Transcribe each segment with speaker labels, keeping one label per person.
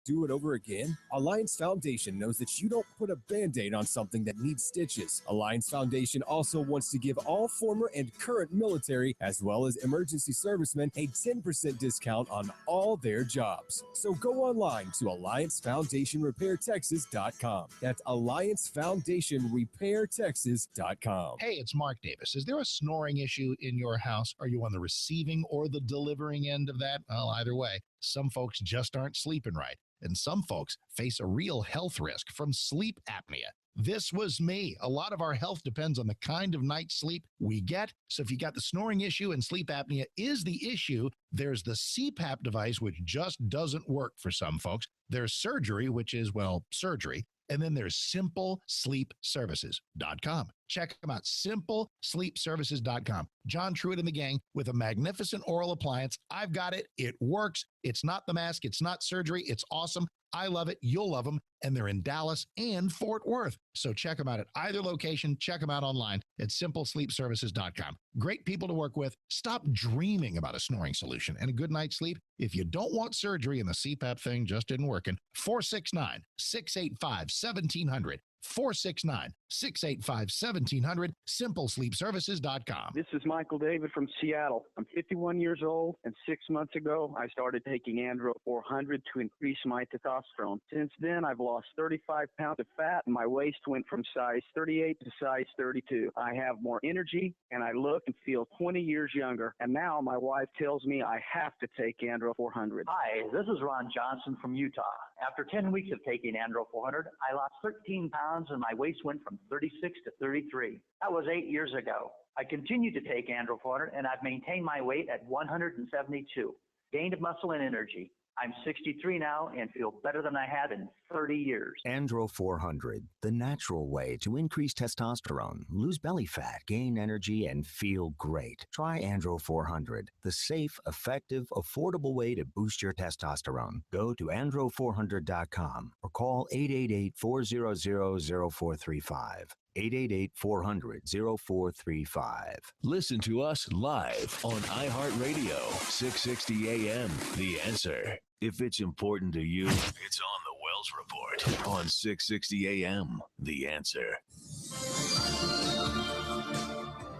Speaker 1: Do it over again? Alliance Foundation knows that you don't put a Band-Aid on something that needs stitches. Alliance Foundation also wants to give all former and current military, as well as emergency servicemen, a 10% discount on all their jobs. So go online to AllianceFoundationRepairTexas.com. That's AllianceFoundationRepairTexas.com.
Speaker 2: Hey, it's Mark Davis. Is there a snoring issue in your house? Are you on the receiving or the delivering end of that? Well, either way, some folks just aren't sleeping right, and some folks face a real health risk from sleep apnea. This was me. A lot of our health depends on the kind of night's sleep we get. So if you got the snoring issue and sleep apnea is the issue, there's the CPAP device, which just doesn't work for some folks. There's surgery, which is, well, surgery. And then there's SimpleSleepServices.com. Check them out, SimpleSleepServices.com. John Truitt and the gang with a magnificent oral appliance. I've got it. It works. It's not the mask. It's not surgery. It's awesome. I love it. You'll love them. And they're in Dallas and Fort Worth. So check them out at either location. Check them out online at SimpleSleepServices.com. Great people to work with. Stop dreaming about a snoring solution and a good night's sleep. If you don't want surgery and the CPAP thing just isn't working, 469-685-1700. 469-685-1700, simplesleepservices.com.
Speaker 3: This is Michael David from Seattle. I'm 51 years old, and 6 months ago, I started taking Andro 400 to increase my testosterone. Since then, I've lost 35 pounds of fat, and my waist went from size 38 to size 32. I have more energy, and I look and feel 20 years younger. And now my wife tells me I have to take Andro 400.
Speaker 4: Hi, this is Ron Johnson from Utah. After 10 weeks of taking Andro 400, I lost 13 pounds and my waist went from 36 to 33. That was 8 years ago. I continued to take Andro 400 and I've maintained my weight at 172. Gained muscle and energy. I'm 63 now and feel better than I have in 30 years.
Speaker 5: Andro 400, the natural way to increase testosterone, lose belly fat, gain energy, and feel great. Try Andro 400, the safe, effective, affordable way to boost your testosterone. Go to andro400.com or call 888-400-0435. 888-400-0435.
Speaker 6: Listen to us live on iHeartRadio, 660 AM. The Answer. If it's important to you, it's on the Wells Report on 660 AM. The Answer.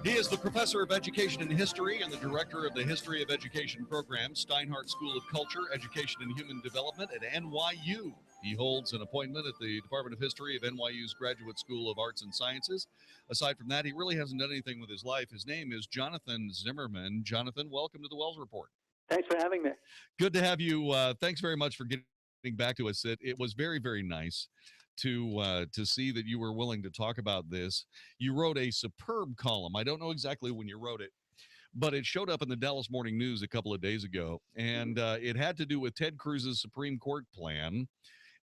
Speaker 7: He is the professor of education and history and the director of the History of Education program, Steinhardt School of Culture, Education and Human Development at NYU. He holds an appointment at the Department of History of NYU's Graduate School of Arts and Sciences. Aside from that, he really hasn't done anything with his life. His name is Jonathan Zimmerman. Jonathan, welcome to the Wells Report.
Speaker 8: Thanks for having me.
Speaker 7: Good to have you. Thanks very much for getting back to us. It was very, very nice to see that you were willing to talk about this. You wrote a superb column. I don't know exactly when you wrote it, but it showed up in the Dallas Morning News a couple of days ago, and it had to do with Ted Cruz's Supreme Court plan.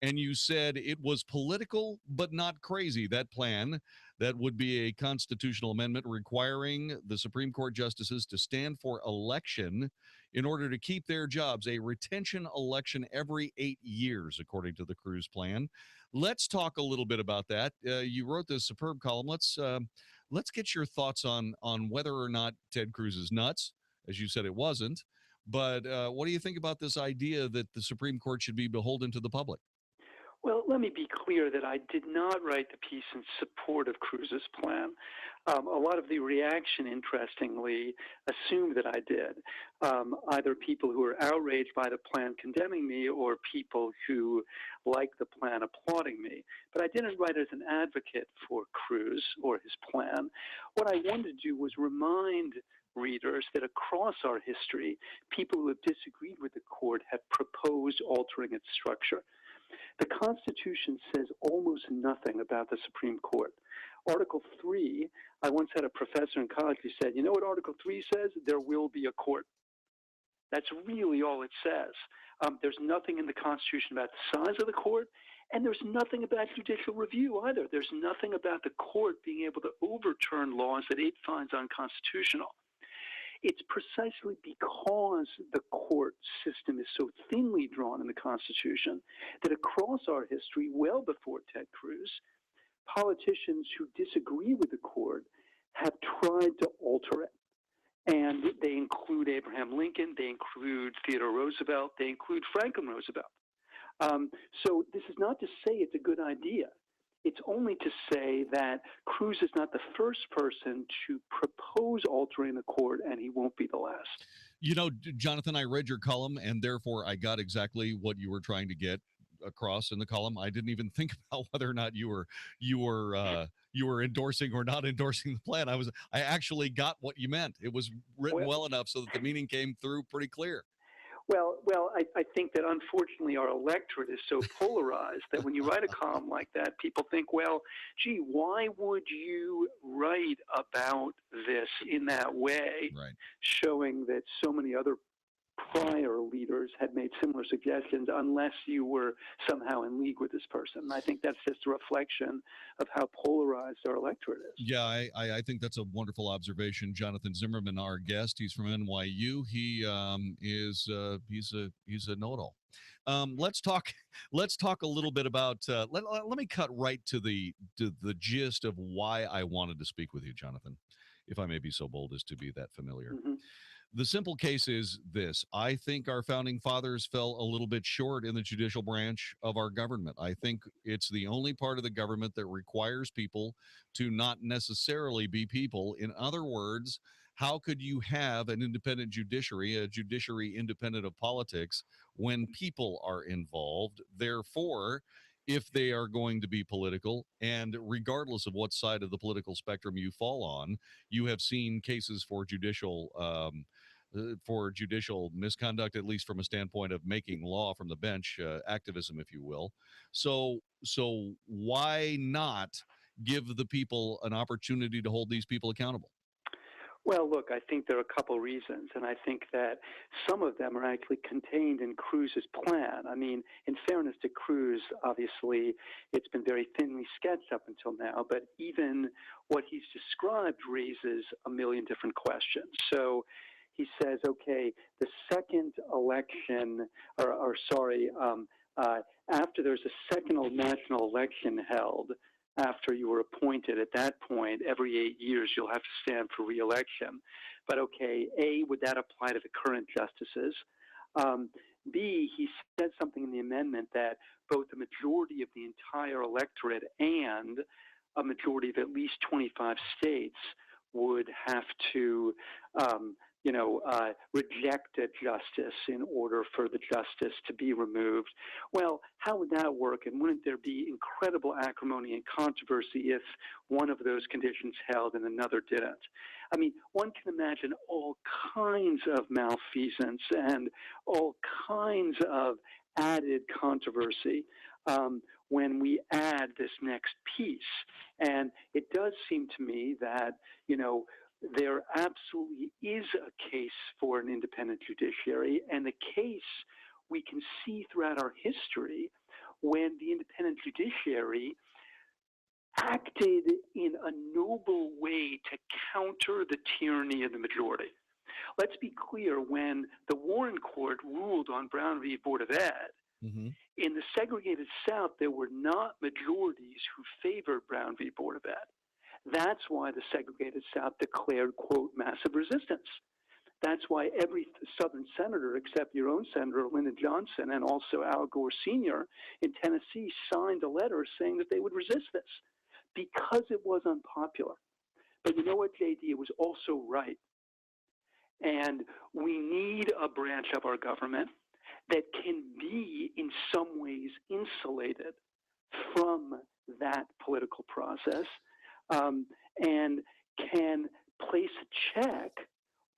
Speaker 7: And you said it was political, but not crazy. That plan, that would be a constitutional amendment requiring the Supreme Court justices to stand for election in order to keep their jobs, a retention election every 8 years, according to the Cruz plan. Let's talk a little bit about that. You wrote this superb column. Let's get your thoughts on whether or not Ted Cruz is nuts. As you said, it wasn't. But what do you think about this idea that the Supreme Court should be beholden to the public?
Speaker 8: Well, let me be clear that I did not write the piece in support of Cruz's plan. A lot of the reaction, interestingly, assumed that I did. Either people who were outraged by the plan condemning me or people who liked the plan applauding me. But I didn't write as an advocate for Cruz or his plan. What I wanted to do was remind readers that across our history, people who have disagreed with the court have proposed altering its structure. The Constitution says almost nothing about the Supreme Court. Article 3, I once had a professor in college who said, you know what Article 3 says? There will be a court. That's really all it says. There's nothing in the Constitution about the size of the court, and there's nothing about judicial review either. There's nothing about the court being able to overturn laws that it finds unconstitutional. It's precisely because the court system is so thinly drawn in the Constitution that across our history, well before Ted Cruz, politicians who disagree with the court have tried to alter it. And they include Abraham Lincoln, they include Theodore Roosevelt, they include Franklin Roosevelt. So this is not to say it's a good idea. It's only to say that Cruz is not the first person to propose altering the court, and he won't be the last.
Speaker 7: You know, Jonathan, I read your column, and therefore I got exactly what you were trying to get across in the column. I didn't even think about whether or not you were endorsing or not endorsing the plan. I actually got what you meant. It was written well enough so that the meaning came through pretty clear.
Speaker 8: Well, I think that unfortunately our electorate is so polarized that when you write a column like that, people think, well, gee, why would you write about this in that way,
Speaker 7: right,
Speaker 8: showing that so many other prior leaders had made similar suggestions unless you were somehow in league with this person. I think that's just a reflection of how polarized our electorate is.
Speaker 7: Yeah, I think that's a wonderful observation. Jonathan Zimmerman, our guest, he's from NYU. He he's a know-it-all. Let's talk a little bit about let me cut right to the gist of why I wanted to speak with you, Jonathan, if I may be so bold as to be that familiar.
Speaker 8: Mm-hmm.
Speaker 7: The simple case is this. I think our founding fathers fell a little bit short in the judicial branch of our government. I think it's the only part of the government that requires people to not necessarily be people. In other words, how could you have an independent judiciary, a judiciary independent of politics, when people are involved? Therefore, if they are going to be political, and regardless of what side of the political spectrum you fall on, you have seen cases for judicial misconduct, at least from a standpoint of making law from the bench, activism, if you will. So why not give the people an opportunity to hold these people accountable?
Speaker 8: Well, look, I think there are a couple reasons, and I think that some of them are actually contained in Cruz's plan. I mean, in fairness to Cruz, obviously, it's been very thinly sketched up until now, but even what he's described raises a million different questions. So he says, okay, the second election, after there's a second national election held, after you were appointed, at that point, every 8 years, you'll have to stand for re-election. But okay, A, would that apply to the current justices? B, he said something in the amendment that both the majority of the entire electorate and a majority of at least 25 states would have to reject a justice in order for the justice to be removed. Well, how would that work? And wouldn't there be incredible acrimony and controversy if one of those conditions held and another didn't? I mean, one can imagine all kinds of malfeasance and all kinds of added controversy when we add this next piece. And it does seem to me that, there absolutely is a case for an independent judiciary, and the case we can see throughout our history when the independent judiciary acted in a noble way to counter the tyranny of the majority. Let's be clear, when the Warren Court ruled on Brown v. Board of Ed, in the segregated South, there were not majorities who favored Brown v. Board of Ed. That's why the segregated South declared, quote, massive resistance. That's why every Southern senator, except your own Senator Lyndon Johnson and also Al Gore Sr. in Tennessee, signed a letter saying that they would resist this because it was unpopular. But you know what, JD? It was also right. And we need a branch of our government that can be in some ways insulated from that political process, and can place a check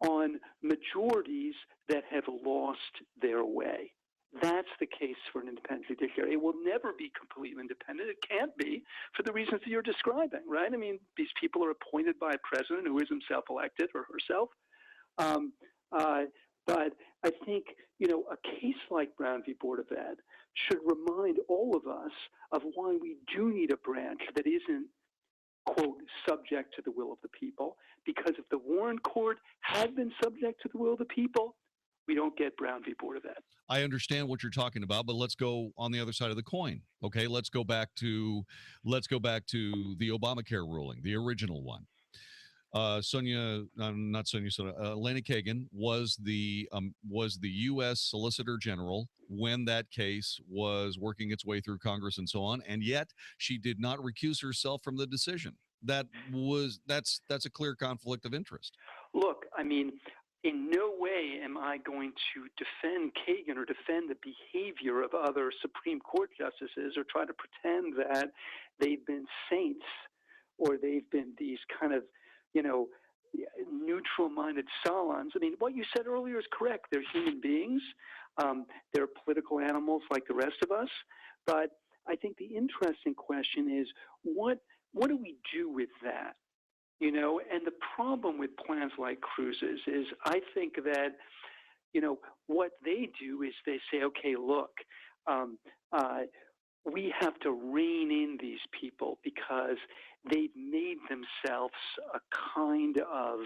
Speaker 8: on majorities that have lost their way. That's the case for an independent judiciary. It will never be completely independent. It can't be for the reasons that you're describing, right? I mean, these people are appointed by a president who is himself elected or herself. But I think, a case like Brown v. Board of Ed should remind all of us of why we do need a branch that isn't, quote, subject to the will of the people. Because if the Warren Court had been subject to the will of the people, we don't get Brown v. Board of Ed.
Speaker 7: I understand what you're talking about, but let's go on the other side of the coin. Okay, let's go back to the Obamacare ruling, the original one. Elena Kagan was the U.S. Solicitor General when that case was working its way through Congress and so on, and yet she did not recuse herself from the decision. That's a clear conflict of interest.
Speaker 8: Look, I mean, in no way am I going to defend Kagan or defend the behavior of other Supreme Court justices or try to pretend that they've been saints or they've been these kind of, neutral-minded salons. I mean, what you said earlier is correct. They're human beings. They're political animals like the rest of us. But I think the interesting question is, what do we do with that? And the problem with plans like Cruz's is I think that, what they do is they say, okay, look, we have to rein in these people because they've made themselves a kind of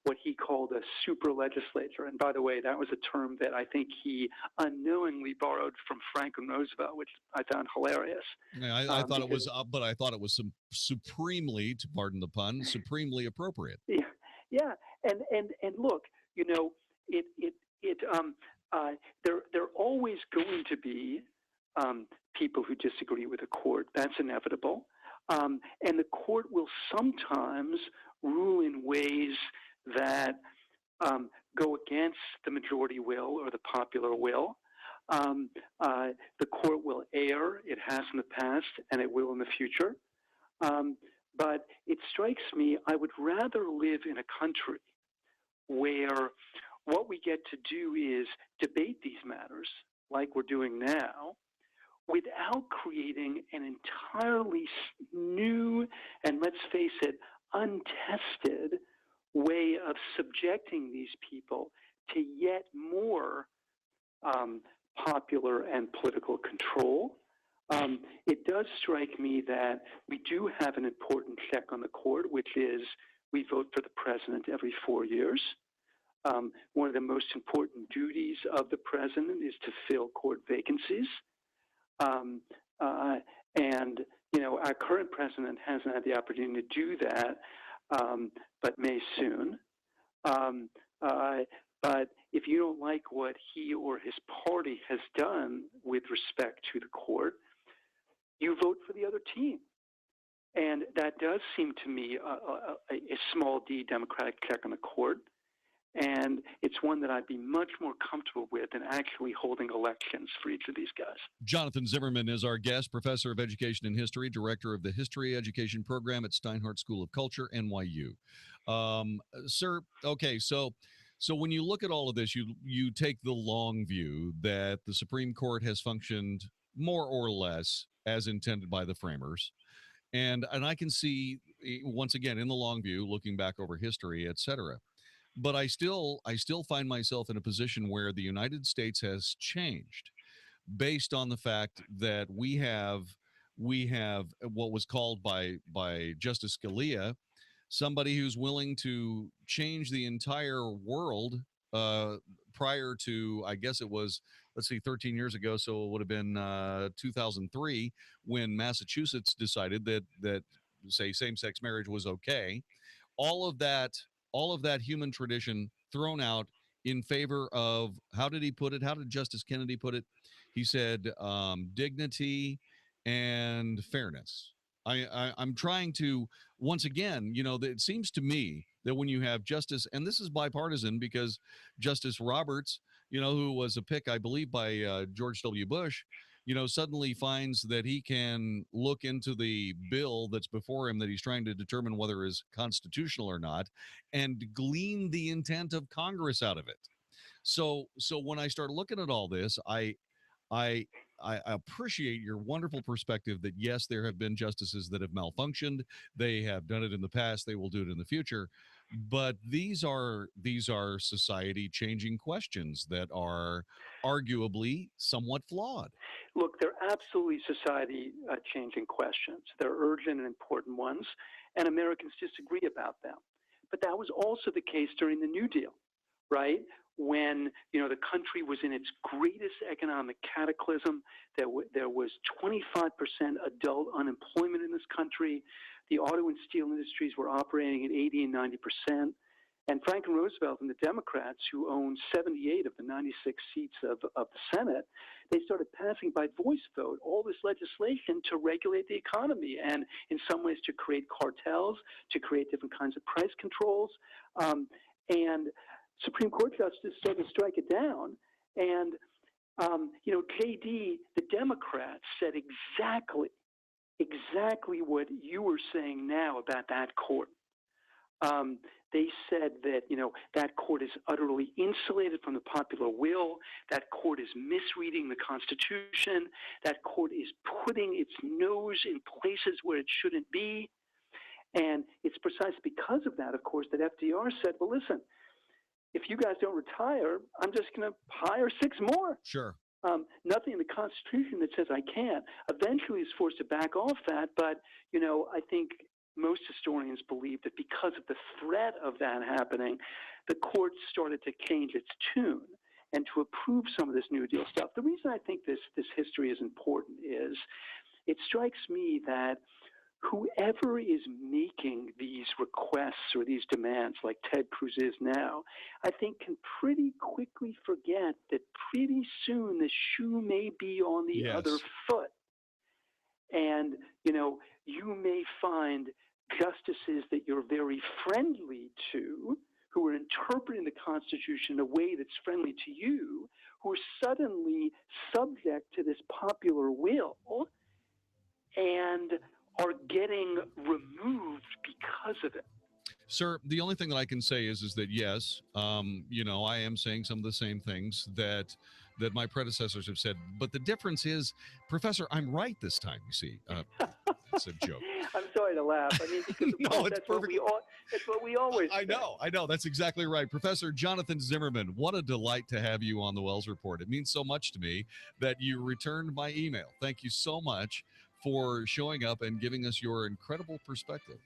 Speaker 8: what he called a super legislature. And by the way, that was a term that I think he unknowingly borrowed from Franklin Roosevelt, which I found hilarious.
Speaker 7: Yeah, I thought it was, but I thought it was supremely, to pardon the pun, supremely appropriate.
Speaker 8: Yeah, and look, there are always going to be people who disagree with the court. That's inevitable. And the court will sometimes rule in ways that go against the majority will or the popular will. The court will err. It has in the past, and it will in the future. But it strikes me, I would rather live in a country where what we get to do is debate these matters like we're doing now, without creating an entirely new and, let's face it, untested way of subjecting these people to yet more popular and political control. It does strike me that we do have an important check on the court, which is we vote for the president every 4 years. One of the most important duties of the president is to fill court vacancies. And, our current president hasn't had the opportunity to do that, but may soon. But if you don't like what he or his party has done with respect to the court, you vote for the other team. And that does seem to me a small d democratic check on the court. And it's one that I'd be much more comfortable with than actually holding elections for each of these guys.
Speaker 7: Jonathan Zimmerman is our guest, professor of education and history, director of the history education program at Steinhardt School of Culture, NYU. Sir, okay, so when you look at all of this, you take the long view that the Supreme Court has functioned more or less as intended by the framers. And I can see, once again, in the long view, looking back over history, et cetera. But I still find myself in a position where the United States has changed based on the fact that we have what was called by Justice Scalia, somebody who's willing to change the entire world prior to, I guess it was, 13 years ago, so it would have been 2003 when Massachusetts decided that say same-sex marriage was okay. All of that human tradition thrown out in favor of, how did he put it? How did Justice Kennedy put it? He said dignity and fairness. I'm trying to, once again, it seems to me that when you have justice, and this is bipartisan because Justice Roberts, who was a pick, I believe, by George W. Bush, suddenly finds that he can look into the bill that's before him that he's trying to determine whether is constitutional or not and glean the intent of Congress out of it. So when I start looking at all this, I appreciate your wonderful perspective that, yes, there have been justices that have malfunctioned. They have done it in the past. They will do it in the future. But these are society changing questions that are arguably somewhat flawed.
Speaker 8: Look, they're absolutely society changing questions. They're urgent and important ones, and Americans disagree about them. But that was also the case during the New Deal, right? when the country was in its greatest economic cataclysm. There was 25% adult unemployment in this country. The auto and steel industries were operating at 80 and 90%. And Franklin Roosevelt and the Democrats, who owned 78 of the 96 seats of the Senate, they started passing by voice vote all this legislation to regulate the economy and in some ways to create cartels, to create different kinds of price controls. And Supreme Court justice started to strike it down. And, JD, the Democrats said exactly what you were saying now about that court. They said that, that court is utterly insulated from the popular will. That court is misreading the Constitution. That court is putting its nose in places where it shouldn't be. And it's precisely because of that, of course, that FDR said, well, listen, if you guys don't retire, I'm just going to hire 6 more.
Speaker 7: Sure.
Speaker 8: Nothing in the Constitution that says I can't. Eventually, he's forced to back off that. But, I think most historians believe that because of the threat of that happening, the court started to change its tune and to approve some of this New Deal stuff. The reason I think this history is important is it strikes me that whoever is making these requests or these demands, like Ted Cruz is now, I think can pretty quickly forget that pretty soon the shoe may be on the other foot. And, you may find justices that you're very friendly to, who are interpreting the Constitution in a way that's friendly to you, who are suddenly subject to this popular will and are getting removed because of it.
Speaker 7: Sir, the only thing that I can say is that yes, I am saying some of the same things that my predecessors have said, but the difference is, Professor, I'm right this time. You see, it's a joke.
Speaker 8: I'm sorry to laugh. I mean, because
Speaker 7: no,
Speaker 8: that's what we always.
Speaker 7: I know. That's exactly right, Professor Jonathan Zimmerman. What a delight to have you on the Wells Report. It means so much to me that you returned my email. Thank you so much for showing up and giving us your incredible perspective.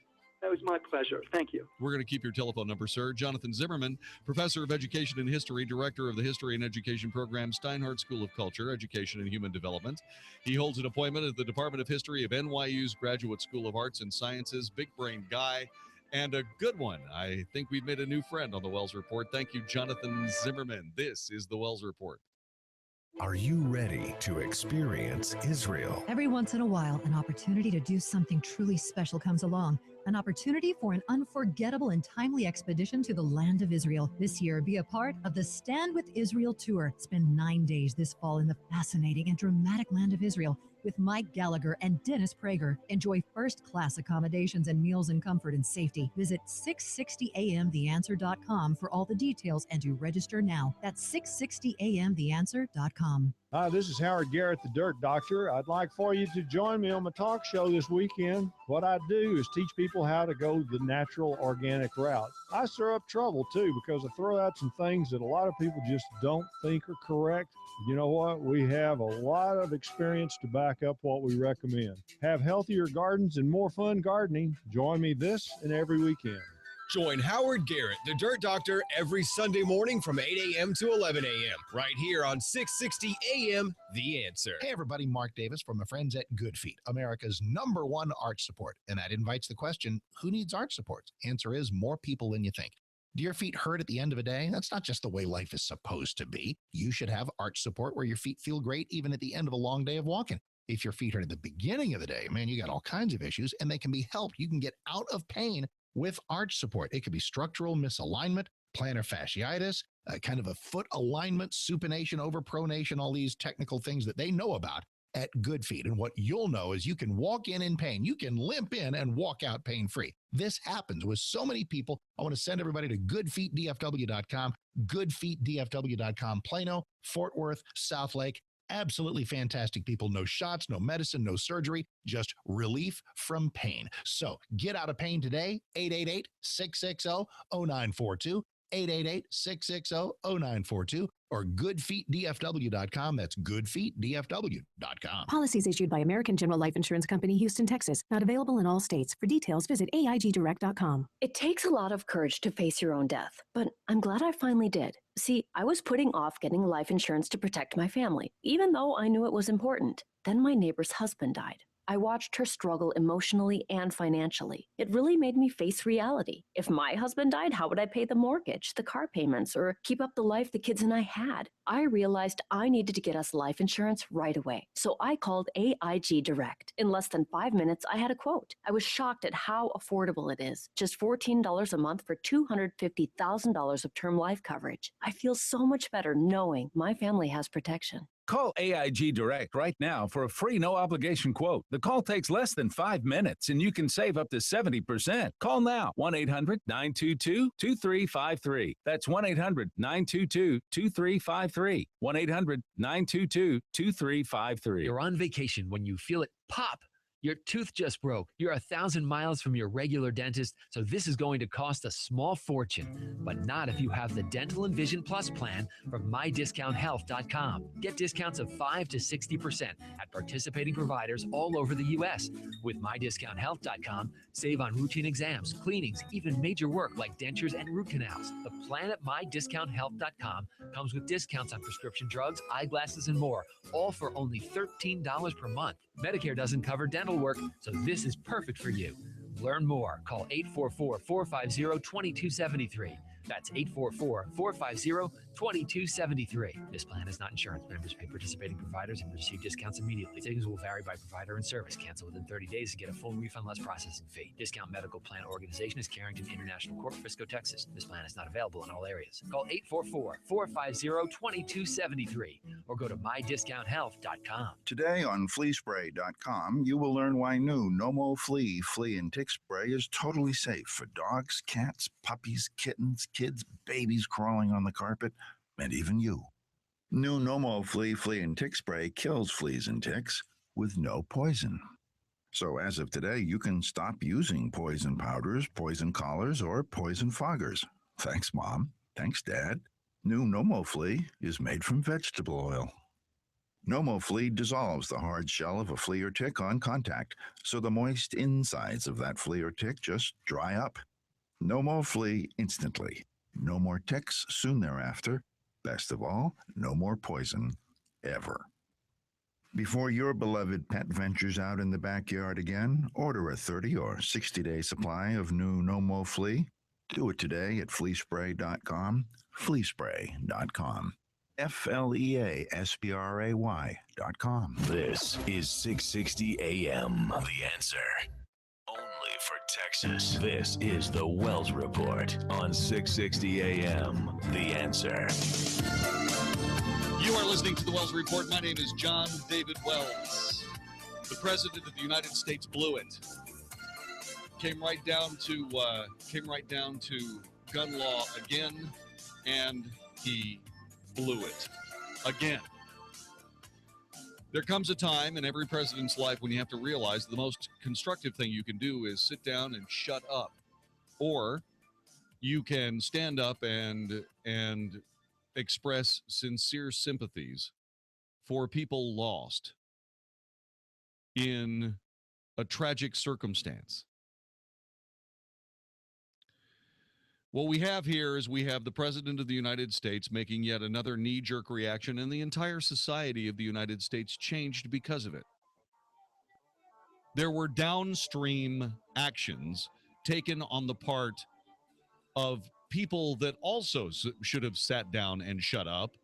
Speaker 8: That was my pleasure. Thank you.
Speaker 7: We're going to keep your telephone number, sir. Jonathan Zimmerman, Professor of Education and History, Director of the History and Education Program, Steinhardt School of Culture, Education and Human Development. He holds an appointment at the Department of History of NYU's Graduate School of Arts and Sciences. Big brain guy and a good one. I think we've made a new friend on the Wells Report. Thank you, Jonathan Zimmerman. This is the Wells Report.
Speaker 9: Are you ready to experience Israel?
Speaker 10: Every once in a while, an opportunity to do something truly special comes along. An opportunity for an unforgettable and timely expedition to the land of Israel. This year, be a part of the Stand with Israel tour. Spend 9 days this fall in the fascinating and dramatic land of Israel with Mike Gallagher and Dennis Prager. Enjoy first-class accommodations and meals in comfort and safety. Visit 660amtheanswer.com for all the details and to register now. That's 660amtheanswer.com.
Speaker 11: Hi, this is Howard Garrett, the Dirt Doctor. I'd like for you to join me on my talk show this weekend. What I do is teach people how to go the natural, organic route. I stir up trouble, too, because I throw out some things that a lot of people just don't think are correct. You know what? We have a lot of experience to back up what we recommend. Have healthier gardens and more fun gardening. Join me this and every weekend.
Speaker 1: Join Howard Garrett, the Dirt Doctor, every Sunday morning from 8 a.m. to 11 a.m. right here on 660 AM The Answer.
Speaker 2: Hey, everybody, Mark Davis from my friends at Good Feet, America's #1 arch support. And that invites the question, who needs arch support? Answer is more people than you think. Do your feet hurt at the end of a day? That's not just the way life is supposed to be. You should have arch support where your feet feel great even at the end of a long day of walking. If your feet hurt at the beginning of the day, man, you got all kinds of issues, and they can be helped. You can get out of pain with arch support. It could be structural misalignment, plantar fasciitis, kind of a foot alignment, supination, overpronation, all these technical things that they know about at Good Feet. And what you'll know is you can walk in pain. You can limp in and walk out pain-free. This happens with so many people. I want to send everybody to goodfeetdfw.com, goodfeetdfw.com, Plano, Fort Worth, Southlake. Absolutely fantastic people. No shots, no medicine, no surgery, just relief from pain. So get out of pain today. 888-660-0942. 888-660-0942. or goodfeetdfw.com. That's goodfeetdfw.com.
Speaker 12: Policies issued by American General Life Insurance Company, Houston, Texas. Not available in all states. For details, visit AIGdirect.com.
Speaker 13: It takes a lot of courage to face your own death, but I'm glad I finally did. See, I was putting off getting life insurance to protect my family, even though I knew it was important. Then my neighbor's husband died. I watched her struggle emotionally and financially. It really made me face reality. If my husband died, how would I pay the mortgage, the car payments, or keep up the life the kids and I had? I realized I needed to get us life insurance right away. So I called AIG Direct. In less than 5 minutes, I had a quote. I was shocked at how affordable it is. Just $14 a month for $250,000 of term life coverage. I feel so much better knowing my family has protection.
Speaker 14: Call AIG Direct right now for a free no-obligation quote. The call takes less than 5 minutes, and you can save up to 70%. Call now, 1-800-922-2353. That's 1-800-922-2353. 1-800-922-2353.
Speaker 15: You're on vacation when you feel it pop. Your tooth just broke. You're 1,000 miles from your regular dentist, so this is going to cost a small fortune. But not if you have the Dental and Vision Plus plan from MyDiscountHealth.com. Get discounts of 5 to 60% at participating providers all over the U.S. With MyDiscountHealth.com, save on routine exams, cleanings, even major work like dentures and root canals. The plan at MyDiscountHealth.com comes with discounts on prescription drugs, eyeglasses, and more, all for only $13 per month. Medicare doesn't cover dental work, so this is perfect for you. Learn more. Call 844-450-2273. That's 844-450-2273. This plan is not insurance. Members pay participating providers and receive discounts immediately. Savings will vary by provider and service. Cancel within 30 days and get a full refund less processing fee. Discount Medical Plan Organization is Carrington International Corp., Frisco, Texas. This plan is not available in all areas. Call 844-450-2273 or go to MyDiscountHealth.com.
Speaker 16: Today on fleaspray.com, you will learn why new Nomo Flea Flea and Tick Spray is totally safe for dogs, cats, puppies, kittens, kids, babies crawling on the carpet, and even you. New Nomo Flea and Tick Spray kills fleas and ticks with no poison. So as of today, you can stop using poison powders, poison collars, or poison foggers. Thanks, Mom. Thanks, Dad. New Nomo Flea is made from vegetable oil. Nomo Flea dissolves the hard shell of a flea or tick on contact, so the moist insides of that flea or tick just dry up. No more flea instantly. No more ticks soon thereafter. Best of all, no more poison ever. Before your beloved pet ventures out in the backyard again, order a 30 or 60-day supply of new Nomo Flea. Do it today at fleaspray.com, fleaspray.com. FLEASPRAY.com.
Speaker 6: This is 660 AM. The Answer. Only for Texas. This is the Wells Report on 660 AM. The Answer.
Speaker 7: You are listening to the Wells Report. My name is Jon-David Wells. The President of the United States blew it. Came right down to gun law again, and he blew it again. There comes a time in every president's life when you have to realize the most constructive thing you can do is sit down and shut up, or you can stand up and express sincere sympathies for people lost in a tragic circumstance. What we have here is we have the President of the United States making yet another knee-jerk reaction, and the entire society of the United States changed because of it. There were downstream actions taken on the part of people that also should have sat down and shut up,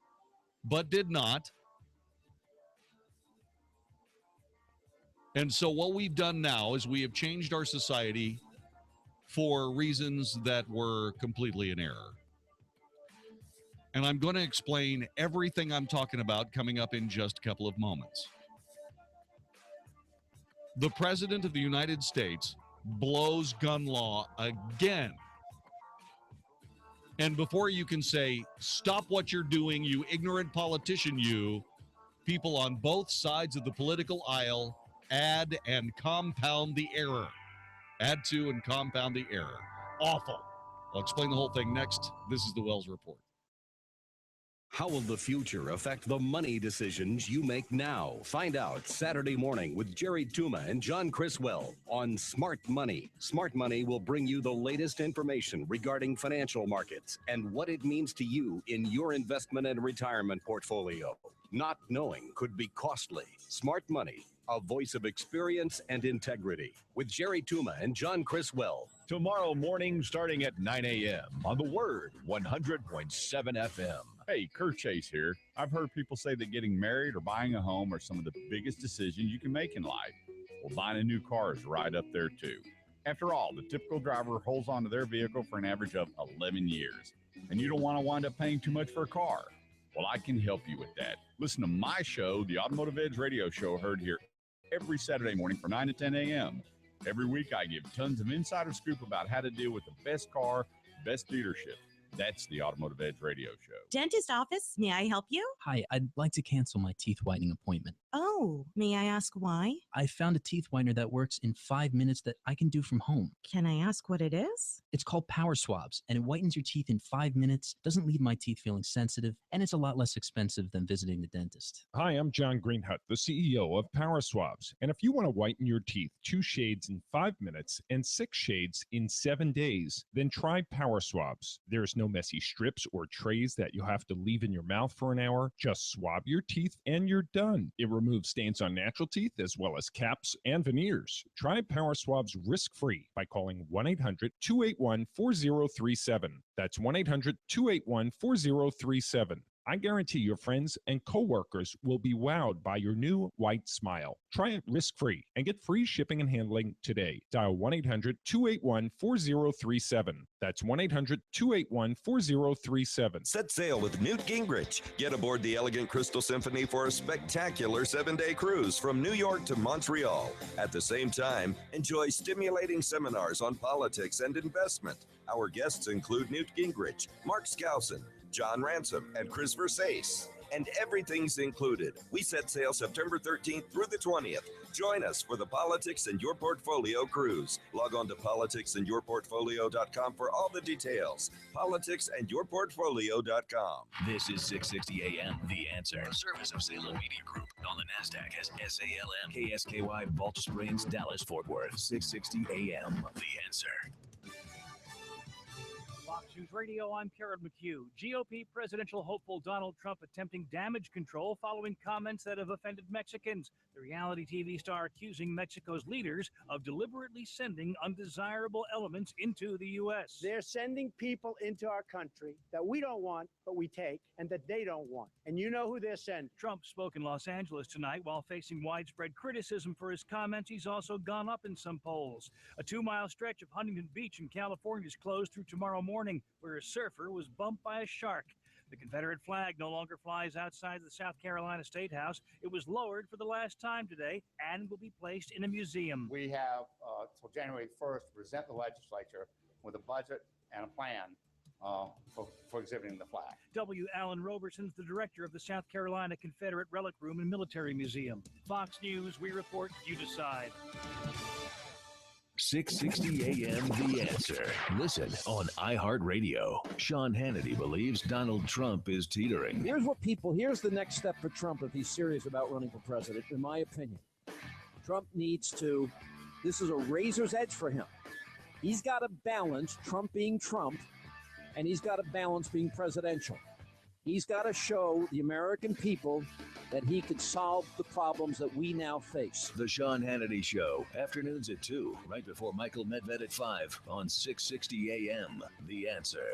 Speaker 7: but did not. And so what we've done now is we have changed our society for reasons that were completely in error. And I'm going to explain everything I'm talking about coming up in just a couple of moments. The President of the United States blows gun law again. And before you can say, stop what you're doing, you ignorant politician, you, people on both sides of the political aisle add and compound the error. Add to and compound the error. Awful. I'll explain the whole thing next. This is the Wells Report.
Speaker 17: How will the future affect the money decisions you make now? Find out Saturday morning with Jerry Tuma and John Criswell on Smart Money. Smart Money will bring you the latest information regarding financial markets and what it means to you in your investment and retirement portfolio. Not knowing could be costly. Smart Money, a voice of experience and integrity, with Jerry Tuma and John Criswell.
Speaker 18: Tomorrow morning starting at 9 a.m. on The Word, 100.7 FM.
Speaker 19: Hey, Kurt Chase here. I've heard people say that getting married or buying a home are some of the biggest decisions you can make in life. Well, buying a new car is right up there too. After all, the typical driver holds onto their vehicle for an average of 11 years. And you don't want to wind up paying too much for a car. Well, I can help you with that. Listen to my show, the Automotive Edge Radio Show, heard here every Saturday morning from 9 to 10 a.m. Every week, I give tons of insider scoop about how to deal with the best car, best dealership. That's the Automotive Edge Radio Show.
Speaker 20: Dentist office, may I help you?
Speaker 21: Hi, I'd like to cancel my teeth whitening appointment.
Speaker 20: Oh, may I ask why?
Speaker 21: I found a teeth whitener that works in 5 minutes that I can do from home.
Speaker 20: Can I ask what it is?
Speaker 21: It's called Power Swabs, and it whitens your teeth in 5 minutes, doesn't leave my teeth feeling sensitive, and it's a lot less expensive than visiting the dentist.
Speaker 22: Hi, I'm John Greenhut, the CEO of Power Swabs. And if you want to whiten your teeth 2 shades in 5 minutes and 6 shades in 7 days, then try Power Swabs. There's no messy strips or trays that you'll have to leave in your mouth for an hour. Just swab your teeth and you're done. It removes stains on natural teeth as well as caps and veneers. Try Power Swabs risk-free by calling 1-800-281-4037. That's 1-800-281-4037. I guarantee your friends and coworkers will be wowed by your new white smile. Try it risk-free and get free shipping and handling today. Dial 1-800-281-4037. That's 1-800-281-4037.
Speaker 23: Set sail with Newt Gingrich. Get aboard the Elegant Crystal Symphony for a spectacular 7-day cruise from New York to Montreal. At the same time, enjoy stimulating seminars on politics and investment. Our guests include Newt Gingrich, Mark Skousen, John Ransom, and Chris Versace. And everything's included. We set sail September 13th through the 20th. Join us for the Politics in Your Portfolio cruise. Log on to politicsandyourportfolio.com for all the details. Politicsandyourportfolio.com.
Speaker 6: This is 660 AM, The Answer. A service of Salem Media Group on the NASDAQ as SALM. KSKY, Balch Springs, Dallas, Fort Worth. 660 AM, The Answer.
Speaker 24: Fox News Radio, I'm Karen McHugh. GOP presidential hopeful Donald Trump attempting damage control following comments that have offended Mexicans. The reality TV star accusing Mexico's leaders of deliberately sending undesirable elements into the U.S.
Speaker 25: They're sending people into our country that we don't want, but we take, and that they don't want. And you know who they're sending.
Speaker 24: Trump spoke in Los Angeles tonight while facing widespread criticism for his comments. He's also gone up in some polls. A 2-mile stretch of Huntington Beach in California is closed through tomorrow morning, where a surfer was bumped by a shark. The Confederate flag no longer flies outside the South Carolina State House. It was lowered for the last time today and will be placed in a museum.
Speaker 26: We have till January 1st to present the legislature with a budget and a plan for exhibiting the flag.
Speaker 24: W. Allen Roberson's the director of the South Carolina Confederate Relic Room and Military Museum. Fox News, we report, you decide.
Speaker 6: 660 AM, The Answer. Listen on iHeartRadio. Sean Hannity believes Donald Trump is teetering.
Speaker 27: Here's the next step for Trump if he's serious about running for president, in my opinion. Trump needs to, this is a razor's edge for him. He's got to balance Trump being Trump, and he's got to balance being presidential. He's got to show the American people that he could solve the problems that we now face.
Speaker 6: The Sean Hannity Show, afternoons at 2, right before Michael Medved at 5 on 660 AM. The Answer.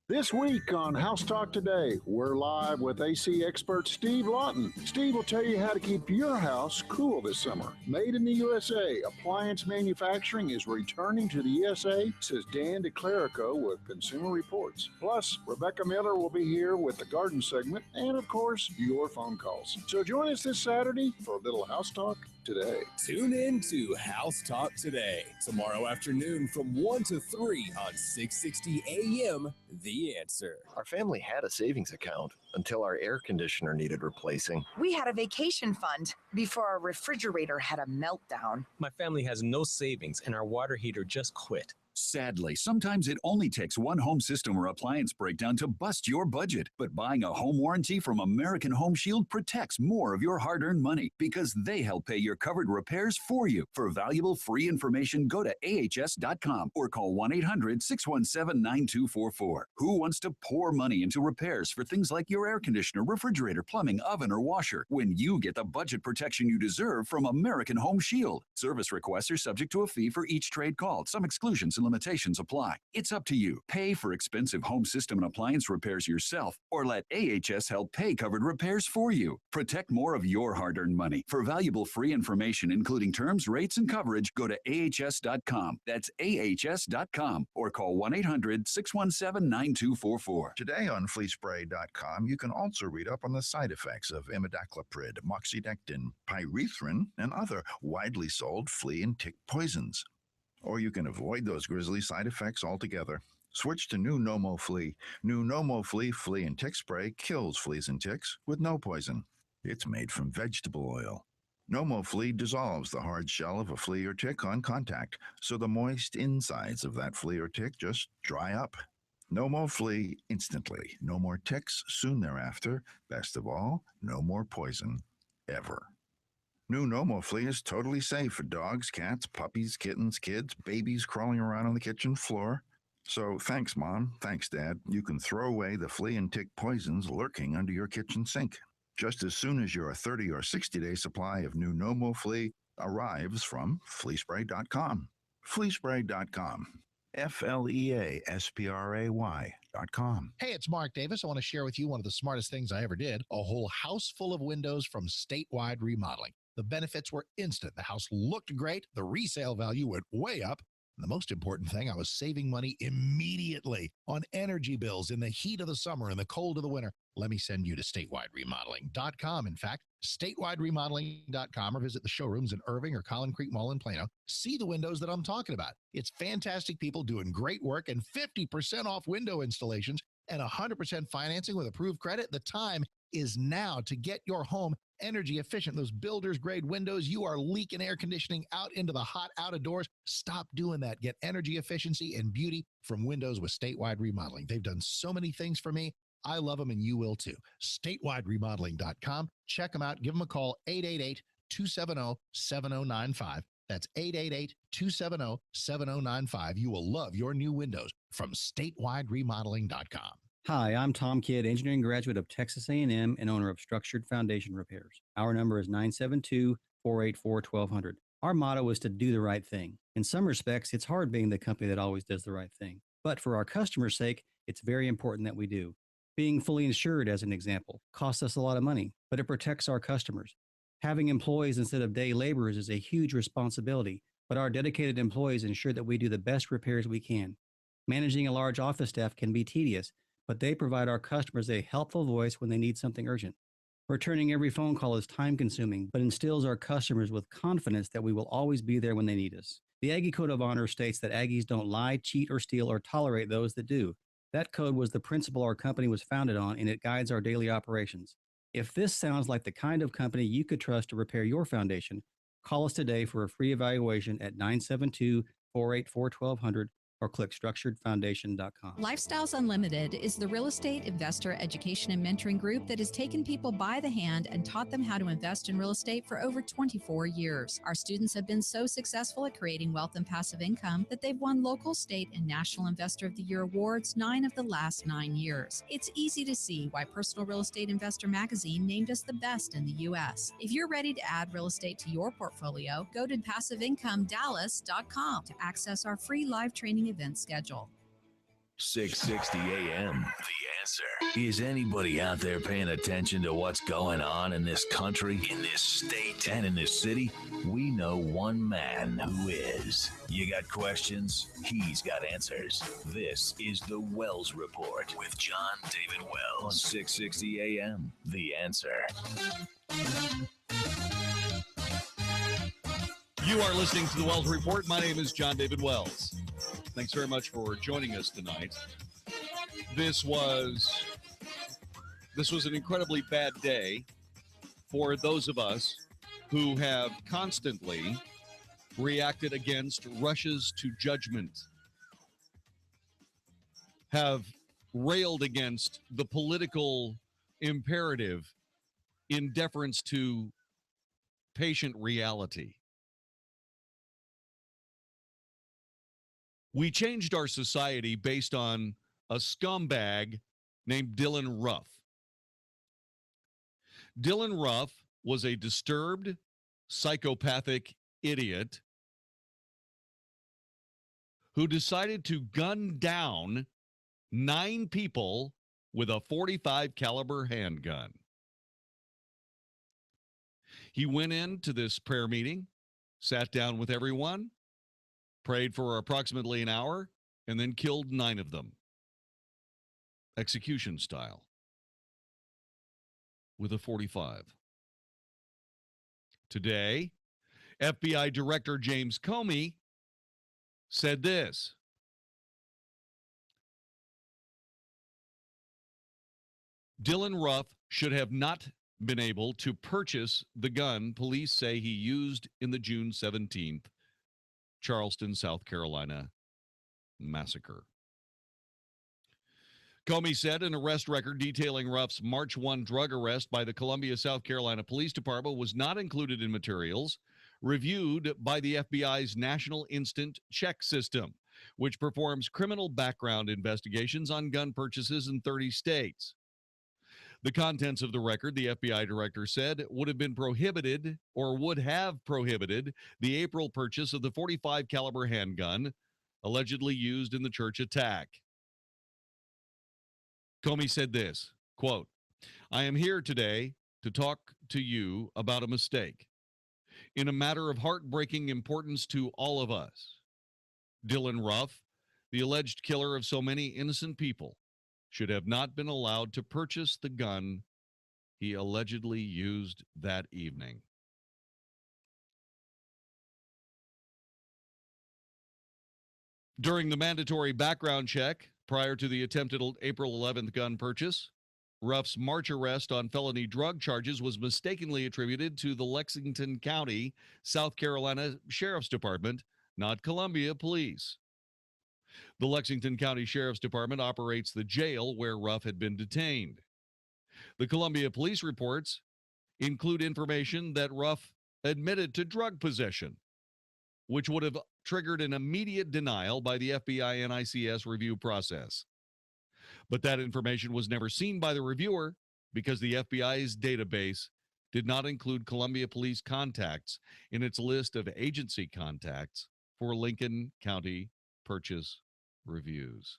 Speaker 28: This week on House Talk Today, we're live with AC expert Steve Lawton. Steve will tell you how to keep your house cool this summer. Made in the USA, appliance manufacturing is returning to the USA, says Dan DeClerico with Consumer Reports. Plus, Rebecca Miller will be here with the garden segment and, of course, your phone calls. So join us this Saturday for a little House Talk Today.
Speaker 1: Tune in to House Talk Today, tomorrow afternoon from 1 to 3 on 660 AM, The Answer.
Speaker 29: Our family had a savings account until our air conditioner needed replacing.
Speaker 30: We had a vacation fund before our refrigerator had a meltdown.
Speaker 31: My family has no savings and our water heater just quit.
Speaker 2: Sadly, sometimes it only takes one home system or appliance breakdown to bust your budget. But buying a home warranty from American Home Shield protects more of your hard-earned money because they help pay your covered repairs for you. For valuable free information, go to ahs.com or call 1-800-617-9244. Who wants to pour money into repairs for things like your air conditioner, refrigerator, plumbing, oven, or washer when you get the budget protection you deserve from American Home Shield? Service requests are subject to a fee for each trade called. Some exclusions and limitations apply. It's up to you. Pay for expensive home system and appliance repairs yourself or let AHS help pay covered repairs for you. Protect more of your hard-earned money. For valuable free information, including terms, rates, and coverage, go to ahs.com. That's ahs.com or call 1-800-617-9244.
Speaker 16: Today on fleaspray.com, you can also read up on the side effects of imidacloprid, moxidectin, pyrethrin, and other widely sold flea and tick poisons. Or you can avoid those grisly side effects altogether. Switch to new Nomo Flea. New Nomo Flea Flea and Tick Spray kills fleas and ticks with no poison. It's made from vegetable oil. Nomo Flea dissolves the hard shell of a flea or tick on contact, so the moist insides of that flea or tick just dry up. Nomo Flea instantly. No more ticks soon thereafter. Best of all, no more poison. Ever. New Nomo Flea is totally safe for dogs, cats, puppies, kittens, kids, babies crawling around on the kitchen floor. So thanks, Mom. Thanks, Dad. You can throw away the flea and tick poisons lurking under your kitchen sink just as soon as your 30 or 60-day supply of new Nomo Flea arrives from fleaspray.com. Fleaspray.com. FLEASPRAY.com.
Speaker 3: Hey, it's Mark Davis. I want to share with you one of the smartest things I ever did. A whole house full of windows from Statewide Remodeling. The benefits were instant. The house looked great. The resale value went way up. And the most important thing, I was saving money immediately on energy bills in the heat of the summer and the cold of the winter. Let me send you to StatewideRemodeling.com. In fact, StatewideRemodeling.com, or visit the showrooms in Irving or Collin Creek Mall in Plano. See the windows that I'm talking about. It's fantastic people doing great work and 50% off window installations and 100% financing with approved credit. The time is now to get your home energy efficient. Those builder's grade windows, you are leaking air conditioning out into the hot out of doors. Stop doing that. Get energy efficiency and beauty from windows with Statewide Remodeling. They've done so many things for me. I love them and you will too. StatewideRemodeling.com. Check them out. Give them a call, 888-270-7095. That's 888-270-7095. You will love your new windows from StatewideRemodeling.com.
Speaker 4: Hi, I'm Tom Kidd, engineering graduate of Texas A&M and owner of Structured Foundation Repairs. Our number is 972-484-1200. Our motto is to do the right thing. In some respects, it's hard being the company that always does the right thing. But for our customers' sake, it's very important that we do. Being fully insured, as an example, costs us a lot of money, but it protects our customers. Having employees instead of day laborers is a huge responsibility, but our dedicated employees ensure that we do the best repairs we can. Managing a large office staff can be tedious, but they provide our customers a helpful voice when they need something urgent. Returning every phone call is time-consuming, but instills our customers with confidence that we will always be there when they need us. The Aggie Code of Honor states that Aggies don't lie, cheat, or steal, or tolerate those that do. That code was the principle our company was founded on, and it guides our daily operations. If this sounds like the kind of company you could trust to repair your foundation, call us today for a free evaluation at 972-484-1200 or click structuredfoundation.com.
Speaker 5: Lifestyles Unlimited is the real estate investor education and mentoring group that has taken people by the hand and taught them how to invest in real estate for over 24 years. Our students have been so successful at creating wealth and passive income that they've won local, state, and national Investor of the Year awards 9 of the last 9 years. It's easy to see why Personal Real Estate Investor magazine named us the best in the U.S. If you're ready to add real estate to your portfolio, go to passiveincomeDallas.com to access our free live training event schedule.
Speaker 6: 660 AM. The Answer. Is anybody out there paying attention to what's going on in this country, in this state, and in this city? We know one man who is. You got questions? He's got answers. This is the Wells Report with Jon-David Wells on 660 AM. The Answer.
Speaker 7: You are listening to the Wells Report. My name is Jon-David Wells. Thanks very much for joining us tonight. This was an incredibly bad day for those of us who have constantly reacted against rushes to judgment have railed against the political imperative in deference to patient reality. We changed our society based on a scumbag named Dylann Roof. Dylann Roof was a disturbed, psychopathic idiot who decided to gun down 9 people with a .45 caliber handgun. He went into this prayer meeting, sat down with everyone, prayed for approximately an hour, and then killed 9 of them, execution style, with a .45. Today, FBI Director James Comey said this: Dylann Roof should have not been able to purchase the gun police say he used in the June 17th Charleston, South Carolina massacre. Comey said an arrest record detailing Ruff's March 1 drug arrest by the Columbia, South Carolina Police Department was not included in materials reviewed by the FBI's National Instant Check System, which performs criminal background investigations on gun purchases in 30 states. The contents of the record, the FBI director said, would have prohibited the April purchase of the .45 caliber handgun allegedly used in the church attack. Comey said this, quote, "I am here today to talk to you about a mistake in a matter of heartbreaking importance to all of us. Dylann Roof, the alleged killer of so many innocent people, should have not been allowed to purchase the gun he allegedly used that evening." During the mandatory background check prior to the attempted April 11th gun purchase, Ruff's March arrest on felony drug charges was mistakenly attributed to the Lexington County, South Carolina Sheriff's Department, not Columbia Police. The Lexington County Sheriff's Department operates the jail where Roof had been detained. The Columbia Police reports include information that Roof admitted to drug possession, which would have triggered an immediate denial by the FBI NICS review process. But that information was never seen by the reviewer because the FBI's database did not include Columbia Police contacts in its list of agency contacts for Lincoln County purchase reviews.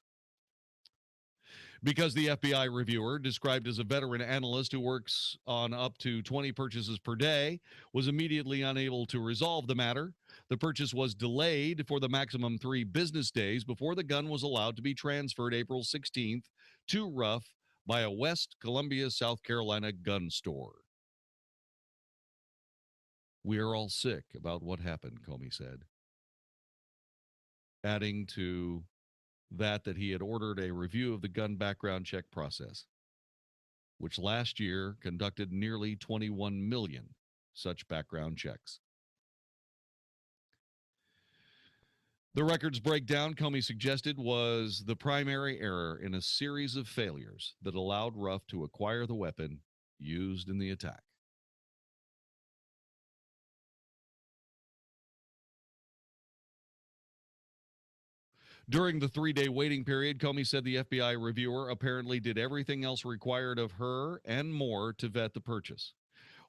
Speaker 7: Because the FBI reviewer, described as a veteran analyst who works on up to 20 purchases per day, was immediately unable to resolve the matter, the purchase was delayed for the maximum 3 business days before the gun was allowed to be transferred April 16th to Roof by a West Columbia, South Carolina gun store. "We are all sick about what happened," Comey said, adding to that he had ordered a review of the gun background check process, which last year conducted nearly 21 million such background checks. The record's breakdown, Comey suggested, was the primary error in a series of failures that allowed Roof to acquire the weapon used in the attack. During the 3-day waiting period, Comey said the FBI reviewer apparently did everything else required of her and more to vet the purchase.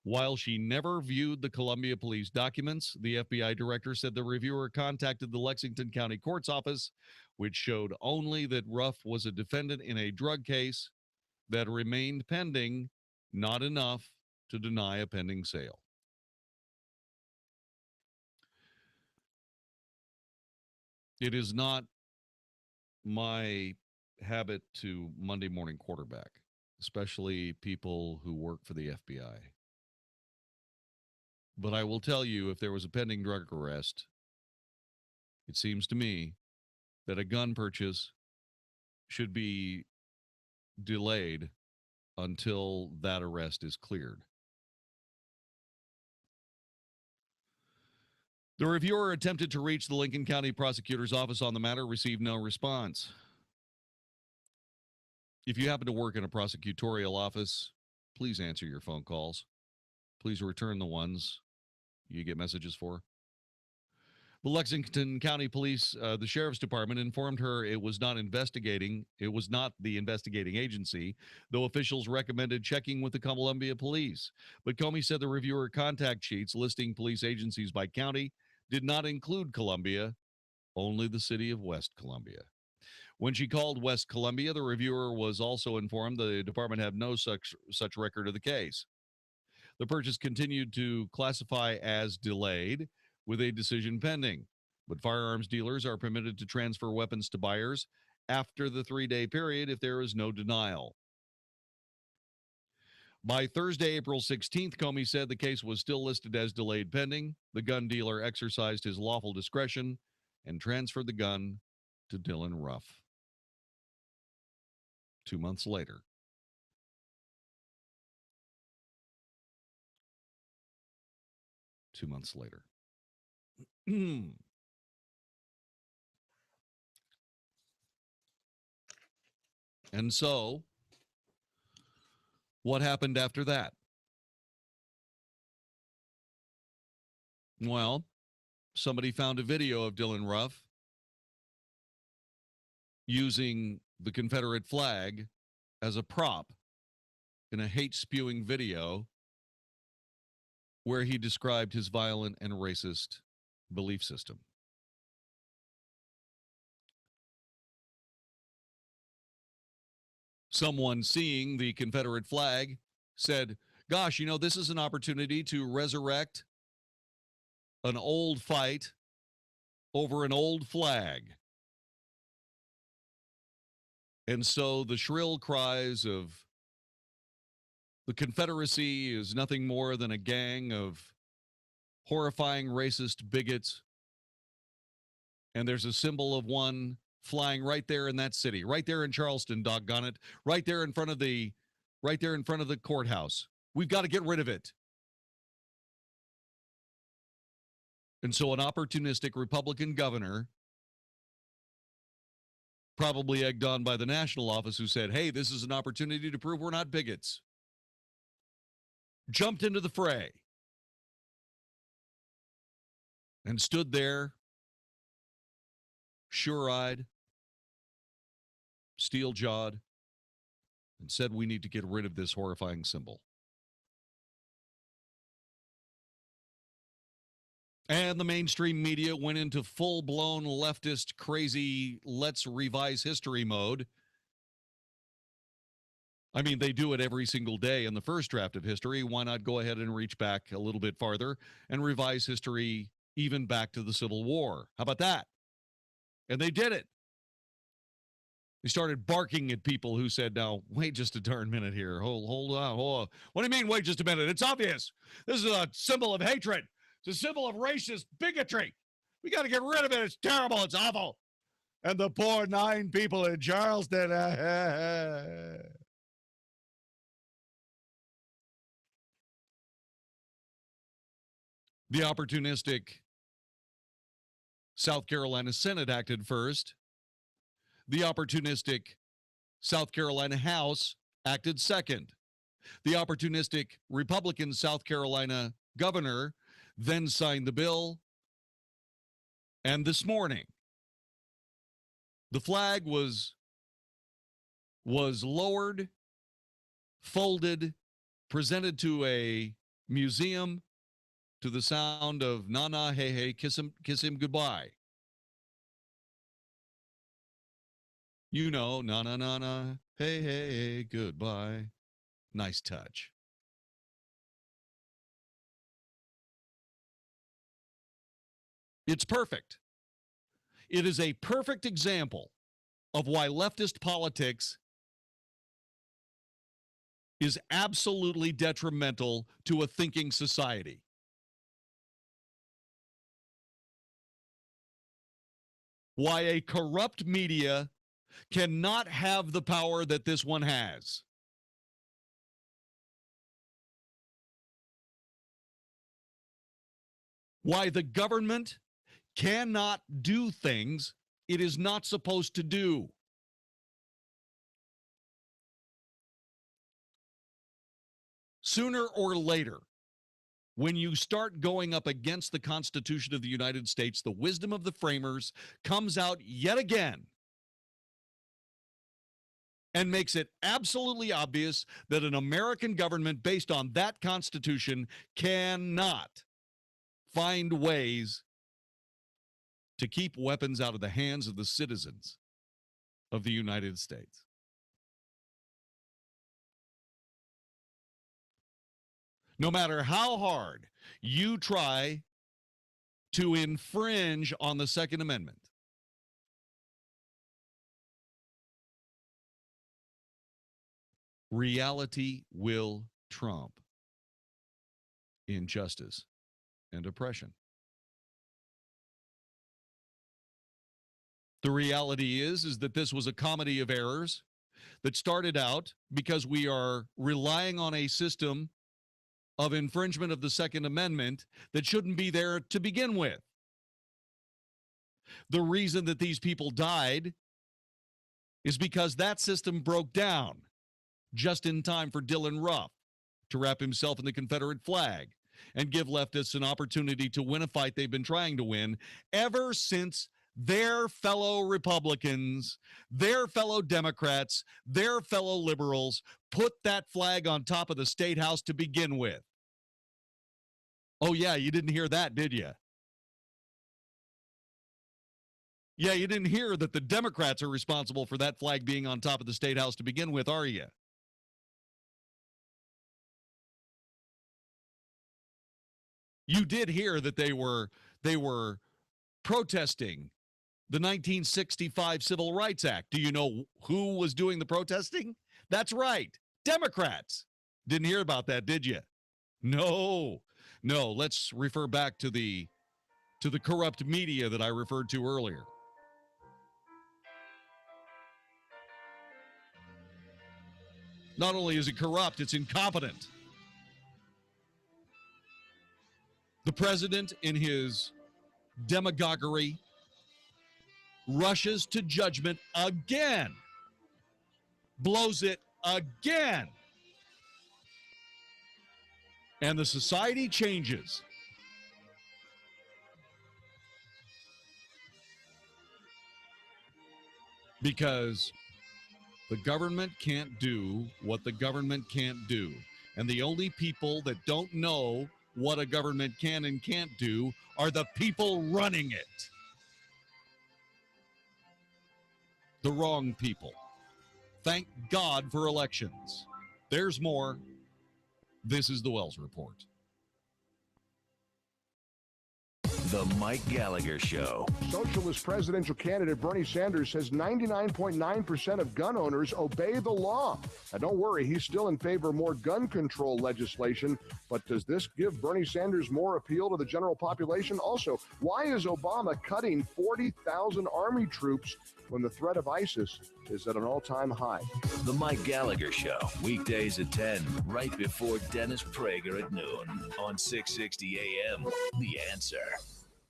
Speaker 7: While she never viewed the Columbia Police documents, the FBI director said the reviewer contacted the Lexington County Court's office, which showed only that Roof was a defendant in a drug case that remained pending, not enough to deny a pending sale. It is not my habit to Monday morning quarterback, especially people who work for the FBI. But I will tell you, if there was a pending drug arrest, it seems to me that a gun purchase should be delayed until that arrest is cleared. The reviewer attempted to reach the Lincoln County prosecutor's office on the matter, received no response. If you happen to work in a prosecutorial office, please answer your phone calls. Please return the ones you get messages for. The Lexington County Police, the Sheriff's Department, informed her it was not the investigating agency, though officials recommended checking with the Columbia Police. But Comey said the reviewer contact sheets listing police agencies by county did not include Columbia, only the city of West Columbia. When she called West Columbia, the reviewer was also informed the department had no such record of the case. The purchase continued to classify as delayed, with a decision pending. But firearms dealers are permitted to transfer weapons to buyers after the 3-day period if there is no denial. By Thursday, April 16th, Comey said the case was still listed as delayed pending. The gun dealer exercised his lawful discretion and transferred the gun to Dylann Roof. 2 months later. And so, what happened after that? Well, somebody found a video of Dylann Roof using the Confederate flag as a prop in a hate-spewing video where he described his violent and racist belief system. Someone seeing the Confederate flag said, gosh, this is an opportunity to resurrect an old fight over an old flag. And so the shrill cries of the Confederacy is nothing more than a gang of horrifying racist bigots. And there's a symbol of one flying right there in that city, right there in Charleston, doggone it, right there in front of the courthouse. We've got to get rid of it. And so an opportunistic Republican governor, probably egged on by the national office, who said, hey, this is an opportunity to prove we're not bigots, jumped into the fray and stood there, sure-eyed, steel-jawed, and said we need to get rid of this horrifying symbol. And the mainstream media went into full-blown leftist, crazy, let's revise history mode. I mean, they do it every single day in the first draft of history. Why not go ahead and reach back a little bit farther and revise history even back to the Civil War? How about that? And they did it. They started barking at people who said, now, wait just a darn minute here. Hold on. What do you mean, wait just a minute? It's obvious. This is a symbol of hatred. It's a symbol of racist bigotry. We got to get rid of it. It's terrible. It's awful. And the poor 9 people in Charleston. The opportunistic South Carolina Senate acted first. The opportunistic South Carolina House acted second. The opportunistic Republican South Carolina governor then signed the bill. And this morning, the flag was lowered, folded, presented to a museum to the sound of na na hey hey, kiss him goodbye. Na na na na hey hey goodbye. Nice touch. It's perfect. It is a perfect example of why leftist politics is absolutely detrimental to a thinking society. Why a corrupt media cannot have the power that this one has. Why the government cannot do things it is not supposed to do. sooner or later, when you start going up against the Constitution of the United States, the wisdom of the framers comes out yet again and makes it absolutely obvious that an American government based on that Constitution cannot find ways to keep weapons out of the hands of the citizens of the United States. No matter how hard you try to infringe on the Second Amendment, reality will trump injustice and oppression. The reality is that this was a comedy of errors that started out because we are relying on a system of infringement of the Second Amendment that shouldn't be there to begin with. The reason that these people died is because that system broke down just in time for Dylann Roof to wrap himself in the Confederate flag and give leftists an opportunity to win a fight they've been trying to win ever since their fellow Republicans, their fellow Democrats, their fellow liberals put that flag on top of the State House to begin with. Oh, yeah, you didn't hear that, did you? Yeah, you didn't hear that the Democrats are responsible for that flag being on top of the State House to begin with, are you? You did hear that they were protesting the 1965 Civil Rights Act. Do you know who was doing the protesting? That's right, Democrats. Didn't hear about that, did you? No. Let's refer back to the corrupt media that I referred to earlier. Not only is it corrupt, it's incompetent. The president, in his demagoguery, rushes to judgment again, blows it again, and the society changes. Because the government can't do what the government can't do. And the only people that don't know what a government can and can't do are the people running it. The wrong people. Thank God for elections. There's more. This is the Wells Report.
Speaker 6: The Mike Gallagher Show.
Speaker 8: Socialist presidential candidate Bernie Sanders says 99.9% of gun owners obey the law. Now, don't worry, he's still in favor of more gun control legislation. But does this give Bernie Sanders more appeal to the general population? Also, why is Obama cutting 40,000 Army troops when the threat of ISIS is at an all-time high?
Speaker 6: The Mike Gallagher Show, weekdays at 10, right before Dennis Prager at noon on 660 AM. The Answer.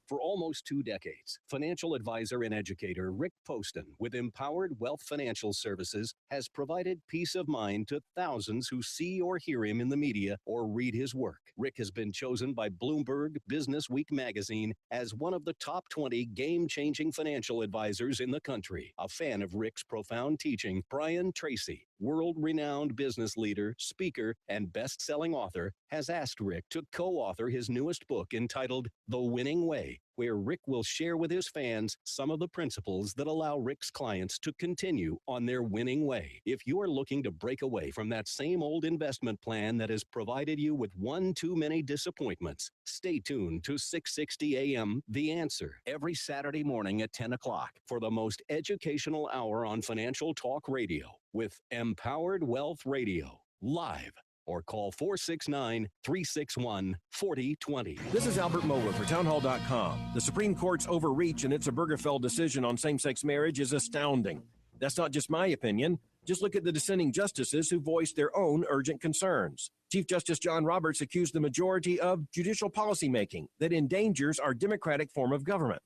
Speaker 9: For almost 2 decades, financial advisor and educator Rick Poston with Empowered Wealth Financial Services has provided peace of mind to thousands who see or hear him in the media or read his work. Rick has been chosen by Bloomberg Business Week magazine as one of the top 20 game-changing financial advisors in the country. A fan of Rick's profound teaching, Brian Tracy, world-renowned business leader, speaker, and best-selling author, has asked Rick to co-author his newest book entitled The Winning Way, where Rick will share with his fans some of the principles that allow Rick's clients to continue on their winning way. If you are looking to break away from that same old investment plan that has provided you with one too many disappointments, stay tuned to 660 AM The Answer every Saturday morning at 10 o'clock for the most educational hour on financial talk radio with Empowered Wealth Radio, live. Or call 469-361-4020.
Speaker 10: This is Albert Mohler for townhall.com. The Supreme Court's overreach in its Obergefell decision on same-sex marriage is astounding. That's not just my opinion. Just look at the dissenting justices who voiced their own urgent concerns. Chief Justice John Roberts accused the majority of judicial policymaking that endangers our democratic form of government.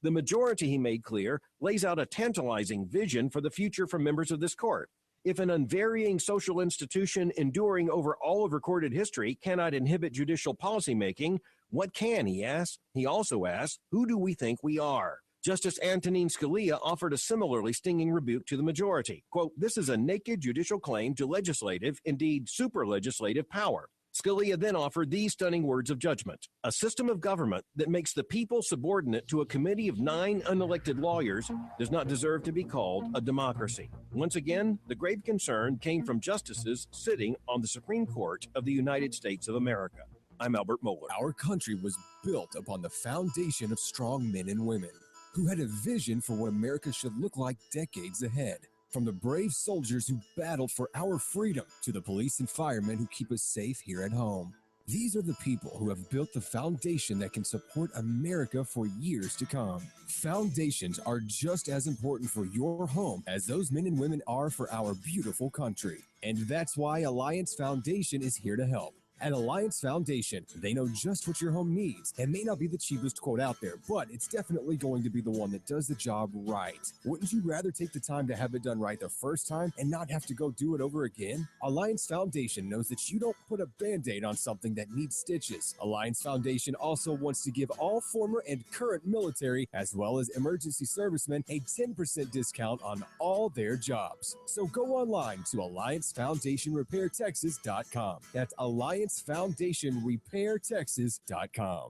Speaker 10: The majority, he made clear, lays out a tantalizing vision for the future for members of this court. If an unvarying social institution enduring over all of recorded history cannot inhibit judicial policymaking, what can, he asks? He also asks, who do we think we are? Justice Antonin Scalia offered a similarly stinging rebuke to the majority. Quote, this is a naked judicial claim to legislative, indeed super-legislative power. Scalia then offered these stunning words of judgment. A system of government that makes the people subordinate to a committee of 9 unelected lawyers does not deserve to be called a democracy. Once again, the grave concern came from justices sitting on the Supreme Court of the United States of America. I'm Albert Mohler.
Speaker 1: Our country was built upon the foundation of strong men and women who had a vision for what America should look like decades ahead. From the brave soldiers who battled for our freedom to the police and firemen who keep us safe here at home. These are the people who have built the foundation that can support America for years to come. Foundations are just as important for your home as those men and women are for our beautiful country. And that's why Alliance Foundation is here to help. At Alliance Foundation, they know just what your home needs. It may not be the cheapest quote out there, but it's definitely going to be the one that does the job right. Wouldn't you rather take the time to have it done right the first time and not have to go do it over again? Alliance Foundation knows that you don't put a Band-Aid on something that needs stitches. Alliance Foundation also wants to give all former and current military, as well as emergency servicemen, a 10% discount on all their jobs. So go online to AllianceFoundationRepairTexas.com. That's AllianceFoundationRepairTexas.com.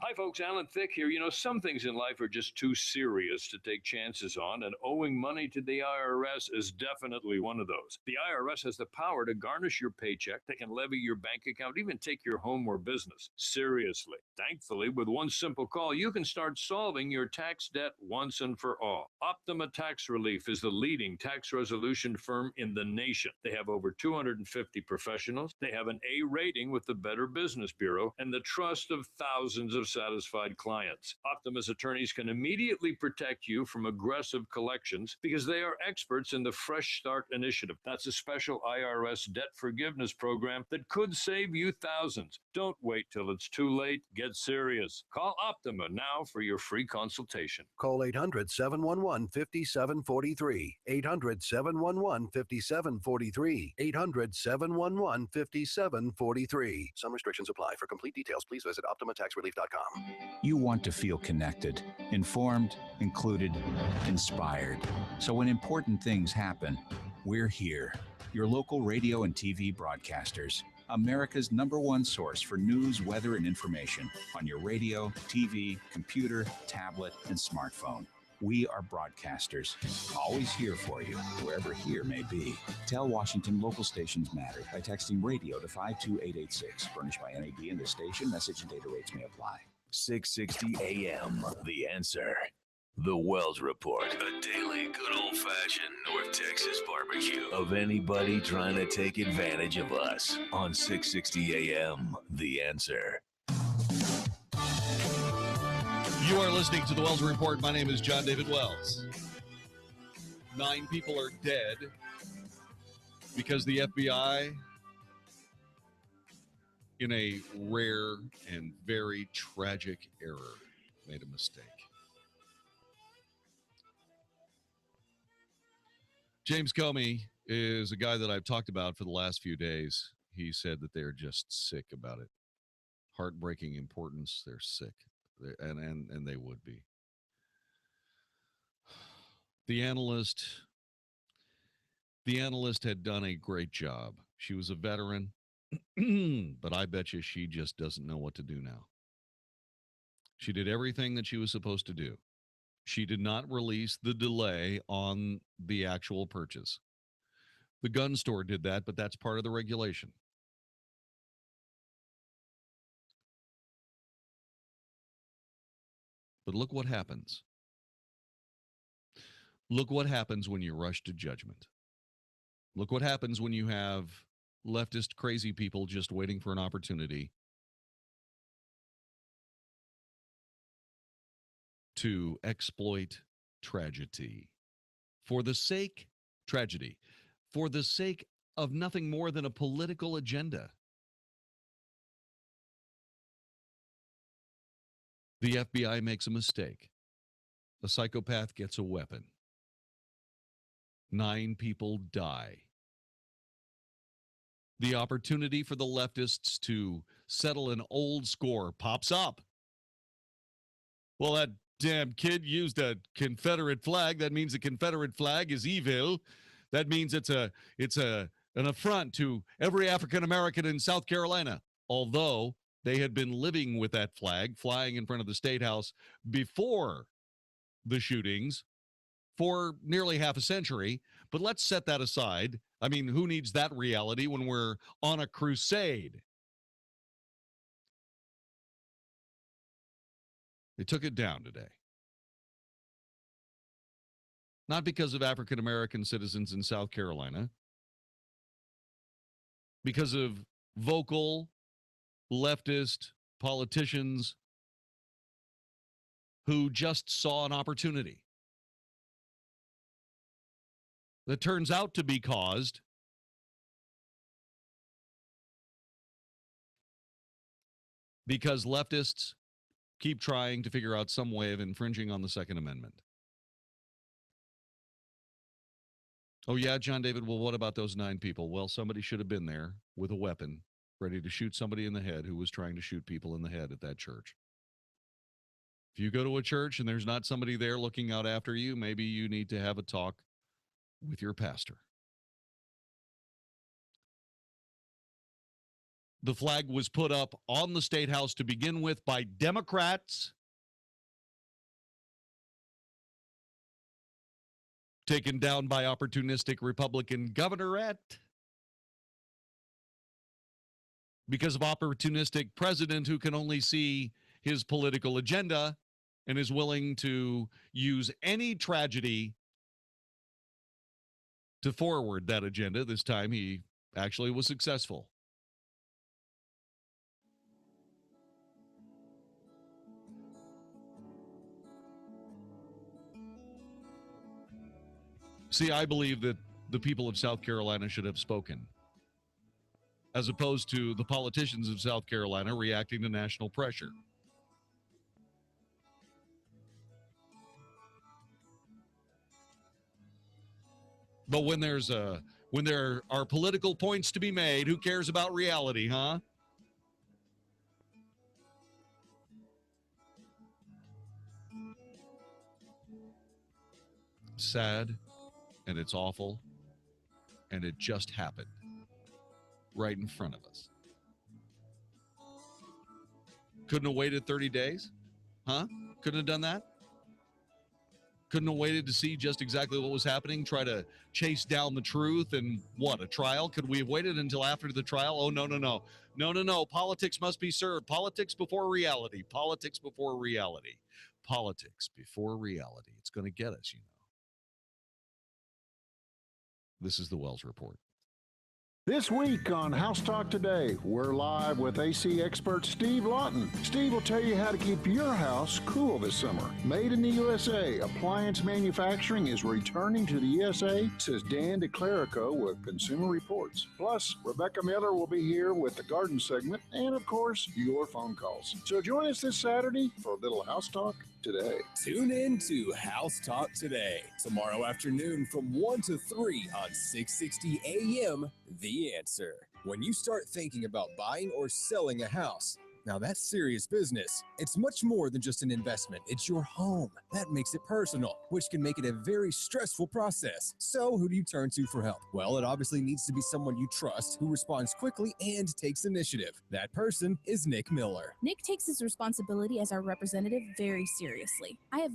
Speaker 11: Hi, folks. Alan Thicke here. You know, some things in life are just too serious to take chances on, and owing money to the IRS is definitely one of those. The IRS has the power to garnish your paycheck. They can levy your bank account, even take your home or business. Seriously. Thankfully, with one simple call, you can start solving your tax debt once and for all. Optima Tax Relief is the leading tax resolution firm in the nation. They have over 250 professionals. They have an A rating with the Better Business Bureau and the trust of thousands of satisfied clients. Optima's attorneys can immediately protect you from aggressive collections because they are experts in the Fresh Start Initiative. That's a special IRS debt forgiveness program that could save you thousands. Don't wait till it's too late. Get serious. Call Optima now for your free consultation.
Speaker 12: Call 800-711-5743. 800-711-5743. 800-711-5743. Some restrictions apply. For complete details, please visit OptimaTaxRelief.com.
Speaker 13: You want to feel connected, informed, included, inspired. So when important things happen, we're here. Your local radio and TV broadcasters. America's #1 source for news, weather, and information on your radio, TV, computer, tablet, and smartphone. We are broadcasters, always here for you, wherever here may be. Tell Washington local stations matter by texting radio to 52886. Furnished by NAB and the station. Message and data rates may apply.
Speaker 6: 660 AM, The Answer. The Wells Report, a daily good old-fashioned North Texas barbecue of anybody trying to take advantage of us on 660 AM, The Answer.
Speaker 7: You are listening to the Wells Report. My name is Jon-David Wells. 9 people are dead because the FBI, in a rare and very tragic error, made a mistake. James Comey is a guy that I've talked about for the last few days. He said that they're just sick about it. Heartbreaking importance. They're sick. And they would be. The analyst had done a great job. She was a veteran, but I bet you she just doesn't know what to do now. She did everything that she was supposed to do. She did not release the delay on the actual purchase. The gun store did that, but that's part of the regulation. But look what happens. Look what happens when you rush to judgment. Look what happens when you have leftist crazy people just waiting for an opportunity to exploit tragedy for the sake of nothing more than a political agenda. The FBI makes a mistake. A psychopath gets a weapon. 9 people die. the opportunity for the leftists to settle an old score pops up. Well, that damn kid used a Confederate flag. That means the Confederate flag is evil. That means it's an affront to every African American in South Carolina. Although they had been living with that flag flying in front of the State House before the shootings for nearly half a century. But let's set that aside. I mean, who needs that reality when we're on a crusade? They took it down today. Not because of African American citizens in South Carolina, because of vocal leftist politicians who just saw an opportunity that turns out to be caused because leftists keep trying to figure out some way of infringing on the Second Amendment. Oh, yeah, Jon-David, well, what about those 9 people? Well, somebody should have been there with a weapon, ready to shoot somebody in the head who was trying to shoot people in the head at that church. If you go to a church and there's not somebody there looking out after you, maybe you need to have a talk with your pastor. The flag was put up on the State House to begin with by Democrats, taken down by opportunistic Republican governorate, because of opportunistic president who can only see his political agenda and is willing to use any tragedy to forward that agenda. This time he actually was successful. See, I believe that the people of South Carolina should have spoken, as opposed to the politicians of South Carolina reacting to national pressure. But when there are political points to be made, who cares about reality, huh? Sad, and it's awful, and it just happened right in front of us. Couldn't have waited 30 days? Huh? Couldn't have done that? Couldn't have waited to see just exactly what was happening, try to chase down the truth, and what, a trial? Could we have waited until after the trial? Oh, no. No. Politics must be served. Politics before reality. Politics before reality. Politics before reality. It's going to get us, you know. This is the Wells Report.
Speaker 28: This week on House Talk Today, we're live with AC expert Steve Lawton. Steve will tell you how to keep your house cool this summer. Made in the USA, appliance manufacturing is returning to the USA, says Dan DeClerico with Consumer Reports. Plus, Rebecca Miller will be here with the garden segment and, of course, your phone calls. So join us this Saturday for a little House Talk Today.
Speaker 1: Tune in to House Talk Today, tomorrow afternoon from 1 to 3 on 660 AM, The Answer. When you start thinking about buying or selling a house, now that's serious business. It's much more than just an investment. It's your home. That makes it personal, which can make it a very stressful process. So who do you turn to for help? Well, it obviously needs to be someone you trust who responds quickly and takes initiative. That person is Nick Miller.
Speaker 14: Nick takes his responsibility as our representative very seriously. I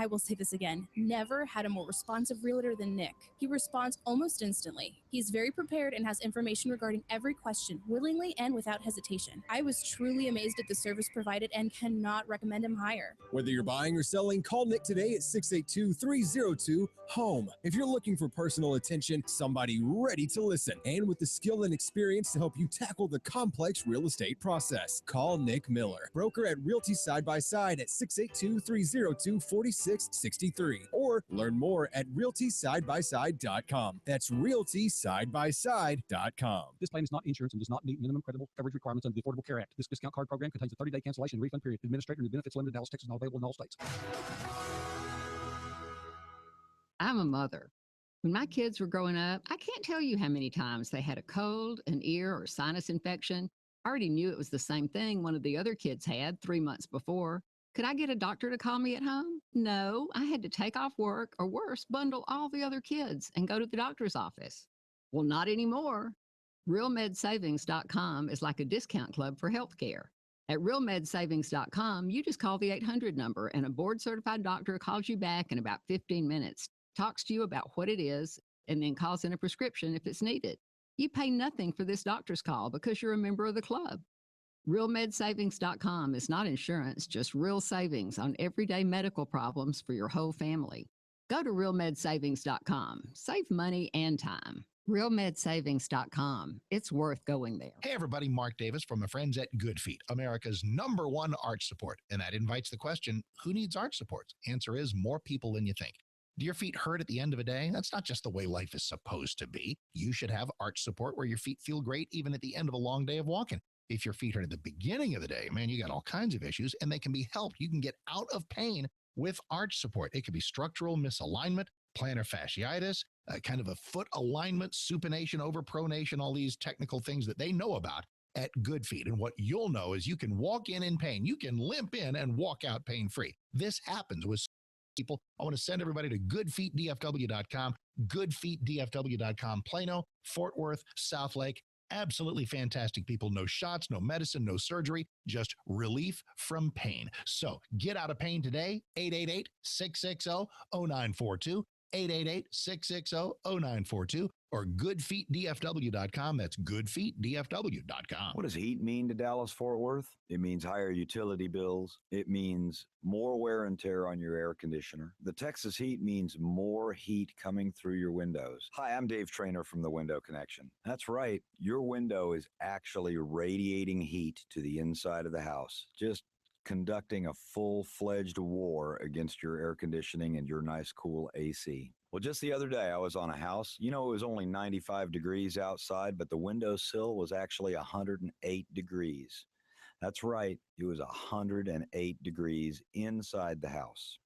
Speaker 14: will say this again, never had a more responsive realtor than Nick. He responds almost instantly. He's very prepared and has information regarding every question, willingly and without hesitation. I was truly amazed at the service provided and cannot recommend him higher.
Speaker 1: Whether you're buying or selling, call Nick today at 682-302-HOME. If you're looking for personal attention, somebody ready to listen, and with the skill and experience to help you tackle the complex real estate process, call Nick Miller, broker at Realty Side by Side at 682-302-4663, or learn more at realtysidebyside.com. That's realtysidebyside.com.
Speaker 15: This plan is not insurance and does not meet minimum credible coverage requirements under the Affordable Care Act. This discount card program contains a 30-day cancellation and refund period. Administrator and benefits limited, Dallas, Texas, not available in all states.
Speaker 17: I'm a mother. When my kids were growing up, I can't tell you how many times they had a cold, an ear, or sinus infection. I already knew it was the same thing one of the other kids had 3 months before. Could I get a doctor to call me at home? No, I had to take off work or worse, bundle all the other kids and go to the doctor's office. Well, not anymore. RealMedSavings.com is like a discount club for healthcare. At RealMedSavings.com, you just call the 800 number and a board-certified doctor calls you back in about 15 minutes, talks to you about what it is, and then calls in a prescription if it's needed. You pay nothing for this doctor's call because you're a member of the club. RealMedSavings.com is not insurance, just real savings on everyday medical problems for your whole family. Go to RealMedSavings.com. Save money and time. RealMedSavings.com. It's worth going there.
Speaker 3: Hey, everybody, Mark Davis from my friends at Good Feet, America's #1 arch support. And that invites the question, who needs arch supports? Answer is more people than you think. Do your feet hurt at the end of a day? That's not just the way life is supposed to be. You should have arch support where your feet feel great even at the end of a long day of walking. If your feet hurt at the beginning of the day, man, you got all kinds of issues and they can be helped. You can get out of pain with arch support. It could be structural misalignment, plantar fasciitis, kind of a foot alignment, supination, overpronation, all these technical things that they know about at Good Feet. And what you'll know is you can walk in pain. You can limp in and walk out pain-free. This happens with people. I want to send everybody to goodfeetdfw.com, goodfeetdfw.com, Plano, Fort Worth, South Lake. Absolutely fantastic people. No shots, no medicine, no surgery, just relief from pain. So get out of pain today. 888-660-0942. 888-660-0942 or goodfeetdfw.com. That's goodfeetdfw.com.
Speaker 18: What does heat mean to Dallas-Fort Worth? It means higher utility bills. It means more wear and tear on your air conditioner. The Texas heat means more heat coming through your windows. Hi, I'm Dave Traynor from The Window Connection. That's right. Your window is actually radiating heat to the inside of the house. Just conducting a full-fledged war against your air conditioning and your nice, cool AC. Well, just the other day, I was on a house. You know, it was only 95 degrees outside, but the windowsill was actually 108 degrees. That's right. It was 108 degrees inside the house.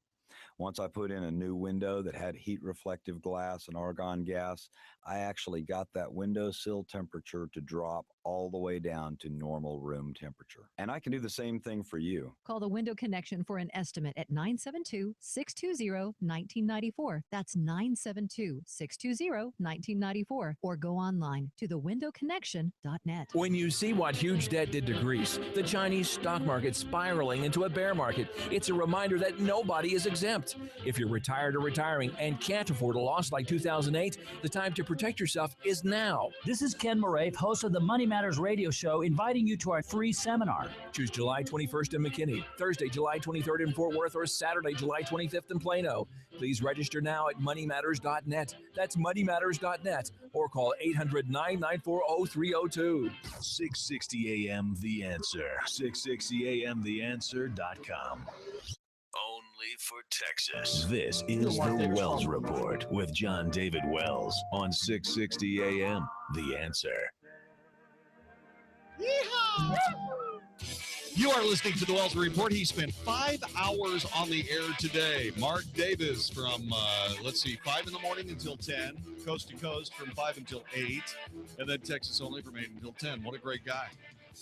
Speaker 18: Once I put in a new window that had heat reflective glass and argon gas, I actually got that windowsill temperature to drop all the way down to normal room temperature. And I can do the same thing for you.
Speaker 19: Call the Window Connection for an estimate at 972-620-1994. That's 972-620-1994. Or go online to thewindowconnection.net.
Speaker 20: When you see what huge debt did to Greece, the Chinese stock market spiraling into a bear market, it's a reminder that nobody is exempt. If you're retired or retiring and can't afford a loss like 2008, the time to protect yourself is now.
Speaker 21: This is Ken Moraith, host of the Money Matters radio show, inviting you to our free seminar.
Speaker 20: Choose July 21st in McKinney, Thursday, July 23rd in Fort Worth, or Saturday, July 25th in Plano. Please register now at moneymatters.net. That's moneymatters.net, or call 800-994-0302.
Speaker 6: 660 AM The Answer. 660amtheanswer.com. Only for Texas. This is the Wells Report with Jon-David Wells on 660 AM The Answer.
Speaker 7: Yeehaw! You are listening to the Wells Report. He spent 5 hours on the air today. Mark Davis from, 5 in the morning until 10, coast to coast from 5 until 8, and then Texas only from 8 until 10. What a great guy.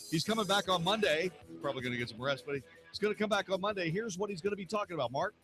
Speaker 7: He's coming back on Monday. Probably going to get some rest, but he's going to come back on Monday. Here's what he's going to be talking about, Mark.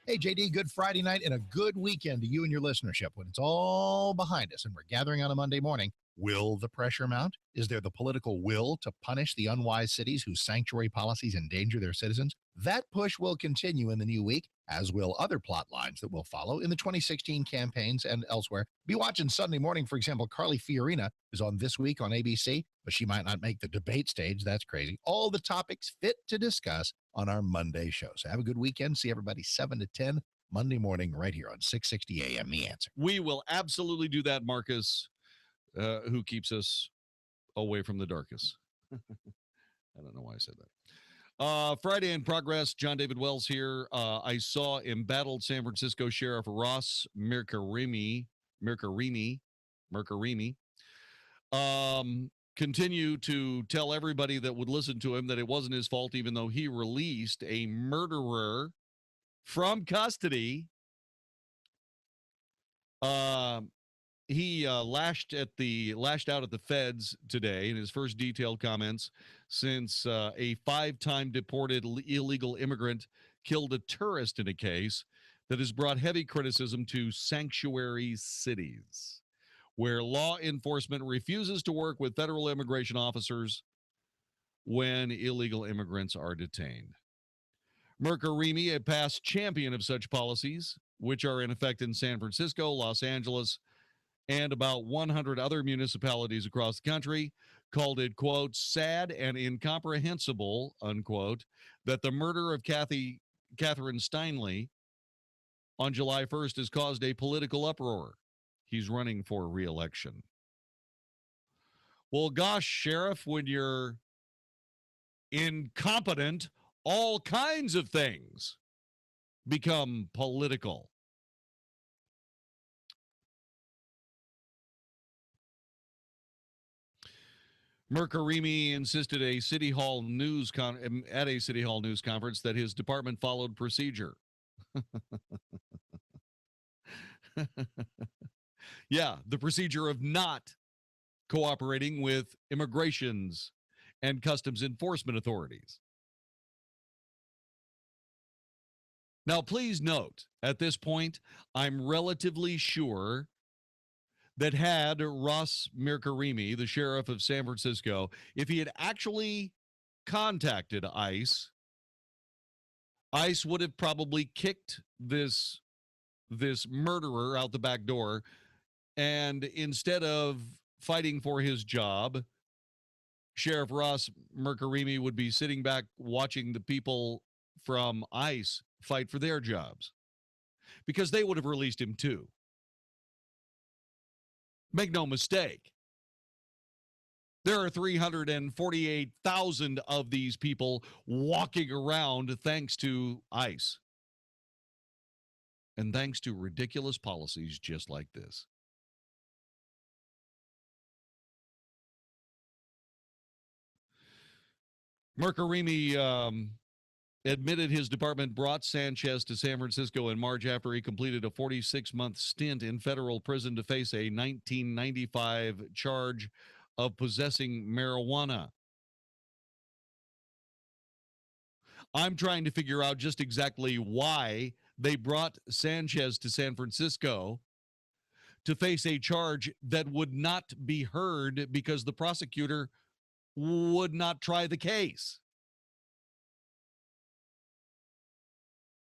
Speaker 3: Hey, JD, good Friday night and a good weekend to you and your listenership. When it's all behind us and we're gathering on a Monday morning, will the pressure mount? Is there the political will to punish the unwise cities whose sanctuary policies endanger their citizens? That push will continue in the new week, as will other plot lines that will follow in the 2016 campaigns and elsewhere. Be watching Sunday morning, for example. Carly Fiorina is on This Week on ABC, but she might not make the debate stage. That's crazy. All the topics fit to discuss on our Monday show. So have a good weekend. See everybody 7 to 10 Monday morning right here on 660 AM The Answer.
Speaker 7: We will absolutely do that, Marcus, who keeps us away from the darkest. I don't know why I said that. Friday in progress. Jon-David Wells here. I saw embattled San Francisco Sheriff Ross Mirkarimi continue to tell everybody that would listen to him that it wasn't his fault, even though he released a murderer from custody He lashed out at the feds today in his first detailed comments since a 5-time deported illegal immigrant killed a tourist in a case that has brought heavy criticism to sanctuary cities, where law enforcement refuses to work with federal immigration officers when illegal immigrants are detained. Mercarimi, a past champion of such policies, which are in effect in San Francisco, Los Angeles, and about 100 other municipalities across the country, called it, quote, sad and incomprehensible, unquote, that the murder of Catherine Steinle on July 1st has caused a political uproar. He's running for re-election. Well, gosh, Sheriff, when you're incompetent, all kinds of things become political. Mercarimi insisted at a City Hall news conference that his department followed procedure. Yeah, the procedure of not cooperating with immigrations and customs enforcement authorities. Now, please note, at this point, I'm relatively sure that had Ross Mercarimi, the sheriff of San Francisco, if he had actually contacted ICE, ICE would have probably kicked this murderer out the back door, and instead of fighting for his job, Sheriff Ross Mercarimi would be sitting back watching the people from ICE fight for their jobs, because they would have released him too. Make no mistake, there are 348,000 of these people walking around thanks to ICE and thanks to ridiculous policies just like this. Mercarimi admitted his department brought Sanchez to San Francisco in March after he completed a 46-month stint in federal prison to face a 1995 charge of possessing marijuana. I'm trying to figure out just exactly why they brought Sanchez to San Francisco to face a charge that would not be heard because the prosecutor would not try the case.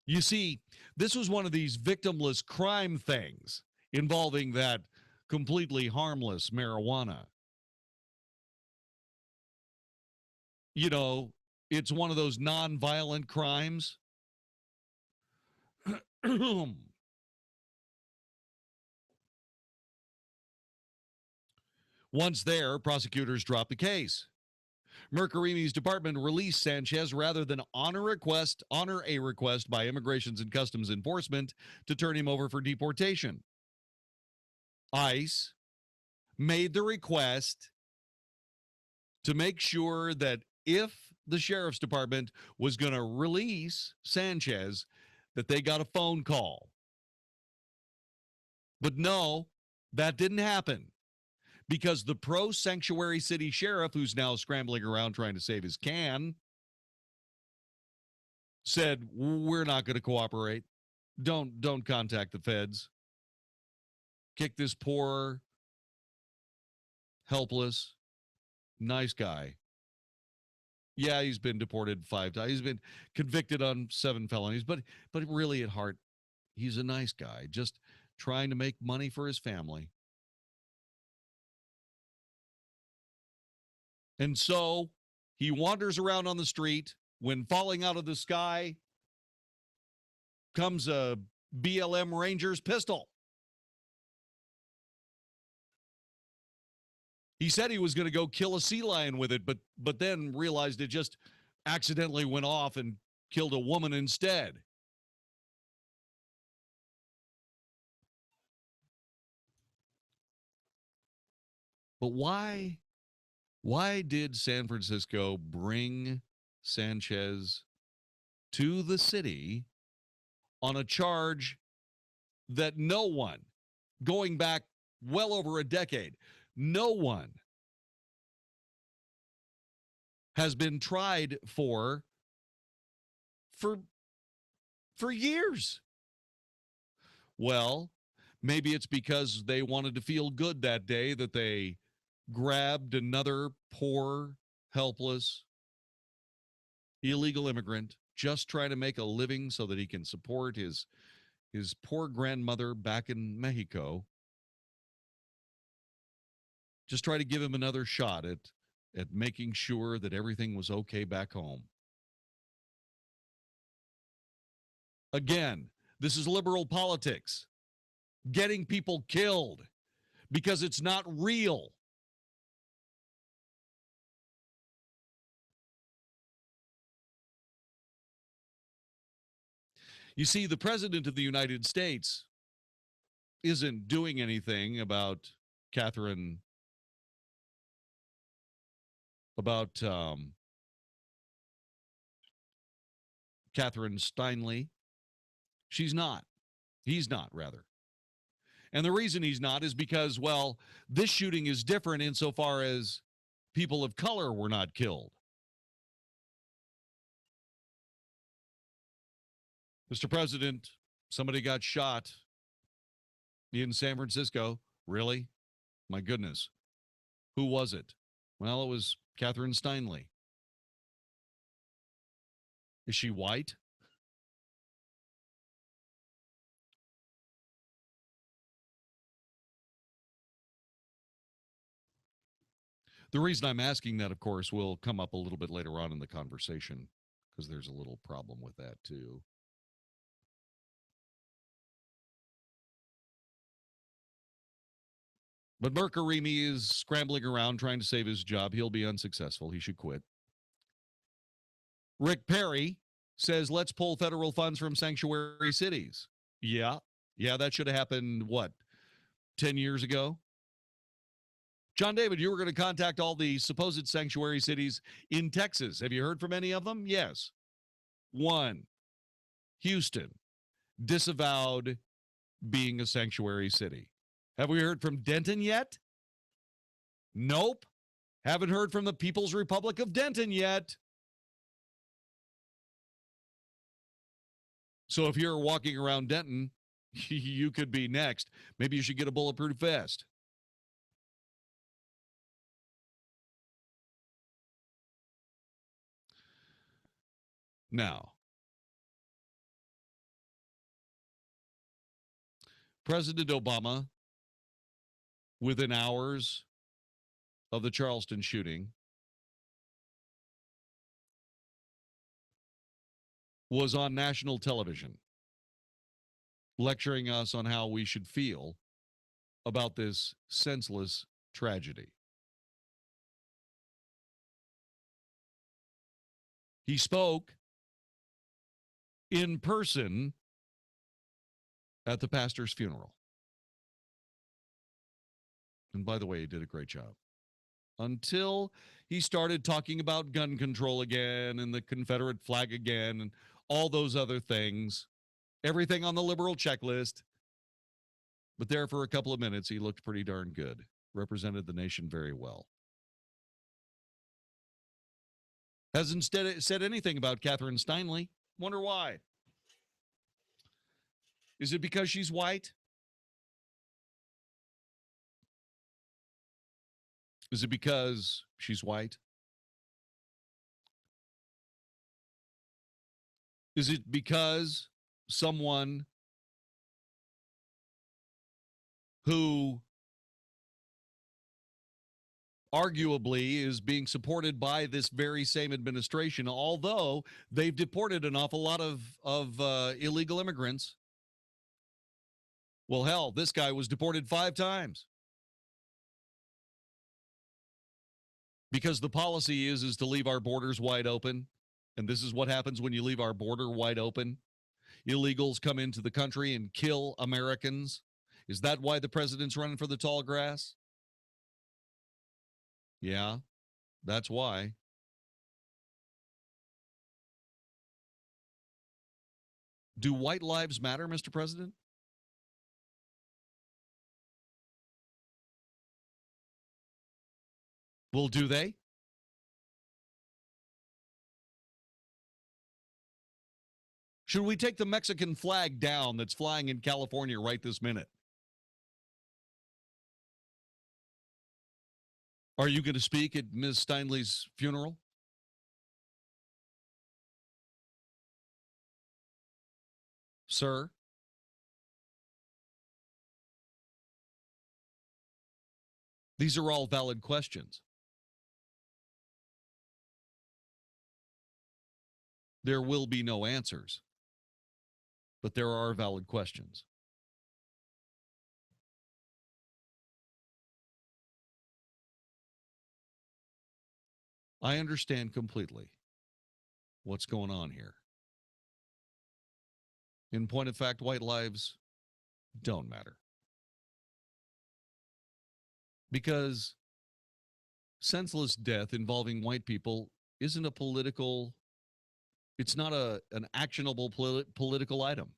Speaker 7: You see, this was one of these victimless crime things involving that completely harmless marijuana. You know, it's one of those non-violent crimes. Once there, prosecutors dropped the case. Mercarimi's department released Sanchez rather than honor a request by Immigrations and Customs Enforcement to turn him over for deportation. ICE made the request to make sure that if the sheriff's department was going to release Sanchez, that they got a phone call. But no, that didn't happen, because the pro-sanctuary city sheriff, who's now scrambling around trying to save his can, said, we're not going to cooperate. Don't contact the feds. Kick this poor, helpless, nice guy. Yeah, he's been deported 5 times. He's been convicted on 7 felonies, but really at heart, he's a nice guy, just trying to make money for his family. And so he wanders around on the street when falling out of the sky comes a BLM Ranger's pistol. He said he was going to go kill a sea lion with it, but then realized it just accidentally went off and killed a woman instead. But why did San Francisco bring Sanchez to the city on a charge that no one going back well over a decade. No one has been tried for years. Well, maybe it's because they wanted to feel good that day that they grabbed another poor, helpless, illegal immigrant just trying to make a living so that he can support his poor grandmother back in Mexico. Just try to give him another shot at making sure that everything was okay back home. Again, this is liberal politics. Getting people killed because it's not real. You see, the President of the United States isn't doing anything about Catherine Steinle. She's not. He's not, rather. And the reason he's not is because, well, this shooting is different insofar as people of color were not killed. Mr. President, somebody got shot in San Francisco. Really? My goodness. Who was it? Well, it was Catherine Steinle. Is she white? The reason I'm asking that, of course, will come up a little bit later on in the conversation because there's a little problem with that, too. But Mercarimi is scrambling around trying to save his job. He'll be unsuccessful. He should quit. Rick Perry says, let's pull federal funds from sanctuary cities. Yeah, that should have happened, 10 years ago? Jon-David, you were going to contact all the supposed sanctuary cities in Texas. Have you heard from any of them? Yes. 1, Houston, disavowed being a sanctuary city. Have we heard from Denton yet? Nope. Haven't heard from the People's Republic of Denton yet. So if you're walking around Denton, you could be next. Maybe you should get a bulletproof vest. Now, President Obama, within hours of the Charleston shooting, was on national television lecturing us on how we should feel about this senseless tragedy. He spoke in person at the pastor's funeral. And by the way, he did a great job. Until he started talking about gun control again and the Confederate flag again and all those other things. Everything on the liberal checklist. But there for a couple of minutes, he looked pretty darn good. Represented the nation very well. Hasn't said anything about Catherine Steinle. Wonder why. Is it because she's white? Is it because she's white? Is it because someone who arguably is being supported by this very same administration, although they've deported an awful lot of illegal immigrants? Well, hell, this guy was deported 5 times. Because the policy is to leave our borders wide open. And this is what happens when you leave our border wide open. Illegals come into the country and kill Americans. Is that why the president's running for the tall grass? Yeah, that's why. Do white lives matter, Mr. President? Well, do they? Should we take the Mexican flag down that's flying in California right this minute? Are you going to speak at Ms. Steinley's funeral? Sir? These are all valid questions. There will be no answers, but there are valid questions. I understand completely what's going on here. In point of fact, white lives don't matter. Because senseless death involving white people isn't a political, it's not an actionable political item.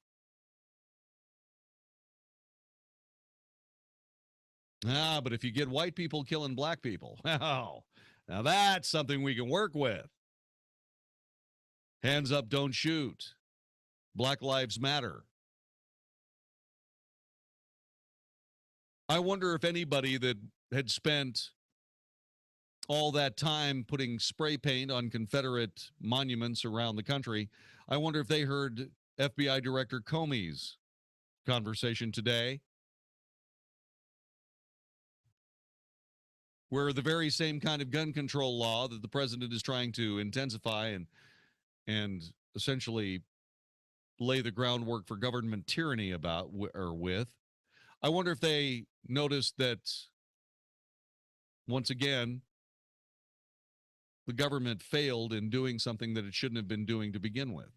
Speaker 7: But if you get white people killing black people, now that's something we can work with. Hands up, don't shoot. Black lives matter. I wonder if anybody that had spent all that time putting spray paint on Confederate monuments around the country, I wonder if they heard FBI Director Comey's conversation today, where the very same kind of gun control law that the president is trying to intensify and essentially lay the groundwork for government tyranny about or with. I wonder if they noticed that once again the government failed in doing something that it shouldn't have been doing to begin with.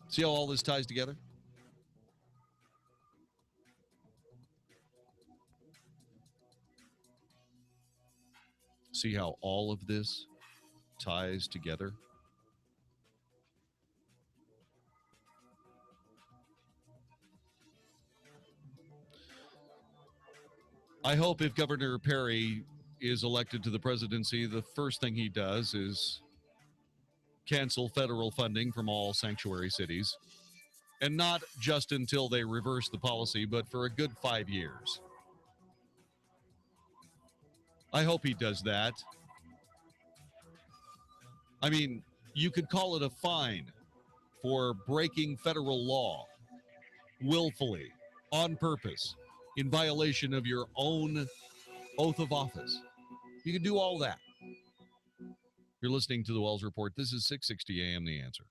Speaker 7: See how all this ties together? See how all of this ties together? I hope if Governor Perry is elected to the presidency, the first thing he does is cancel federal funding from all sanctuary cities. And not just until they reverse the policy, but for a good 5 years. I hope he does that. I mean, you could call it a fine for breaking federal law willfully, on purpose, in violation of your own oath of office. You can do all that. You're listening to the Wells Report. This is 660 AM The Answer.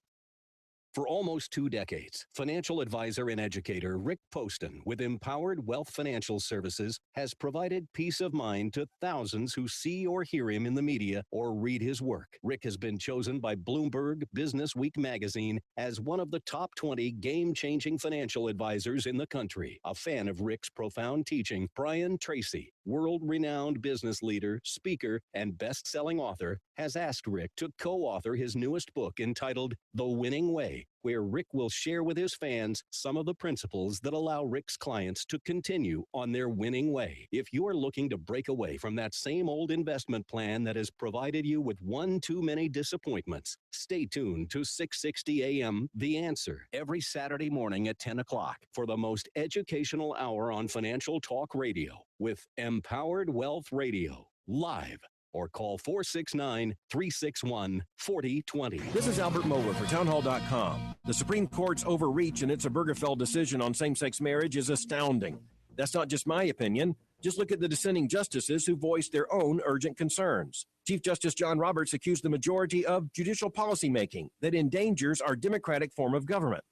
Speaker 9: For almost 2 decades, financial advisor and educator Rick Poston with Empowered Wealth Financial Services has provided peace of mind to thousands who see or hear him in the media or read his work. Rick has been chosen by Bloomberg Business Week magazine as one of the top 20 game-changing financial advisors in the country. A fan of Rick's profound teaching, Brian Tracy, world-renowned business leader, speaker, and best-selling author, has asked Rick to co-author his newest book entitled The Winning Way, where Rick will share with his fans some of the principles that allow Rick's clients to continue on their winning way. If you're looking to break away from that same old investment plan that has provided you with one too many disappointments, stay tuned to 660 AM The Answer every Saturday morning at 10 o'clock for the most educational hour on financial talk radio with Empowered Wealth Radio, live. Or call 469-361-4020.
Speaker 10: This is Albert Mohler for townhall.com. The Supreme Court's overreach in its Obergefell decision on same-sex marriage is astounding. That's not just my opinion. Just look at the dissenting justices who voiced their own urgent concerns. Chief Justice John Roberts accused the majority of judicial policymaking that endangers our democratic form of government.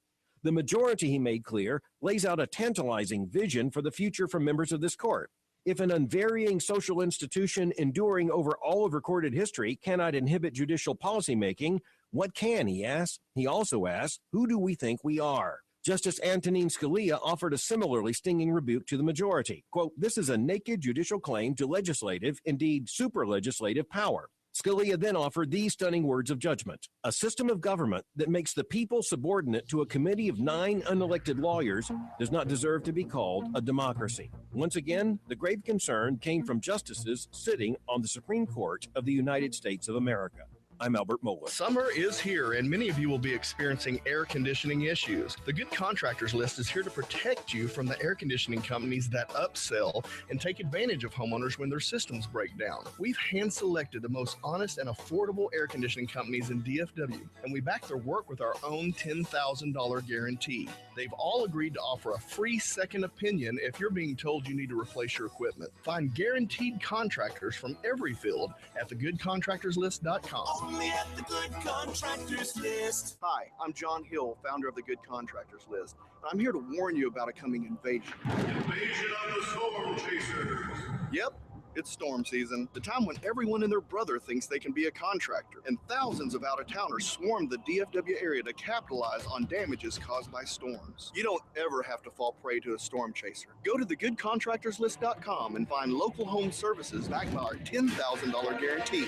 Speaker 10: The majority, he made clear, lays out a tantalizing vision for the future for members of this court. If an unvarying social institution enduring over all of recorded history cannot inhibit judicial policymaking, what can, he asks? He also asks, who do we think we are? Justice Antonin Scalia offered a similarly stinging rebuke to the majority. Quote, this is a naked judicial claim to legislative, indeed super-legislative power. Scalia then offered these stunning words of judgment. A system of government that makes the people subordinate to a committee of 9 unelected lawyers does not deserve to be called a democracy. Once again, the grave concern came from justices sitting on the Supreme Court of the United States of America. I'm Albert Moeller.
Speaker 2: Summer is here, and many of you will be experiencing air conditioning issues. The Good Contractors List is here to protect you from the air conditioning companies that upsell and take advantage of homeowners when their systems break down. We've hand-selected the most honest and affordable air conditioning companies in DFW, and we back their work with our own $10,000 guarantee. They've all agreed to offer a free second opinion if you're being told you need to replace your equipment. Find guaranteed contractors from every field at thegoodcontractorslist.com.
Speaker 16: Only at the Good Contractors List.
Speaker 2: Hi, I'm John Hill, founder of the Good Contractors List. And I'm here to warn you about a coming invasion.
Speaker 16: Invasion of the Storm Chasers.
Speaker 2: Yep. It's storm season, the time when everyone and their brother thinks they can be a contractor, and thousands of out-of-towners swarm the DFW area to capitalize on damages caused by storms. You don't ever have to fall prey to a storm chaser. Go to thegoodcontractorslist.com and find local home services backed by our $10,000 guarantee.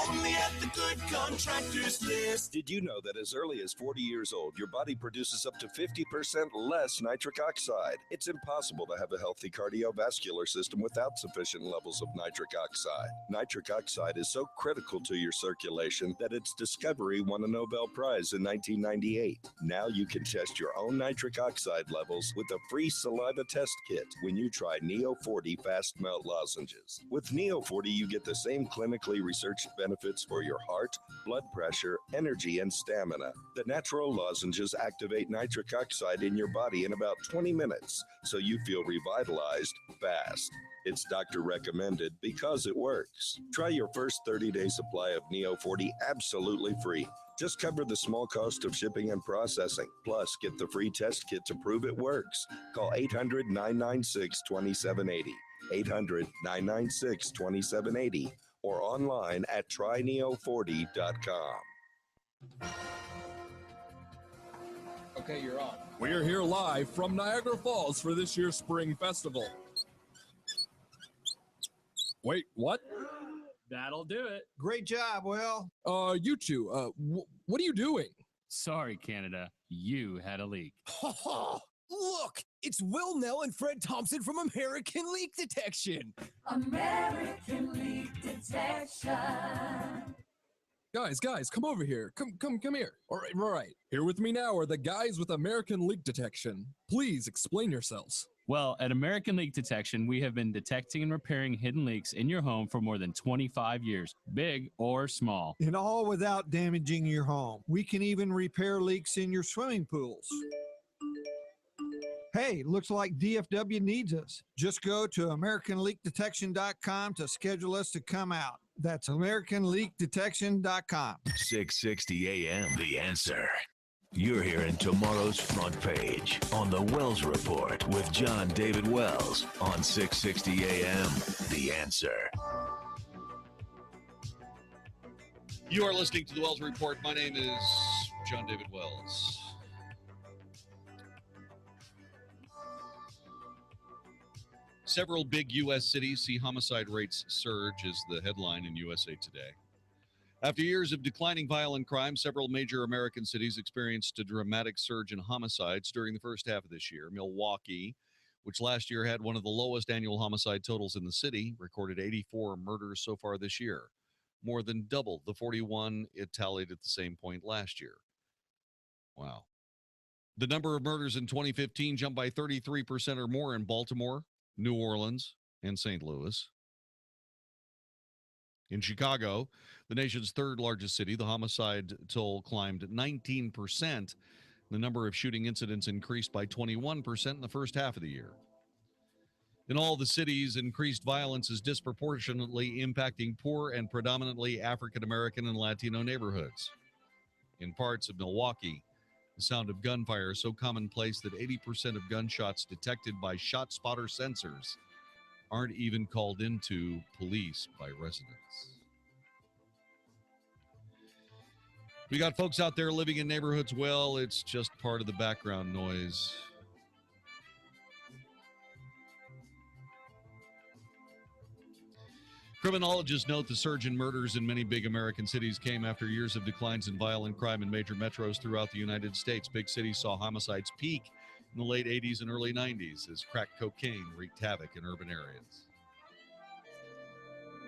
Speaker 16: Only at the Good Contractors List.
Speaker 22: Did you know that as early as 40 years old, your body produces up to 50% less nitric oxide? It's impossible to have a healthy cardiovascular system without sufficient levels of nitric oxide. Nitric oxide is so critical to your circulation that its discovery won a Nobel Prize in 1998. Now you can test your own nitric oxide levels with a free saliva test kit when you try Neo 40 Fast Melt Lozenges. With Neo 40, you get the same clinically researched benefits for your heart, blood pressure, energy, and stamina. The natural lozenges activate nitric oxide in your body in about 20 minutes, so you feel revitalized fast. It's doctor recommended because it works. Try your first 30-day supply of Neo 40 absolutely free. Just cover the small cost of shipping and processing. Plus, get the free test kit to prove it works. Call 800-996-2780, 800-996-2780, or online at tryneo40.com.
Speaker 23: Okay, you're on. We're here live from Niagara Falls for this year's Spring Festival. Wait, what?
Speaker 24: That'll do it.
Speaker 23: Great job, Will. You two, what are you doing?
Speaker 24: Sorry, Canada. You had a leak.
Speaker 1: Look, it's Will Nell and Fred Thompson from American Leak Detection.
Speaker 16: American Leak Detection.
Speaker 23: Guys, come over here. Come here. All right. Here with me now are the guys with American Leak Detection. Please explain yourselves.
Speaker 24: Well, at American Leak Detection, we have been detecting and repairing hidden leaks in your home for more than 25 years, big or small.
Speaker 25: And all without damaging your home. We can even repair leaks in your swimming pools. Hey, looks like DFW needs us. Just go to AmericanLeakDetection.com to schedule us to come out. That's AmericanLeakDetection.com.
Speaker 6: 660 AM, The Answer. You're hearing tomorrow's front page on the Wells Report with Jon-David Wells on 660 AM, The Answer.
Speaker 7: You are listening to the Wells Report. My name is Jon-David Wells. Several big U.S. cities see homicide rates surge is the headline in USA Today. After years of declining violent crime, several major American cities experienced a dramatic surge in homicides during the first half of this year. Milwaukee, which last year had one of the lowest annual homicide totals in the city, recorded 84 murders so far this year, more than double the 41 it tallied at the same point last year. Wow. The number of murders in 2015 jumped by 33% or more in Baltimore, New Orleans, and St. Louis. In Chicago, the nation's third largest city, the homicide toll climbed 19%. The number of shooting incidents increased by 21% in the first half of the year. In all the cities, increased violence is disproportionately impacting poor and predominantly African-American and Latino neighborhoods. In parts of Milwaukee, the sound of gunfire is so commonplace that 80% of gunshots detected by shot spotter sensors aren't even called into police by residents. We got folks out there living in neighborhoods, well, it's just part of the background noise. Criminologists note the surge in murders in many big American cities came after years of declines in violent crime in major metros throughout the United States. Big cities saw homicides peak in the late 80s and early 90s as crack cocaine wreaked havoc in urban areas.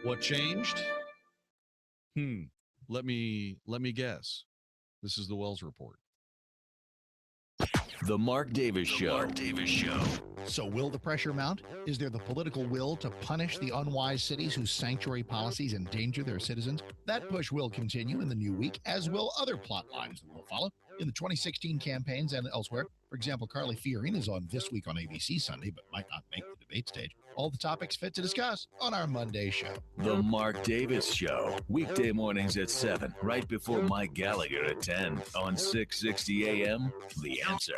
Speaker 7: What changed? Let me guess. This is the Wells Report.
Speaker 6: The Mark Davis Show.
Speaker 3: So will the pressure mount? Is there the political will to punish the unwise cities whose sanctuary policies endanger their citizens? That push will continue in the new week, as will other plot lines that will follow in the 2016 campaigns and elsewhere. For example, Carly Fiorina is on This Week on ABC Sunday, but might not make the debate stage. All the topics fit to discuss on our Monday show.
Speaker 6: The Mark Davis Show. Weekday mornings at 7, right before Mike Gallagher at 10 on 660 AM. The Answer.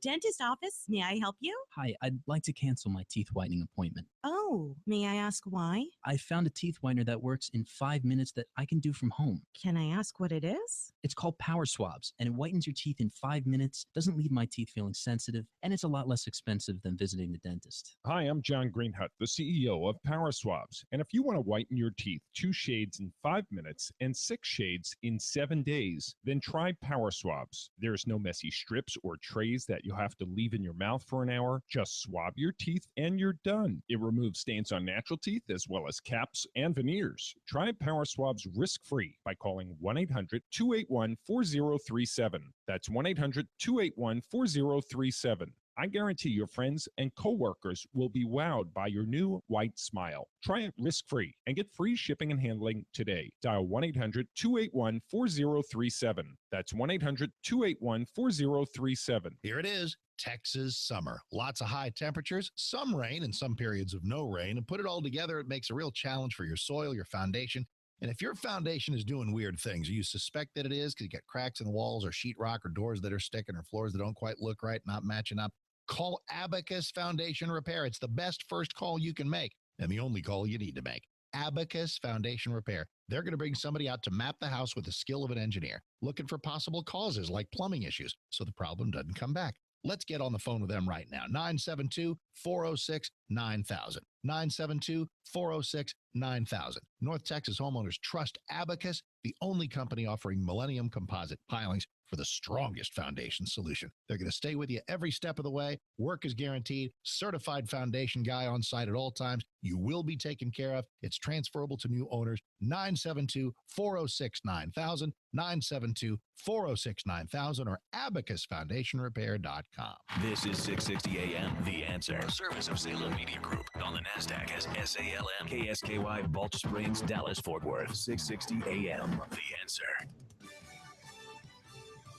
Speaker 4: Dentist office, may I help you?
Speaker 5: Hi, I'd like to cancel my teeth whitening appointment.
Speaker 4: Oh, may I ask why?
Speaker 5: I found a teeth whitener that works in 5 minutes that I can do from home.
Speaker 4: Can I ask what it is?
Speaker 5: It's called Power Swabs, and it whitens your teeth in 5 minutes, doesn't leave my teeth feeling sensitive, and it's a lot less expensive than visiting the dentist.
Speaker 8: Hi, I'm John Greenhut, the CEO of Power Swabs. And if you want to whiten your teeth 2 shades in 5 minutes and 6 shades in 7 days, then try Power Swabs. There's no messy strips or trays that you'll have to leave in your mouth for an hour. Just swab your teeth and you're done. It removes stains on natural teeth as well as caps and veneers. Try Power Swabs risk-free by calling 1-800-281-4037. That's 1-800-281-4037. I guarantee your friends and coworkers will be wowed by your new white smile. Try it risk-free and get free shipping and handling today. Dial 1-800-281-4037. That's 1-800-281-4037.
Speaker 3: Here it is, Texas summer. Lots of high temperatures, some rain, and some periods of no rain. And put it all together, it makes a real challenge for your soil, your foundation. And if your foundation is doing weird things, or you suspect that it is because you got cracks in the walls or sheetrock or doors that are sticking or floors that don't quite look right, not matching up, call Abacus Foundation Repair. It's the best first call you can make and the only call you need to make. Abacus Foundation Repair. They're going to bring somebody out to map the house with the skill of an engineer, looking for possible causes like plumbing issues so the problem doesn't come back. Let's get on the phone with them right now. 972-406-9000. 972-406-9000. North Texas homeowners trust Abacus, the only company offering Millennium Composite pilings for the strongest foundation solution. They're going to stay with you every step of the way. Work is guaranteed. Certified foundation guy on site at all times. You will be taken care of. It's transferable to new owners. 972-406-9000. 972-406-9000 or abacusfoundationrepair.com.
Speaker 6: This is 660 AM. The Answer. A service of Salem Media Group on the NASDAQ as SALM. KSKY, Balch Springs, Dallas, Fort Worth. 660 AM. The Answer.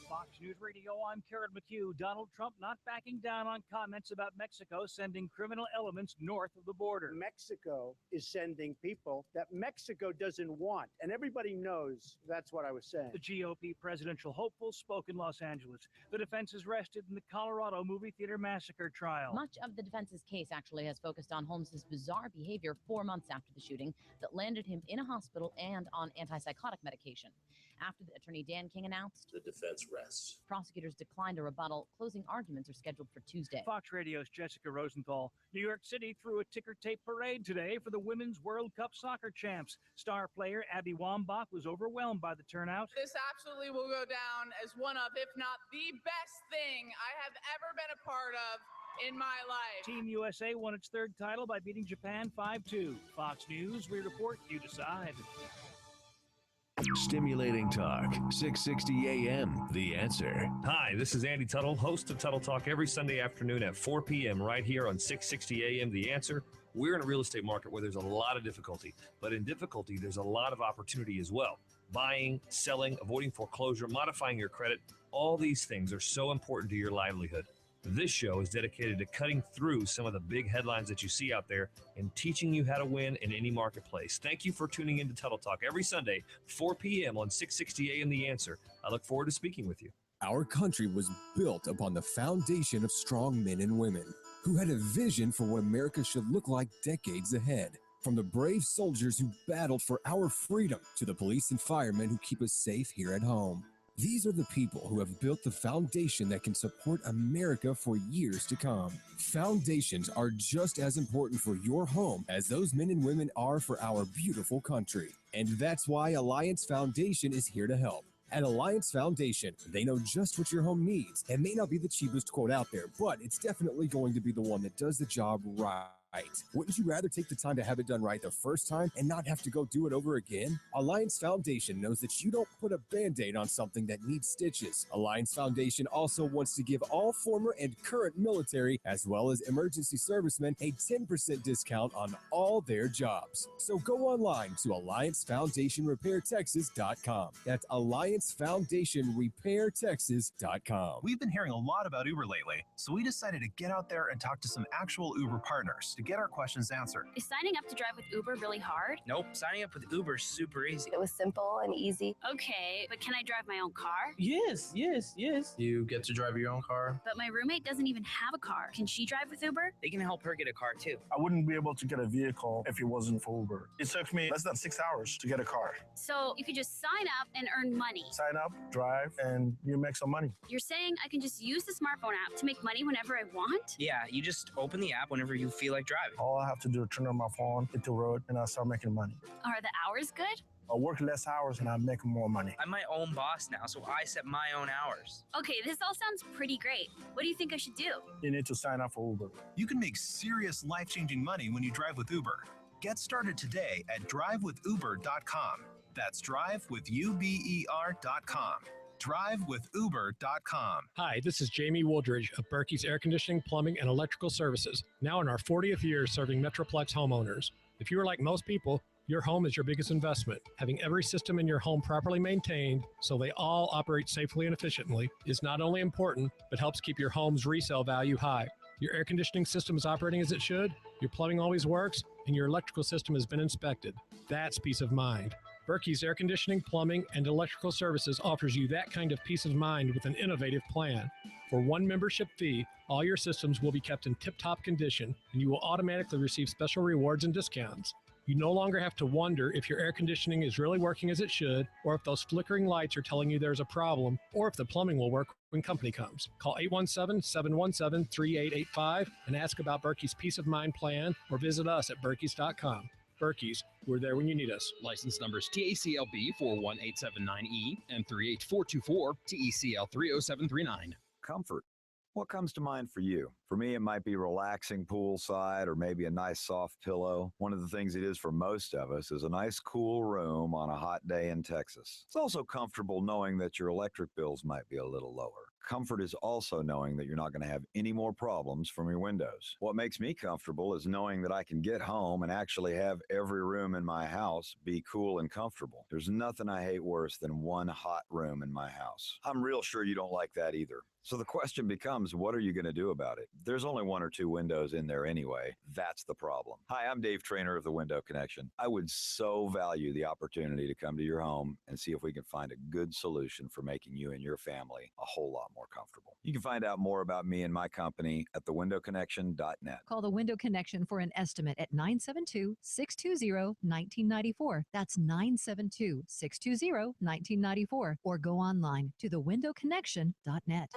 Speaker 11: Fox News Radio, I'm Karen McHugh. Donald Trump not backing down on comments about Mexico sending criminal elements north of the border.
Speaker 12: Mexico is sending people that Mexico doesn't want, and everybody knows that's what I was saying.
Speaker 11: The GOP presidential hopeful spoke in Los Angeles. The defense is rested in the Colorado movie theater massacre trial.
Speaker 13: Much of the defense's case actually has focused on Holmes's bizarre behavior 4 months after the shooting that landed him in a hospital and on antipsychotic medication. After the attorney Dan King announced,
Speaker 26: the defense rests.
Speaker 13: Prosecutors declined a rebuttal. Closing arguments are scheduled for Tuesday.
Speaker 11: Fox Radio's Jessica Rosenthal. New York City threw a ticker tape parade today for the Women's World Cup soccer champs. Star player Abby Wambach was overwhelmed by the turnout.
Speaker 27: This absolutely will go down as one of, if not the best thing I have ever been a part of in my life.
Speaker 11: Team USA won its third title by beating Japan 5-2. Fox News, we report, you decide.
Speaker 6: Stimulating talk, 660 AM, The Answer.
Speaker 29: Hi, this is Andy Tuttle, host of Tuttle Talk every Sunday afternoon at 4 p.m. right here on 660 AM, The Answer. We're in a real estate market where there's a lot of difficulty, but in difficulty, there's a lot of opportunity as well. Buying, selling, avoiding foreclosure, modifying your credit, all these things are so important to your livelihood. This show is dedicated to cutting through some of the big headlines that you see out there and teaching you how to win in any marketplace. Thank you for tuning in to Tuttle Talk every Sunday, 4 p.m. on 660 AM The Answer. I look forward to speaking with you.
Speaker 1: Our country was built upon the foundation of strong men and women who had a vision for what America should look like decades ahead. From the brave soldiers who battled for our freedom to the police and firemen who keep us safe here at home. These are the people who have built the foundation that can support America for years to come. Foundations are just as important for your home as those men and women are for our beautiful country. And that's why Alliance Foundation is here to help. At Alliance Foundation, they know just what your home needs. It may not be the cheapest quote out there, but it's definitely going to be the one that does the job right. Wouldn't you rather take the time to have it done right the first time and not have to go do it over again? Alliance Foundation knows that you don't put a Band-Aid on something that needs stitches. Alliance Foundation also wants to give all former and current military, as well as emergency servicemen, a 10% discount on all their jobs. So go online to AllianceFoundationRepairTexas.com. That's AllianceFoundationRepairTexas.com.
Speaker 14: We've been hearing a lot about Uber lately, so we decided to get out there and talk to some actual Uber partners to get our questions answered.
Speaker 15: Is signing up to drive with Uber really hard?
Speaker 17: Nope, signing up with Uber is super easy.
Speaker 15: It was simple and easy. Okay, but can I drive my own car?
Speaker 17: Yes. You get to drive your own car.
Speaker 15: But my roommate doesn't even have a car. Can she drive with Uber?
Speaker 17: They can help her get a car too.
Speaker 18: I wouldn't be able to get a vehicle if it wasn't for Uber. It took me less than 6 hours to get a car.
Speaker 15: So you could just sign up and earn money.
Speaker 18: Sign up, drive, and you make some money.
Speaker 15: You're saying I can just use the smartphone app to make money whenever I want?
Speaker 17: Yeah, you just open the app whenever you feel like driving.
Speaker 18: All I have to do is turn on my phone, hit the road, and I start making money.
Speaker 15: Are the hours good?
Speaker 18: I work less hours and I make more money.
Speaker 17: I'm my own boss now, so I set my own hours.
Speaker 15: Okay, this all sounds pretty great. What do you think I should do?
Speaker 18: You need to sign up for Uber.
Speaker 14: You can make serious life-changing money when you drive with Uber. Get started today at drivewithuber.com. That's drivewithuber.com. drivewithuber.com.
Speaker 19: Hi, this is Jamie Woodridge of Berkey's Air Conditioning, Plumbing, and Electrical Services, now in our 40th year serving Metroplex homeowners. If you are like most people, your home is your biggest investment. Having every system in your home properly maintained so they all operate safely and efficiently is not only important, but helps keep your home's resale value high. Your air conditioning system is operating as it should, your plumbing always works, and your electrical system has been inspected. That's peace of mind. Berkey's Air Conditioning, Plumbing, and Electrical Services offers you that kind of peace of mind with an innovative plan. For one membership fee, all your systems will be kept in tip-top condition, and you will automatically receive special rewards and discounts. You no longer have to wonder if your air conditioning is really working as it should, or if those flickering lights are telling you there's a problem, or if the plumbing will work when company comes. Call 817-717-3885 and ask about Berkey's Peace of Mind plan, or visit us at berkeys.com. Berkey's, we're there when you need us.
Speaker 20: License numbers TACLB 41879E and 38424, TECL 30739.
Speaker 21: Comfort. What comes to mind for you? For me, it might be relaxing poolside or maybe a nice soft pillow. One of the things it is for most of us is a nice cool room on a hot day in Texas. It's also comfortable knowing that your electric bills might be a little lower. Comfort is also knowing that you're not going to have any more problems from your windows. What makes me comfortable is knowing that I can get home and actually have every room in my house be cool and comfortable. There's nothing I hate worse than one hot room in my house. I'm real sure you don't like that either. So the question becomes, what are you going to do about it? There's only one or two windows in there anyway. That's the problem. Hi, I'm Dave Trainer of the Window Connection. I would so value the opportunity to come to your home and see if we can find a good solution for making you and your family a whole lot more comfortable. You can find out more about me and my company at thewindowconnection.net.
Speaker 26: Call the Window Connection for an estimate at 972-620-1994. That's 972-620-1994. Or go online to thewindowconnection.net.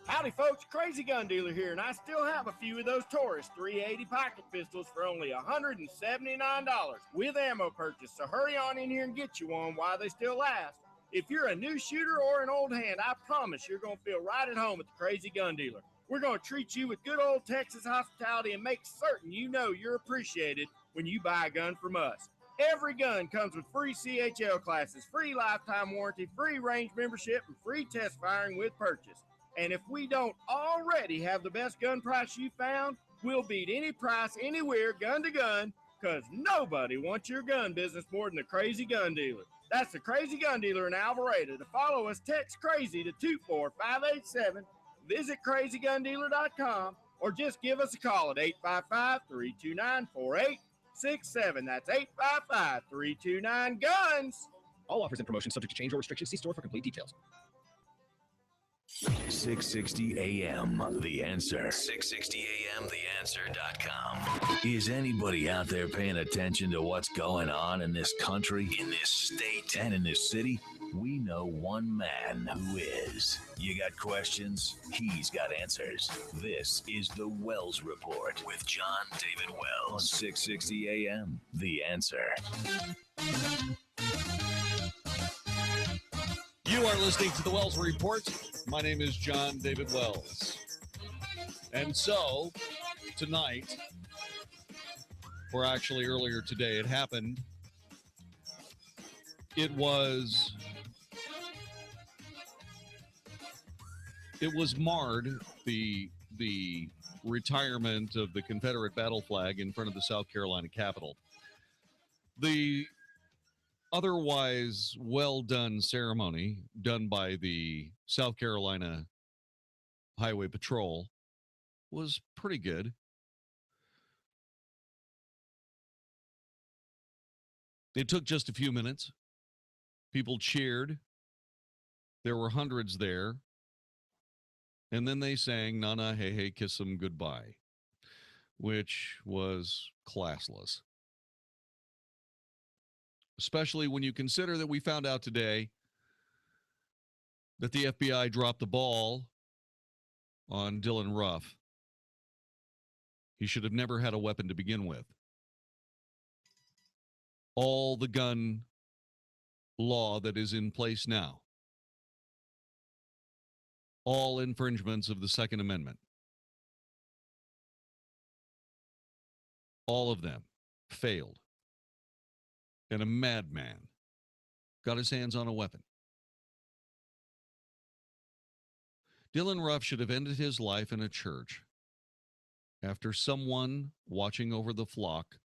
Speaker 28: Howdy folks, Crazy Gun Dealer here, and I still have a few of those Taurus 380 pocket pistols for only $179 with ammo purchase, so hurry on in here and get you one while they still last. If you're a new shooter or an old hand, I promise you're going to feel right at home at the Crazy Gun Dealer. We're going to treat you with good old Texas hospitality and make certain you know you're appreciated when you buy a gun from us. Every gun comes with free CHL classes, free lifetime warranty, free range membership, and free test firing with purchase. And if we don't already have the best gun price you found, we'll beat any price anywhere, gun to gun, because nobody wants your gun business more than the Crazy Gun Dealer. That's the Crazy Gun Dealer in Alvarado. To follow us, text CRAZY to 24587, visit crazygundealer.com, or just give us a call at 855-329-4867. That's 855-329-GUNS.
Speaker 30: All offers and promotions subject to change or restrictions. See store for complete details.
Speaker 6: 660 AM, The Answer. 660 AM, TheAnswer.com. Is anybody out there paying attention to what's going on in this country, in this state, and in this city? we know one man who is. You got questions? He's got answers. This is the Wells Report with Jon-David Wells on 660 AM. The Answer.
Speaker 2: You are listening to the Wells Report. My name is Jon-David Wells. And so, tonight, or actually earlier today, it happened. It was marred, the retirement of the Confederate battle flag in front of the South Carolina Capitol. The otherwise well-done ceremony done by the South Carolina Highway Patrol was pretty good. It took just a few minutes. People cheered. There were hundreds there. And then they sang "Na Na Hey Hey Kiss 'Em Goodbye," which was classless. Especially when you consider that we found out today that the FBI dropped the ball on Dylann Roof. He should have never had a weapon to begin with. All the gun law that is in place now, all infringements of the Second Amendment, all of them failed. And a madman got his hands on a weapon. Dylann Roof should have ended his life in a church after someone watching over the flock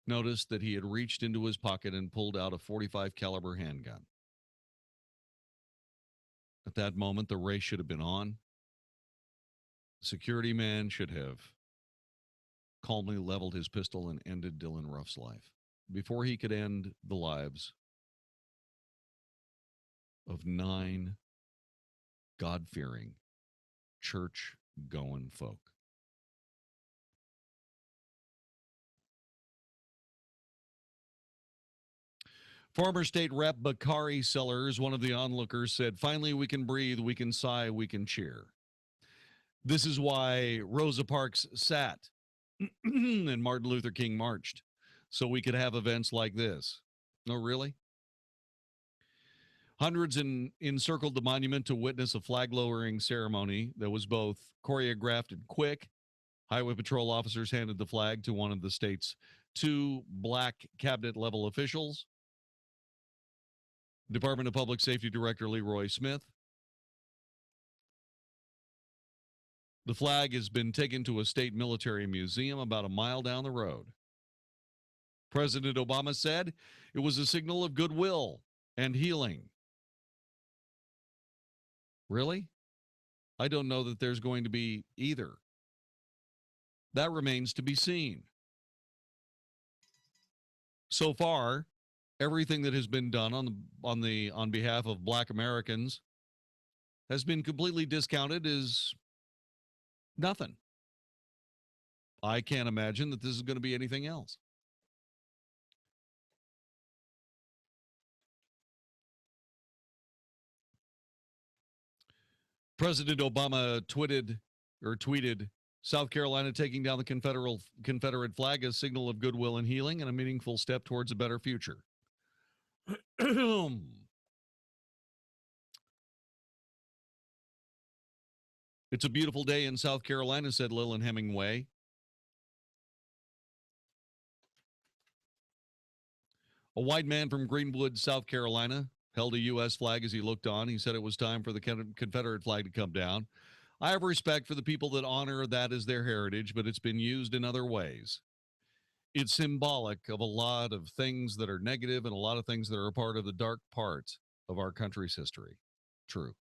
Speaker 2: noticed that he had reached into his pocket and pulled out a .45 caliber handgun. At that moment, the race should have been on. The security man should have calmly leveled his pistol and ended Dylann Roof's life before he could end the lives of 9 God-fearing, church-going folk. Former state rep Bakari Sellers, one of the onlookers, said, "Finally, we can breathe, we can sigh, we can cheer." This is why Rosa Parks sat and Martin Luther King marched, so we could have events like this. No, really? Hundreds encircled the monument to witness a flag-lowering ceremony that was both choreographed and quick. Highway Patrol officers handed the flag to one of the state's 2 black cabinet-level officials. Department of Public Safety Director Leroy Smith. The flag has been taken to a state military museum about a mile down the road. President Obama said it was a signal of goodwill and healing. Really? I don't know that there's going to be either. That remains to be seen. So far, everything that has been done on behalf of Black Americans has been completely discounted as nothing. I can't imagine that this is going to be anything else. President Obama tweeted, "South Carolina taking down the Confederate flag as a signal of goodwill and healing and a meaningful step towards a better future." It's a beautiful day in South Carolina, said Lillian Hemingway. A white man from Greenwood, South Carolina, held a U.S. flag as he looked on. He said it was time for the Confederate flag to come down. "I have respect for the people that honor that as their heritage, but it's been used in other ways. It's symbolic of a lot of things that are negative and a lot of things that are a part of the dark part of our country's history." True.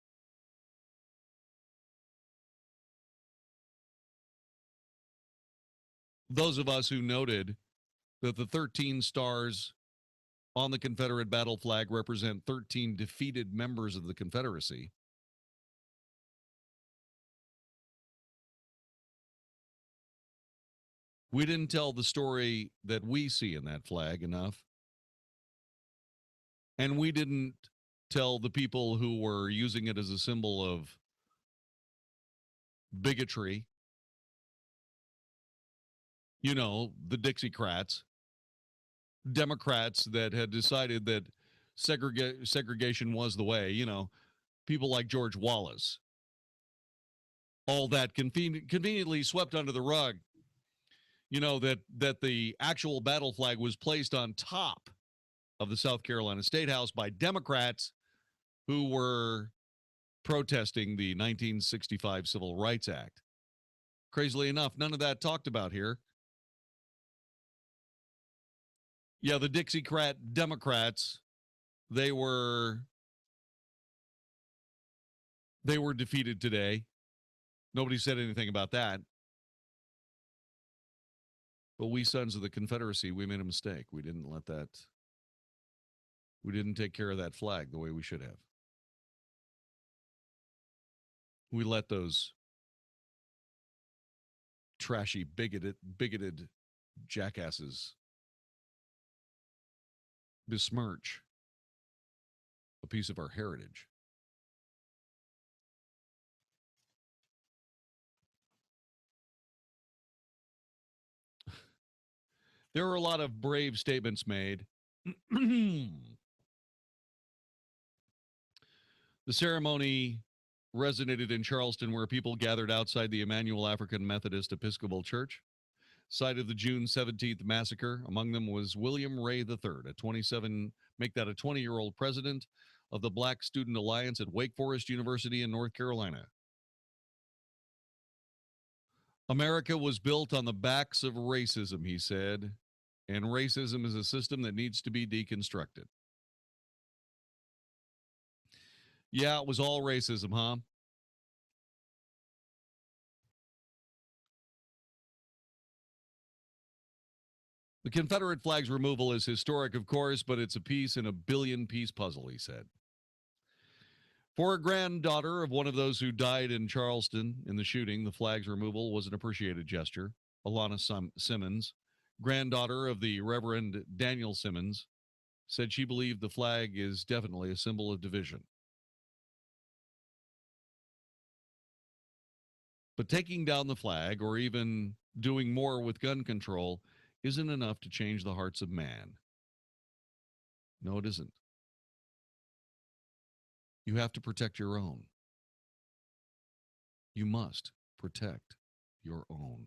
Speaker 2: Those of us who noted that the 13 stars on the Confederate battle flag represent 13 defeated members of the Confederacy. We didn't tell the story that we see in that flag enough. And we didn't tell the people who were using it as a symbol of bigotry, you know, the Dixiecrats, Democrats that had decided that segregation was the way, you know, people like George Wallace, all that conveniently swept under the rug, you know, that the actual battle flag was placed on top of the South Carolina State House by Democrats who were protesting the 1965 Civil Rights Act. Crazily enough, none of that talked about here. Yeah, the Dixiecrat Democrats, they were defeated today. Nobody said anything about that. But we sons of the Confederacy, we made a mistake. We didn't take care of that flag the way we should have. We let those trashy, bigoted jackasses besmirch a piece of our heritage. There were a lot of brave statements made. The ceremony resonated in Charleston, where people gathered outside the Emmanuel African Methodist Episcopal Church, site of the June 17th massacre. Among them was William Ray III, a 20-year-old president of the Black Student Alliance at Wake Forest University in North Carolina. America was built on the backs of racism, he said, and racism is a system that needs to be deconstructed. Yeah, it was all racism, huh? The Confederate flag's removal is historic, of course, but it's a piece in a billion-piece puzzle, he said. For a granddaughter of one of those who died in Charleston in the shooting, the flag's removal was an appreciated gesture. Alana Simmons, granddaughter of the Reverend Daniel Simmons, said she believed the flag is definitely a symbol of division. But taking down the flag, or even doing more with gun control, isn't enough to change the hearts of man. No, it isn't. You have to protect your own. You must protect your own.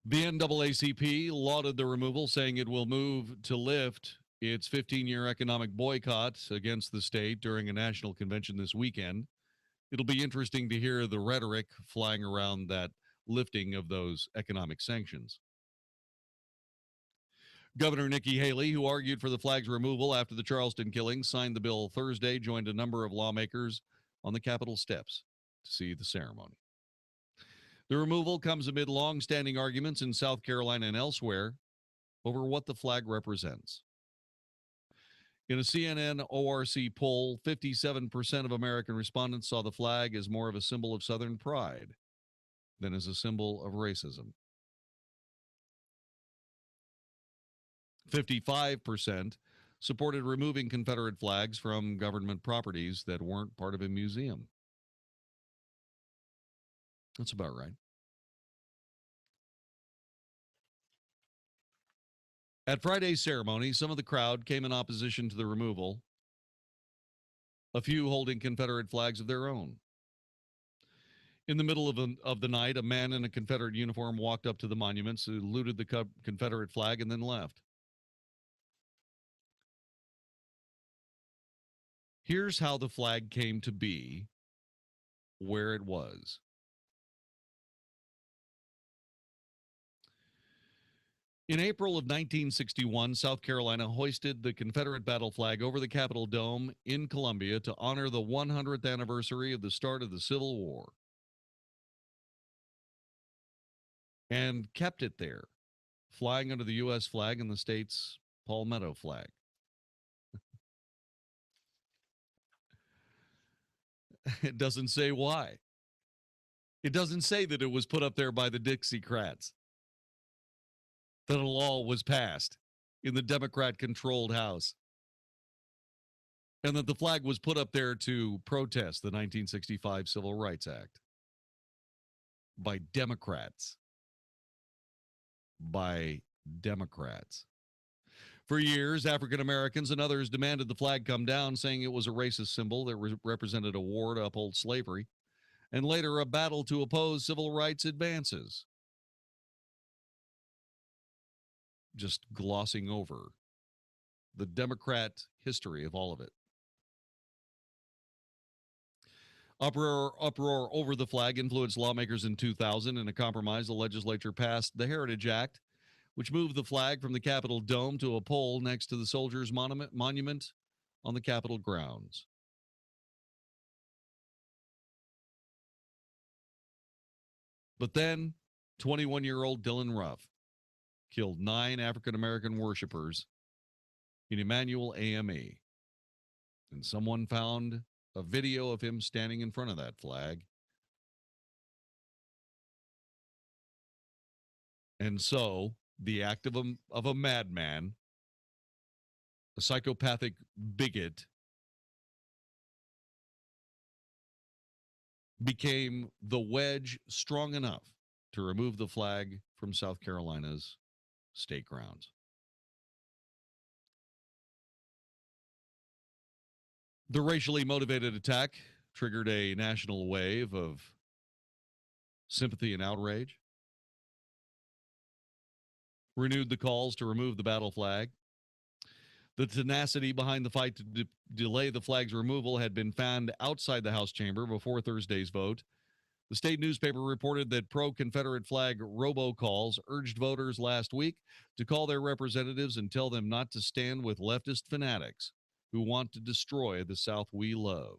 Speaker 2: The NAACP lauded the removal, saying it will move to lift its 15-year economic boycott against the state during a national convention this weekend. It'll be interesting to hear the rhetoric flying around that lifting of those economic sanctions. Governor Nikki Haley, who argued for the flag's removal after the Charleston killing, signed the bill Thursday, joined a number of lawmakers on the Capitol steps to see the ceremony. The removal comes amid long-standing arguments in South Carolina and elsewhere over what the flag represents. In a CNN ORC poll, 57% of American respondents saw the flag as more of a symbol of Southern pride than as a symbol of racism. 55% supported removing Confederate flags from government properties that weren't part of a museum. That's about right. At Friday's ceremony, some of the crowd came in opposition to the removal, a few holding Confederate flags of their own. In the middle of the night, a man in a Confederate uniform walked up to the monuments, saluted the Confederate flag, and then left. Here's how the flag came to be where it was. In April of 1961, South Carolina hoisted the Confederate battle flag over the Capitol Dome in Columbia to honor the 100th anniversary of the start of the Civil War, and kept it there, flying under the U.S. flag and the state's palmetto flag. It doesn't say why. It doesn't say that it was put up there by the Dixiecrats. that a law was passed in the Democrat-controlled House, and that the flag was put up there to protest the 1965 Civil Rights Act by Democrats. By Democrats. For years, African Americans and others demanded the flag come down, saying it was a racist symbol that represented a war to uphold slavery, and later a battle to oppose civil rights advances. Just glossing over the Democrat history of all of it. Uproar over the flag influenced lawmakers in 2000. In a compromise, the legislature passed the Heritage Act, which moved the flag from the Capitol Dome to a pole next to the Soldiers' Monument on the Capitol grounds. But then, 21-year-old Dylann Roof killed 9 African-American worshipers in Emmanuel AME. And someone found a video of him standing in front of that flag. And so, the act of a madman, a psychopathic bigot, became the wedge strong enough to remove the flag from South Carolina's state grounds. The racially motivated attack triggered a national wave of sympathy and outrage, renewed the calls to remove the battle flag. The tenacity behind the fight to delay the flag's removal had been found outside the House chamber before Thursday's vote. The state newspaper reported that pro-Confederate flag robocalls urged voters last week to call their representatives and tell them not to stand with leftist fanatics who want to destroy the South we love.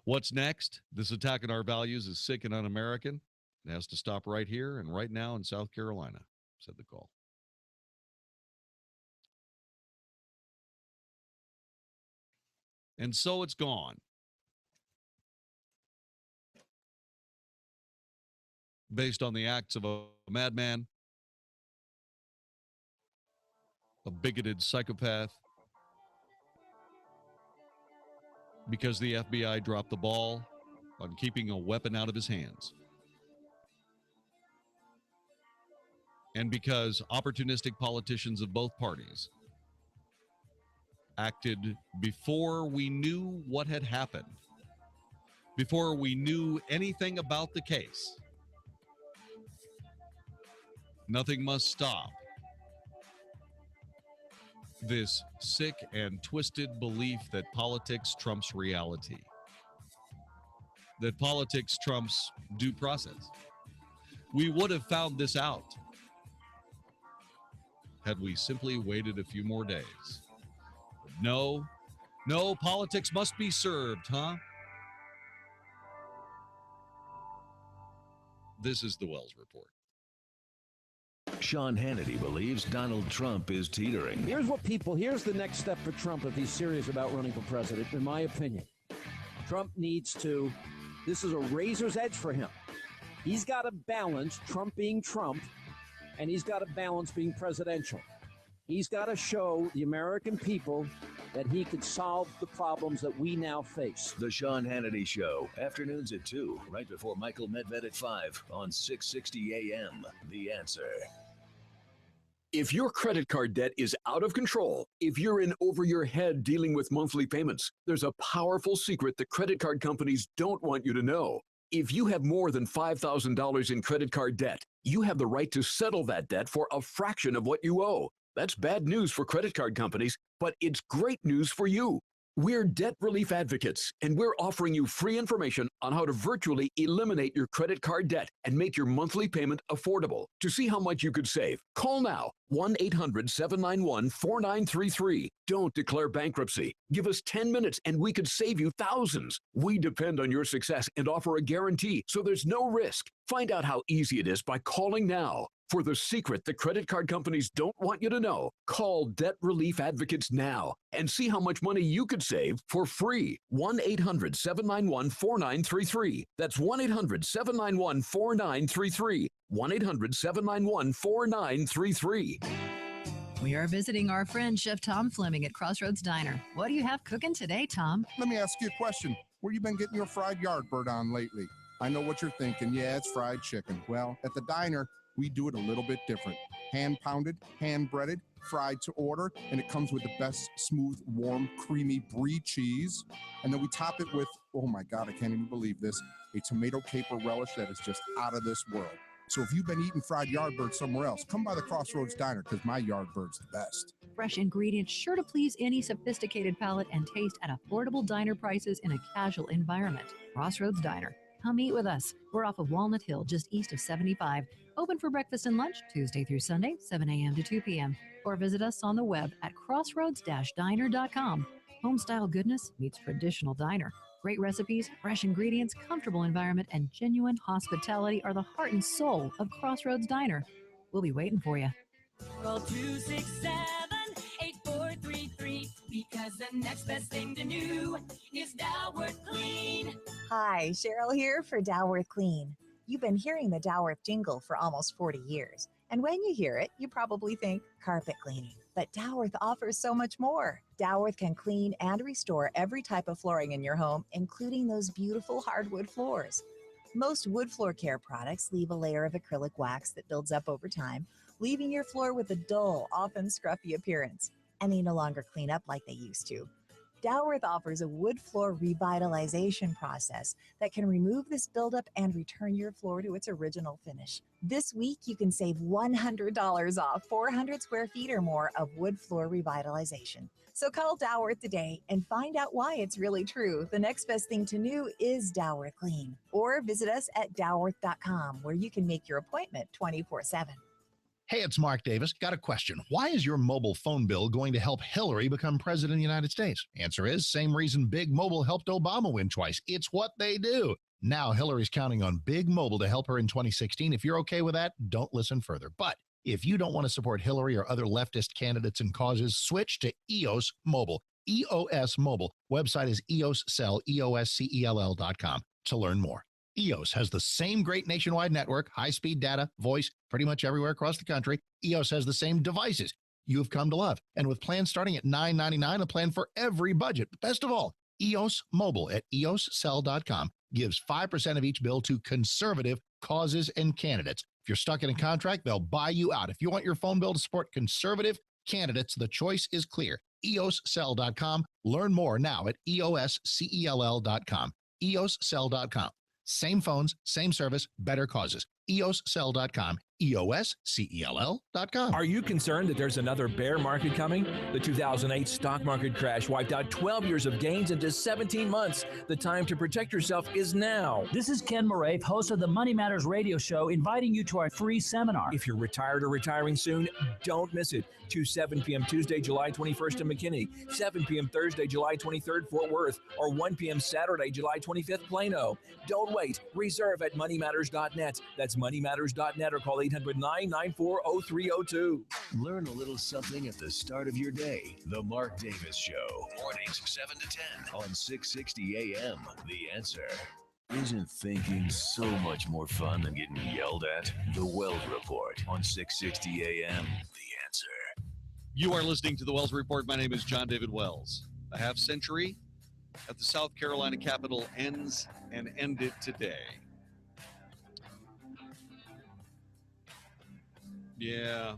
Speaker 2: What's next? This attack on our values is sick and un-American. It has to stop right here and right now in South Carolina, said the call. And so it's gone. Based on the acts of a madman, a bigoted psychopath, because the FBI dropped the ball on keeping a weapon out of his hands. And because opportunistic politicians of both parties acted before we knew what had happened, before we knew anything about the case. Nothing must stop this sick and twisted belief that politics trumps reality, that politics trumps due process. We would have found this out had we simply waited a few more days. But no, politics must be served, huh? This is the Wells Report.
Speaker 6: Sean Hannity believes Donald Trump is teetering.
Speaker 4: Here's the next step for Trump if he's serious about running for president, in my opinion. Trump needs to, this is a razor's edge for him. He's got to balance Trump being Trump, and he's got to balance being presidential. He's got to show the American people that he could solve the problems that we now face.
Speaker 6: The Sean Hannity Show, afternoons at 2, right before Michael Medved at 5 on 660 AM. The Answer.
Speaker 5: If your credit card debt is out of control, if you're in over your head dealing with monthly payments, there's a powerful secret that credit card companies don't want you to know. If you have more than $5,000 in credit card debt, you have the right to settle that debt for a fraction of what you owe. That's bad news for credit card companies, but it's great news for you. We're debt relief advocates, and we're offering you free information on how to virtually eliminate your credit card debt and make your monthly payment affordable. To see how much you could save, call now, 1-800-791-4933. Don't declare bankruptcy. Give us 10 minutes and we could save you thousands. We depend on your success and offer a guarantee, so there's no risk. Find out how easy it is by calling now. For the secret the credit card companies don't want you to know, call Debt Relief Advocates now and see how much money you could save for free. 1-800-791-4933. That's 1-800-791-4933. 1-800-791-4933.
Speaker 26: We are visiting our friend Chef Tom Fleming at Crossroads Diner. What do you have cooking today, Tom?
Speaker 3: Let me ask you a question. Where you been getting your fried yardbird on lately? I know what you're thinking. Yeah, it's fried chicken. Well, at the diner, we do it a little bit different. Hand-pounded, hand-breaded, fried to order, and it comes with the best smooth, warm, creamy brie cheese. And then we top it with, oh my God, I can't even believe this, a tomato caper relish that is just out of this world. So if you've been eating fried yardbird somewhere else, come by the Crossroads Diner because my yardbird's the best.
Speaker 26: Fresh ingredients sure to please any sophisticated palate and taste at affordable diner prices in a casual environment. Crossroads Diner. Come eat with us. We're off of Walnut Hill, just east of 75. Open for breakfast and lunch Tuesday through Sunday, 7 a.m. to 2 p.m. Or visit us on the web at crossroads-diner.com. Home-style goodness meets traditional diner. Great recipes, fresh ingredients, comfortable environment, and genuine hospitality are the heart and soul of Crossroads Diner. We'll be waiting for you.
Speaker 7: Call 267-8433 because the next best thing to new is Dalworth Clean.
Speaker 8: Hi, Cheryl here for Dalworth Clean. You've been hearing the Dalworth jingle for almost 40 years. And when you hear it, you probably think carpet cleaning. But Dalworth offers so much more. Dalworth can clean and restore every type of flooring in your home, including those beautiful hardwood floors. Most wood floor care products leave a layer of acrylic wax that builds up over time, leaving your floor with a dull, often scruffy appearance. And they no longer clean up like they used to. Dalworth offers a wood floor revitalization process that can remove this buildup and return your floor to its original finish. This week, you can save $100 off 400 square feet or more of wood floor revitalization. So call Dalworth today and find out why it's really true. The next best thing to new is Dalworth Clean. Or visit us at dalworth.com, where you can make your appointment 24/7.
Speaker 9: Hey, it's Mark Davis. Got a question. Why is your mobile phone bill going to help Hillary become president of the United States? Answer is, same reason Big Mobile helped Obama win twice. It's what they do. Now Hillary's counting on Big Mobile to help her in 2016. If you're okay with that, don't listen further. But if you don't want to support Hillary or other leftist candidates and causes, switch to EOS Mobile. EOS Mobile. Website is EOScell, EOSCELL.com to learn more. EOS has the same great nationwide network, high-speed data, voice, pretty much everywhere across the country. EOS has the same devices you've come to love. And with plans starting at $9.99, a plan for every budget. But best of all, EOS Mobile at EOScell.com gives 5% of each bill to conservative causes and candidates. If you're stuck in a contract, they'll buy you out. If you want your phone bill to support conservative candidates, the choice is clear. EOScell.com. Learn more now at EOSCELL.com. EOScell.com. Same phones, same service, better causes. EOScell.com. EOSCELL.com.
Speaker 10: Are you concerned that there's another bear market coming? The 2008 stock market crash wiped out 12 years of gains in just 17 months. The time to protect yourself is now.
Speaker 16: This is Ken Moraith, host of the Money Matters radio show, inviting you to our free seminar.
Speaker 10: If you're retired or retiring soon, don't miss it. 7 p.m. Tuesday, July 21st in McKinney, 7 p.m. Thursday, July 23rd, Fort Worth, or 1 p.m. Saturday, July 25th, Plano. Don't wait. Reserve at moneymatters.net. That's moneymatters.net or call 800-994-0302.
Speaker 6: Learn a little something at the start of your day. The Mark Davis Show. Mornings 7 to 10 on 660 AM. The Answer. Isn't thinking so much more fun than getting yelled at? The Wells Report on 660 AM. The Answer.
Speaker 2: You are listening to the Wells Report. My name is Jon-David Wells. A half century at the South Carolina Capitol ends and ended today. Yeah.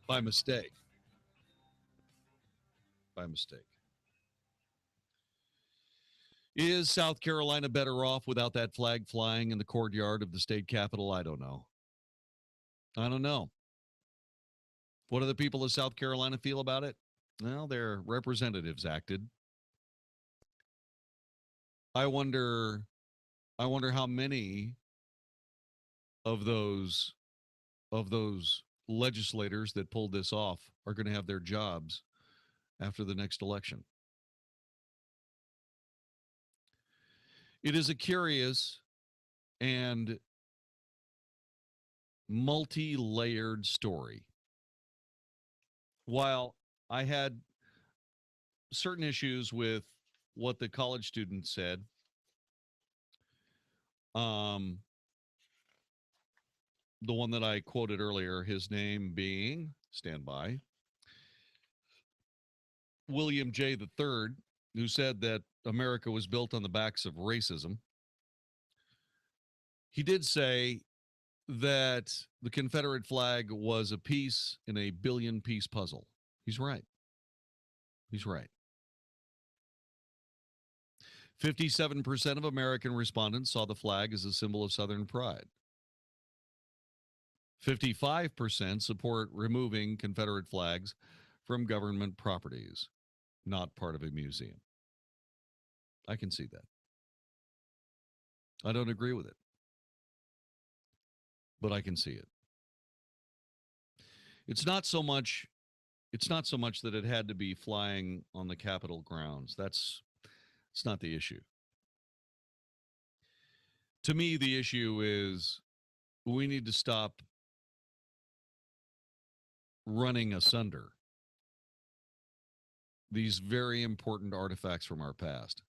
Speaker 2: By mistake. By mistake. Is South Carolina better off without that flag flying in the courtyard of the state capitol? I don't know. I don't know. What do the people of South Carolina feel about it? Well, their representatives acted. I wonder how many of those of those legislators that pulled this off are going to have their jobs after the next election. It is a curious and multi-layered story. While I had certain issues with what the college student said, the one that I quoted earlier, his name being, stand by, William J. III, who said that America was built on the backs of racism. He did say that the Confederate flag was a piece in a billion-piece puzzle. He's right. He's right. 57% of American respondents saw the flag as a symbol of Southern pride. 55% support removing Confederate flags from government properties, not part of a museum. I can see that. I don't agree with it, but I can see it. It's not so much that it had to be flying on the Capitol grounds. It's not the issue. To me, the issue is we need to stop running asunder these very important artifacts from our past.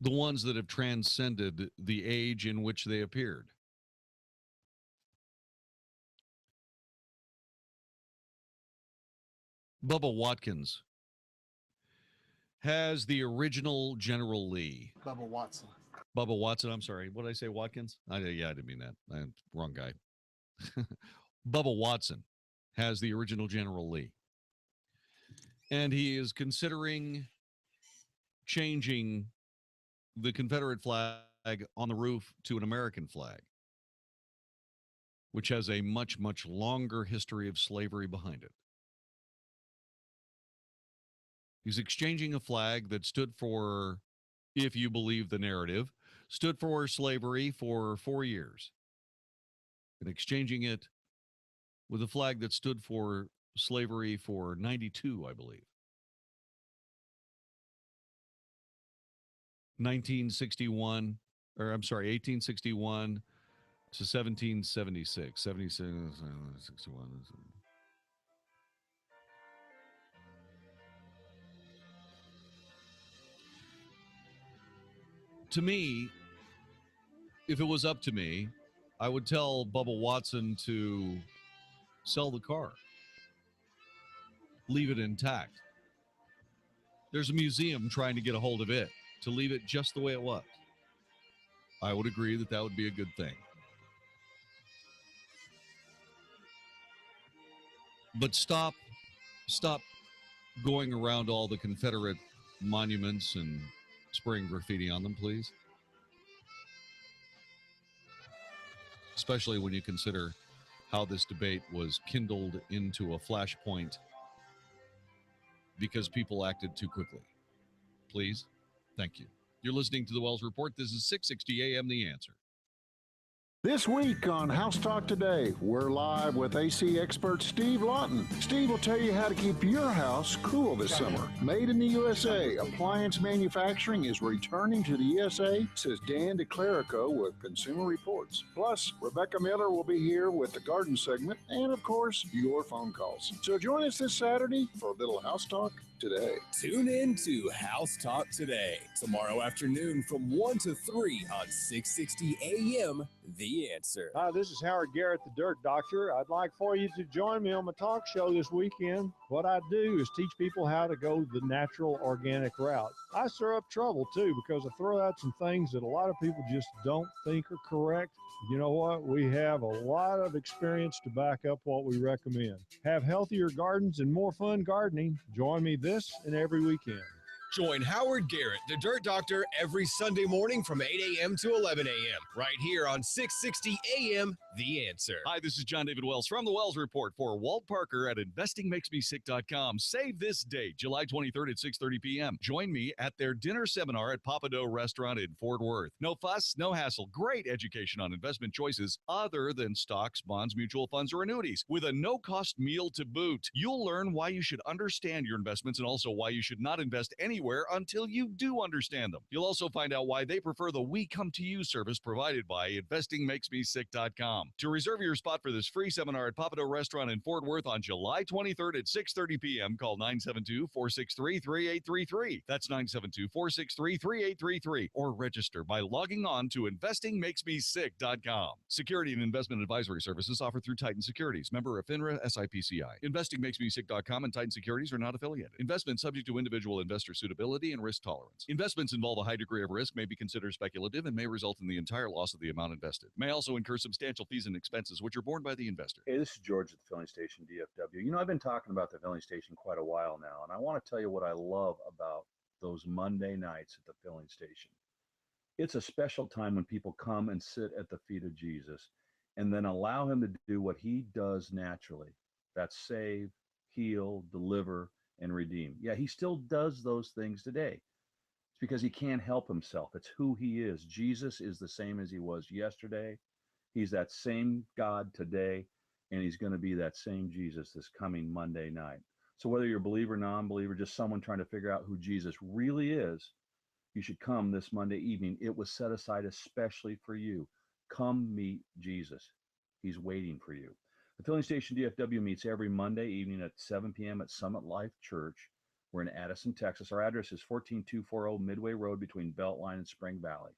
Speaker 2: The ones that have transcended the age in which they appeared. Bubba Watkins has the original General Lee.
Speaker 3: Bubba Watson.
Speaker 2: Bubba Watson, I'm sorry. What did I say, Watkins? I didn't mean that. Wrong guy. Bubba Watson has the original General Lee. And he is considering changing the Confederate flag on the roof to an American flag, which has a much, much longer history of slavery behind it. He's exchanging a flag that stood for, if you believe the narrative, stood for slavery for 4 years, and exchanging it with a flag that stood for slavery for 92, I believe. 1861 to 1776. 61. To me, if it was up to me, I would tell Bubba Watson to sell the car. Leave it intact. There's a museum trying to get a hold of it, to leave it just the way it was. I would agree that that would be a good thing. But stop going around all the Confederate monuments and spraying graffiti on them, please. Especially when you consider how this debate was kindled into a flashpoint because people acted too quickly. Please. Thank you. You're listening to the Wells Report. This is 660 AM The Answer.
Speaker 1: This week on House Talk Today, we're live with AC expert Steve Lawton. Steve will tell you how to keep your house cool this summer. Made in the USA, appliance manufacturing is returning to the USA, says Dan DeClerico with Consumer Reports. Plus, Rebecca Miller will be here with the garden segment and, of course, your phone calls. So join us this Saturday for a little House Talk Today.
Speaker 11: Tune in to House Talk Today, tomorrow afternoon from 1 to 3 on 660 AM The Answer.
Speaker 12: Hi, this is Howard Garrett, the Dirt Doctor. I'd like for you to join me on my talk show this weekend. What I do is teach people how to go the natural, organic route. I stir up trouble, too, because I throw out some things that a lot of people just don't think are correct. You know what? We have a lot of experience to back up what we recommend. Have healthier gardens and more fun gardening. Join me this and every weekend.
Speaker 11: Join Howard Garrett, the Dirt Doctor, every Sunday morning from 8 a.m. to 11 a.m. right here on 660 a.m. The Answer.
Speaker 2: Hi, this is Jon-David Wells from the Wells Report for Walt Parker at InvestingMakesMeSick.com. Save this date, July 23rd at 6:30 p.m. Join me at their dinner seminar at Papado Restaurant in Fort Worth. No fuss, no hassle. Great education on investment choices other than stocks, bonds, mutual funds, or annuities with a no-cost meal to boot. You'll learn why you should understand your investments and also why you should not invest anywhere until you do understand them. You'll also find out why they prefer the We Come to You service provided by InvestingMakesMeSick.com. To reserve your spot for this free seminar at Papado Restaurant in Fort Worth on July 23rd at 6:30 p.m., call 972-463-3833. That's 972-463-3833. Or register by logging on to InvestingMakesMeSick.com. Security and investment advisory services offered through Titan Securities. Member of FINRA SIPCI. InvestingMakesMeSick.com and Titan Securities are not affiliated. Investment subject to individual investor suitability and risk tolerance. Investments involve a high degree of risk, may be considered speculative, and may result in the entire loss of the amount invested. May also incur substantial fees and expenses, which are borne by the investor.
Speaker 13: Hey, this is George at the Filling Station DFW. You know, I've been talking about the Filling Station quite a while now, and I want to tell you what I love about those Monday nights at the Filling Station. It's a special time when people come and sit at the feet of Jesus and then allow him to do what he does naturally. That's save, heal, deliver, and redeem. Yeah, he still does those things today. It's because he can't help himself. It's who he is. Jesus is the same as he was yesterday. He's that same God today, and he's going to be that same Jesus this coming Monday night. So whether you're a believer, non-believer, just someone trying to figure out who Jesus really is, you should come this Monday evening. It was set aside especially for you. Come meet Jesus. He's waiting for you. The Filling Station DFW meets every Monday evening at 7 p.m. at Summit Life Church. We're in Addison, Texas. Our address is 14240 Midway Road between Beltline and Spring Valley.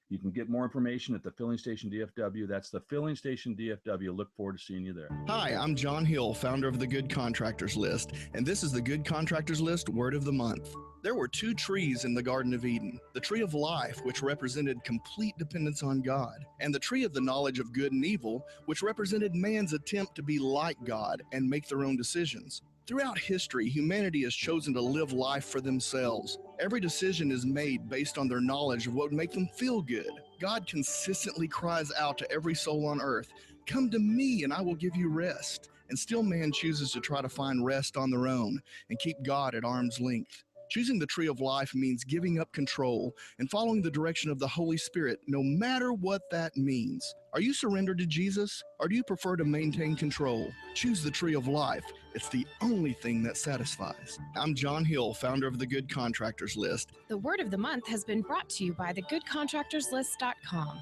Speaker 13: You can get more information at the Filling Station DFW. That's the Filling Station DFW. Look forward to seeing you there.
Speaker 15: Hi, I'm John Hill, founder of the Good Contractors List, and this is the Good Contractors List Word of the Month. There were two trees in the Garden of Eden, the tree of life, which represented complete dependence on God, and the tree of the knowledge of good and evil, which represented man's attempt to be like God and make their own decisions. Throughout history, humanity has chosen to live life for themselves. Every decision is made based on their knowledge of what would make them feel good. God consistently cries out to every soul on earth, "Come to me and I will give you rest." And still man chooses to try to find rest on their own and keep God at arm's length. Choosing the tree of life means giving up control and following the direction of the Holy Spirit, no matter what that means. Are you surrendered to Jesus, or do you prefer to maintain control? Choose the tree of life. It's the only thing that satisfies. I'm John Hill, founder of the Good Contractors List.
Speaker 17: The Word of the Month has been brought to you by thegoodcontractorslist.com.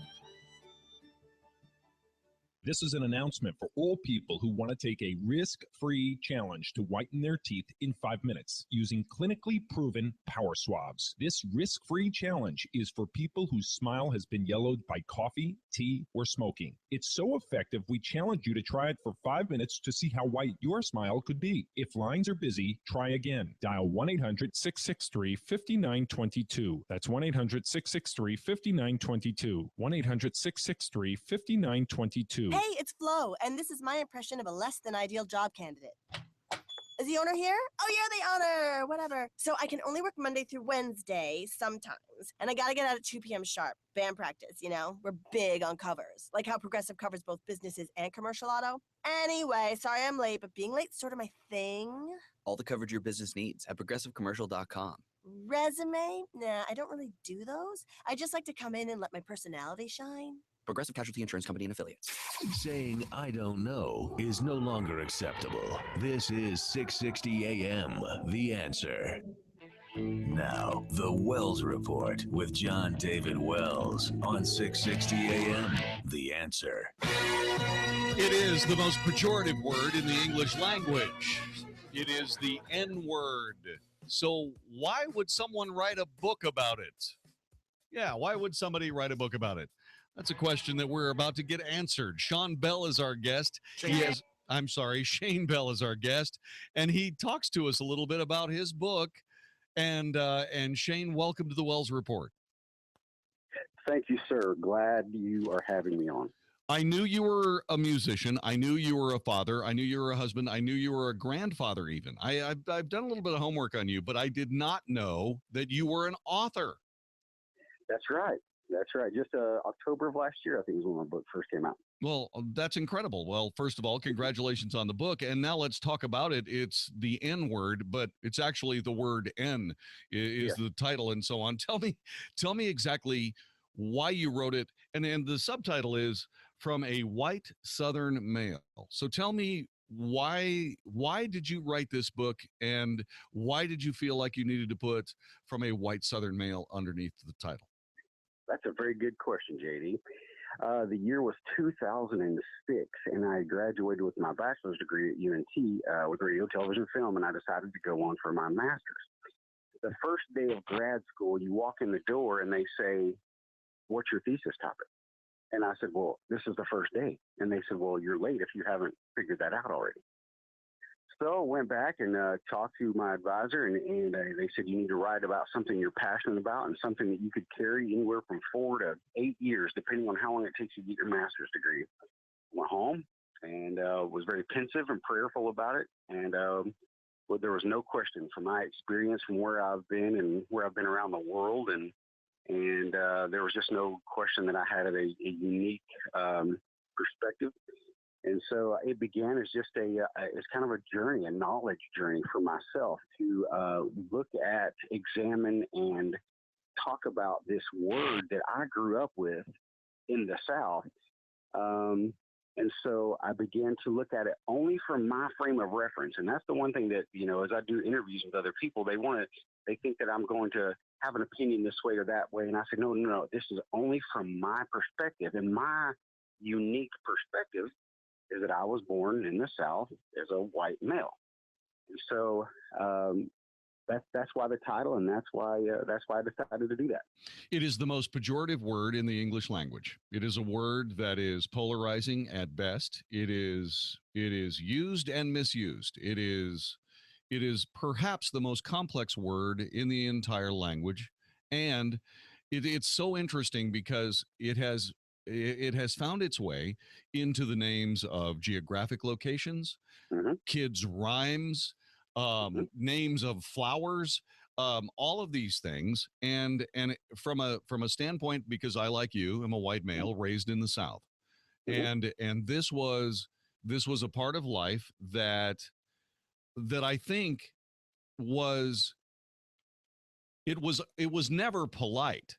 Speaker 18: This is an announcement for all people who want to take a risk-free challenge to whiten their teeth in 5 minutes using clinically proven power swabs. This risk-free challenge is for people whose smile has been yellowed by coffee, tea, or smoking. It's so effective, we challenge you to try it for 5 minutes to see how white your smile could be. If lines are busy, try again. Dial 1-800-663-5922. That's 1-800-663-5922. 1-800-663-5922.
Speaker 22: Hey, it's Flo, and this is my impression of a less than ideal job candidate. Is the owner here? Oh, you're the owner, whatever. So I can only work Monday through Wednesday sometimes, and I gotta get out at 2 p.m. sharp. Band practice, you know? We're big on covers, like how Progressive covers both businesses and commercial auto. Anyway, sorry I'm late, but being late's sort of my thing.
Speaker 23: All the coverage your business needs at progressivecommercial.com.
Speaker 22: Resume? Nah, I don't really do those. I just like to come in and let my personality shine.
Speaker 23: Progressive Casualty Insurance Company and Affiliates.
Speaker 6: Saying I don't know is no longer acceptable. This is 660 AM, The Answer. Now, the Wells Report with Jon-David Wells on 660 AM, The Answer.
Speaker 2: It is the most pejorative word in the English language. It is the N-word. So why would someone write a book about it? Yeah, why would somebody write a book about it? That's a question that we're about to get answered. Sean Bell is our guest. Shane Bell is our guest, and he talks to us a little bit about his book. And Shane, welcome to the Wells Report.
Speaker 24: Thank you, sir. Glad you are having me on.
Speaker 2: I knew you were a musician. I knew you were a father. I knew you were a husband. I knew you were a grandfather even. I've done a little bit of homework on you, but I did not know that you were an author.
Speaker 14: That's right. That's right. Just October of last year, I think, was when my book first came out.
Speaker 2: Well, that's incredible. Well, first of all, congratulations on the book. And now let's talk about it. It's the N word, but it's actually the word N is the title and so on. Tell me exactly why you wrote it. And then the subtitle is From a White Southern Male. So tell me why did you write this book, and why did you feel like you needed to put From a White Southern Male underneath the title?
Speaker 14: That's a very good question, JD. The year was 2006, and I graduated with my bachelor's degree at UNT with radio, television, film, and I decided to go on for my master's. The first day of grad school, you walk in the door, and they say, "What's your thesis topic?" And I said, "Well, this is the first day." And they said, "Well, you're late if you haven't figured that out already." So I went back and talked to my advisor, and they said, "You need to write about something you're passionate about and something that you could carry anywhere from 4 to 8 years, depending on how long it takes you to get your master's degree." I went home and was very pensive and prayerful about it. And well, there was no question from my experience, from where I've been and where I've been around the world, and there was just no question that I had a unique perspective. And so it began as just it's kind of a journey, a knowledge journey for myself to look at, examine, and talk about this word that I grew up with in the South. And so I began to look at it only from my frame of reference. And that's the one thing that, as I do interviews with other people, they think that I'm going to have an opinion this way or that way. And I said, no, this is only from my perspective. And my unique perspective is that I was born in the South as a white male. And so that's why the title, and that's why I decided to do that.
Speaker 2: It is the most pejorative word in the English language. It is a word that is polarizing at best. It is used and misused. It is perhaps the most complex word in the entire language. And it's so interesting because it has found its way into the names of geographic locations, kids' rhymes, names of flowers, all of these things. And from a standpoint, because I, like you, am a white male raised in the South, and this was a part of life that I think was never polite.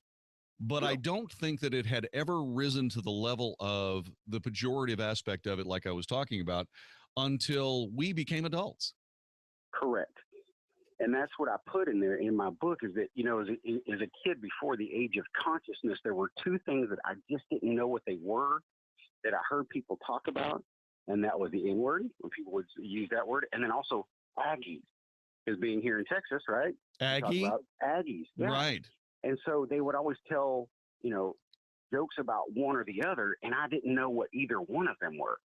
Speaker 2: But I don't think that it had ever risen to the level of the pejorative aspect of it, like I was talking about, until we became adults.
Speaker 14: Correct. And that's what I put in there in my book, is that, as a kid before the age of consciousness, there were two things that I just didn't know what they were, that I heard people talk about. And that was the N word, when people would use that word. And then also Aggies, because being here in Texas, right?
Speaker 2: Aggie?
Speaker 14: Aggies. Yeah.
Speaker 2: Right.
Speaker 14: And so they would always tell, jokes about one or the other, and I didn't know what either one of them were.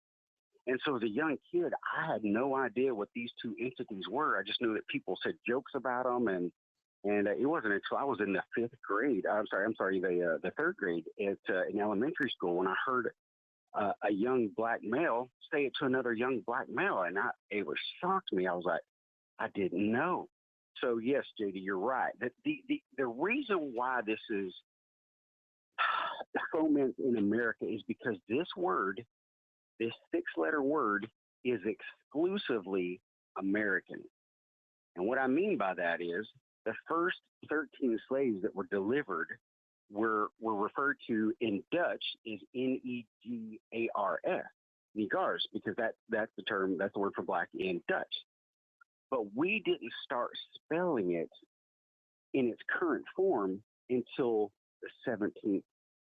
Speaker 14: And so as a young kid, I had no idea what these two entities were. I just knew that people said jokes about them, and it wasn't until I was in the the third grade in elementary school when I heard a young black male say it to another young black male, and it was shocked me. I was like, I didn't know. So yes, JD, you're right. The reason why this is foment in America is because this word, this 6-letter word, is exclusively American. And what I mean by that is the first 13 slaves that were delivered were referred to in Dutch as Negars, negars, because that's the word for black in Dutch. But we didn't start spelling it in its current form until the 17th,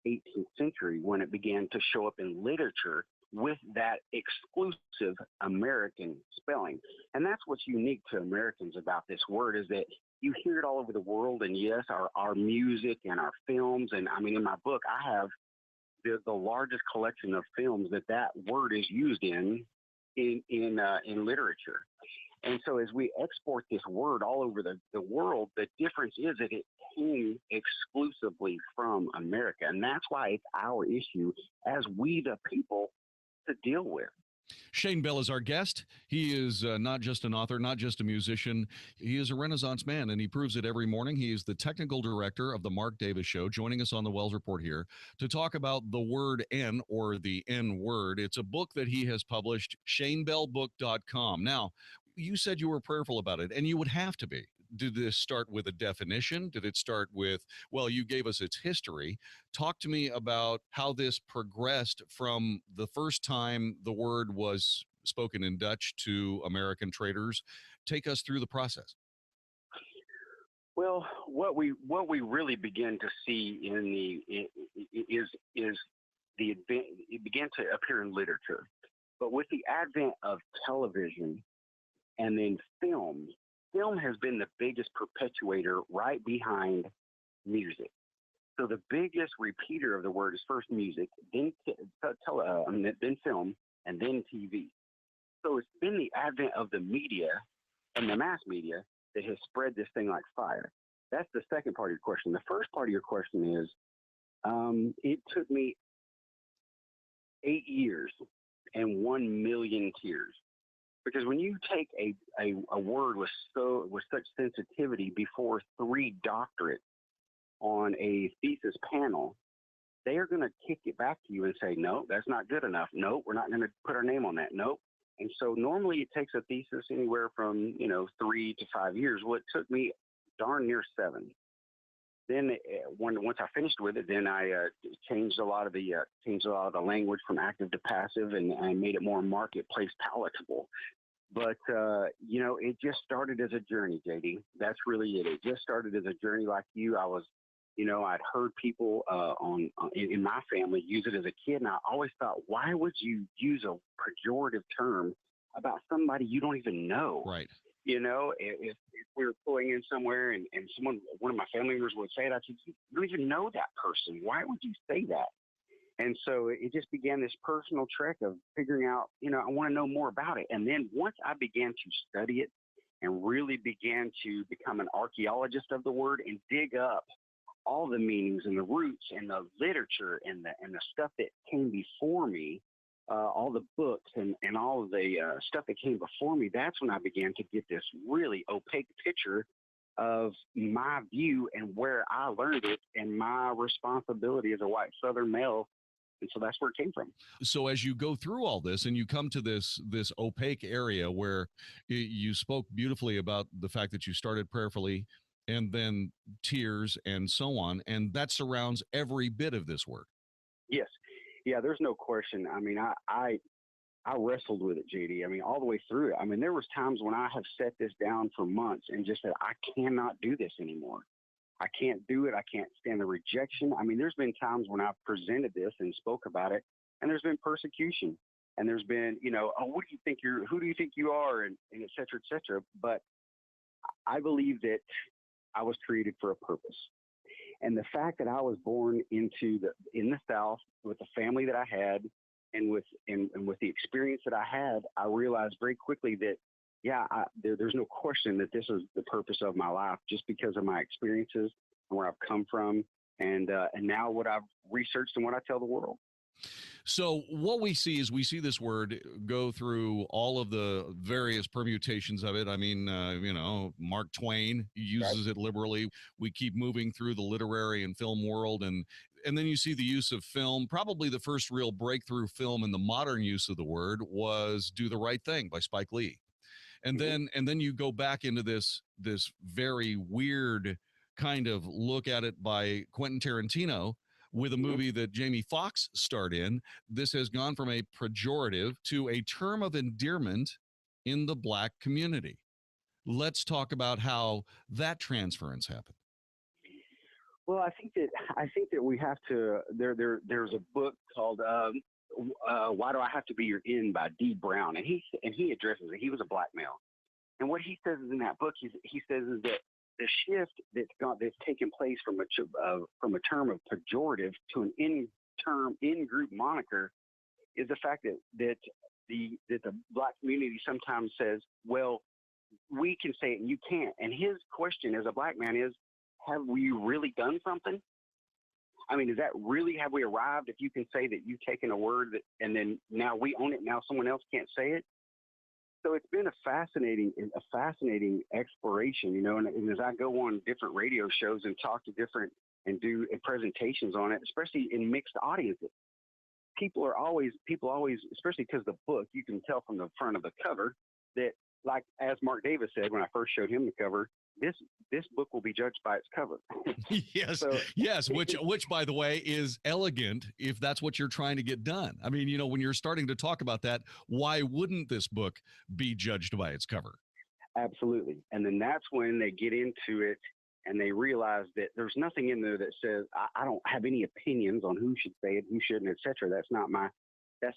Speaker 14: 18th century, when it began to show up in literature with that exclusive American spelling. And that's what's unique to Americans about this word, is that you hear it all over the world. And yes, our music and our films. And I mean, in my book, I have the largest collection of films that word is used in literature. And so as we export this word all over the world, the difference is that it came exclusively from America. And that's why it's our issue as we the people to deal with.
Speaker 2: Shane Bell is our guest. He is not just an author, not just a musician. He is a Renaissance man, and he proves it every morning. He is the technical director of the Mark Davis Show, joining us on the Wells Report here to talk about the word N, or the N word. It's a book that he has published, ShaneBellBook.com. Now, you said you were prayerful about it, and you would have to be. Did this start with a definition? Did it start with, well, you gave us its history. Talk to me about how this progressed from the first time the word was spoken in Dutch to American traders. Take us through the process.
Speaker 14: Well, what we really begin to see is it began to appear in literature. But with the advent of television and then film has been the biggest perpetuator right behind music. So the biggest repeater of the word is first music, then film, and then TV. So it's been the advent of the media and the mass media that has spread this thing like fire. That's the second part of your question. The first part of your question is, it took me 8 years and 1 million tears. Because when you take a word with such sensitivity before 3 doctorates on a thesis panel, they are going to kick it back to you and say, no, that's not good enough. No, we're not going to put our name on that. Nope. And so normally it takes a thesis anywhere from 3 to 5 years. Well, it took me darn near 7. Then once I finished with it, then I changed a lot of the language from active to passive, and I made it more marketplace palatable. But it just started as a journey, JD. That's really it. It just started as a journey like you. I was, I'd heard people in my family use it as a kid, and I always thought, why would you use a pejorative term about somebody you don't even know?
Speaker 2: Right.
Speaker 14: If we were pulling in somewhere and one of my family members would say it, I'd say, you don't even know that person. Why would you say that? And so it just began this personal trek of figuring out, I want to know more about it. And then once I began to study it and really began to become an archaeologist of the word and dig up all the meanings and the roots and the literature and the stuff that came before me, all the books and all of the stuff that came before me, that's when I began to get this really opaque picture of my view and where I learned it and my responsibility as a white Southern male. And so that's where it came from.
Speaker 2: So as you go through all this and you come to this opaque area where you spoke beautifully about the fact that you started prayerfully and then tears and so on, and that surrounds every bit of this work.
Speaker 14: Yes. Yeah, there's no question. I mean, I wrestled with it, JD. I mean, all the way through it. I mean, there was times when I have set this down for months and just said, I cannot do this anymore. I can't do it. I can't stand the rejection. I mean, there's been times when I've presented this and spoke about it, and there's been persecution, and there's been, who do you think you are, and et cetera, et cetera. But I believe that I was created for a purpose. And the fact that I was born in the South with the family that I had, and with the experience that I had, I realized very quickly that, there's no question that this is the purpose of my life, just because of my experiences and where I've come from, and now what I've researched and what I tell the world.
Speaker 2: So what we see is this word go through all of the various permutations of it. I mean, Mark Twain uses it liberally. We keep moving through the literary and film world, and then you see the use of film. Probably the first real breakthrough film in the modern use of the word was Do the Right Thing by Spike Lee. And then you go back into this very weird kind of look at it by Quentin Tarantino with a movie that Jamie Foxx starred in. This has gone from a pejorative to a term of endearment in the Black community. Let's talk about how that transference happened.
Speaker 14: Well, I think that we have to. There's a book called Why Do I Have to Be Your In by D. Brown, and he addresses it. He was a Black male, and what he says in that book, he says is that the shift that's taken place from a term of pejorative to an in-group moniker is the fact that the Black community sometimes says, well, we can say it and you can't. And his question as a black man is, have we really done something? I mean, is that really, have we arrived? If you can say that you've taken a word that, and then now we own it, now someone else can't say it. So it's been a fascinating exploration, you know, and as I go on different radio shows and talk to different and do presentations on it, especially in mixed audiences, people always, especially because the book, you can tell from the front of the cover that, like, as Mark Davis said when I first showed him the cover, this book will be judged by its cover.
Speaker 2: Yes,
Speaker 14: So,
Speaker 2: yes, which by the way is elegant if that's what you're trying to get done. I mean, you know, when you're starting to talk about that, why wouldn't this book be judged by its cover?
Speaker 14: Absolutely. And then that's when they get into it and they realize that there's nothing in there that says, I don't have any opinions on who should say it, who shouldn't, et cetera. That's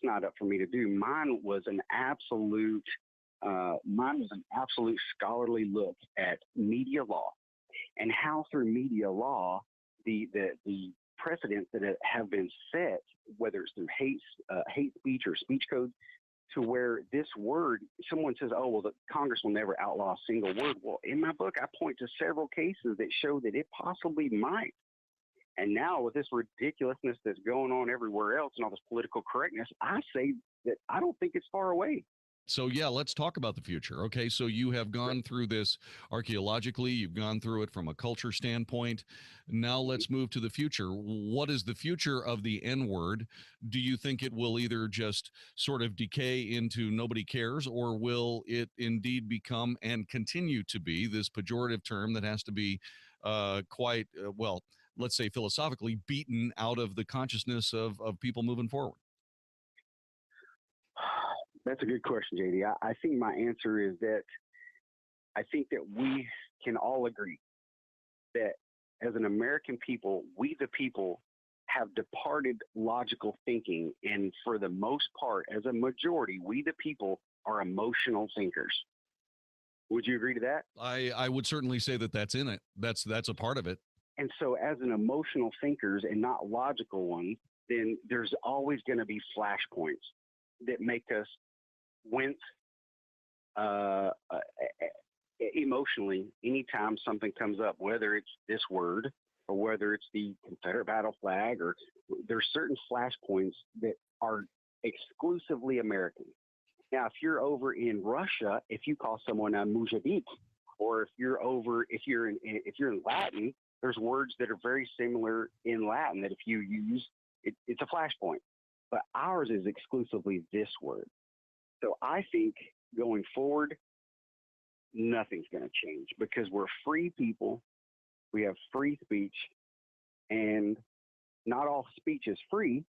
Speaker 14: not up for me to do. Mine was an absolute scholarly look at media law and how through media law, the precedents that have been set, whether it's through hate speech or speech codes, to where this word, someone says, oh, well, the Congress will never outlaw a single word. Well, in my book, I point to several cases that show that it possibly might. And now with this ridiculousness that's going on everywhere else and all this political correctness, I say that I don't think it's far away.
Speaker 2: So, yeah, let's talk about the future. Okay, so you have gone through this archaeologically. You've gone through it from a culture standpoint. Now let's move to the future. What is the future of the N-word? Do you think it will either just sort of decay into nobody cares, or will it indeed become and continue to be this pejorative term that has to be well, let's say philosophically beaten out of the consciousness of people moving forward?
Speaker 14: That's a good question, JD. I think my answer is that I think that we can all agree that as an American people, we the people have departed logical thinking. And for the most part, as a majority, we the people are emotional thinkers. Would you agree to that?
Speaker 2: I would certainly say that that's in it. That's a part of it.
Speaker 14: And so as an emotional thinkers and not logical ones, then there's always going to be flashpoints that make us wince emotionally anytime something comes up, whether it's this word or whether it's the Confederate battle flag, or there's certain flashpoints that are exclusively American. Now, if you're over in Russia, if you call someone a mujahid, or if you're in Latin, there's words that are very similar in Latin that if you use it's a flashpoint. But ours is exclusively this word. So I think going forward, nothing's going to change because we're free people. We have free speech, and not all speech is free.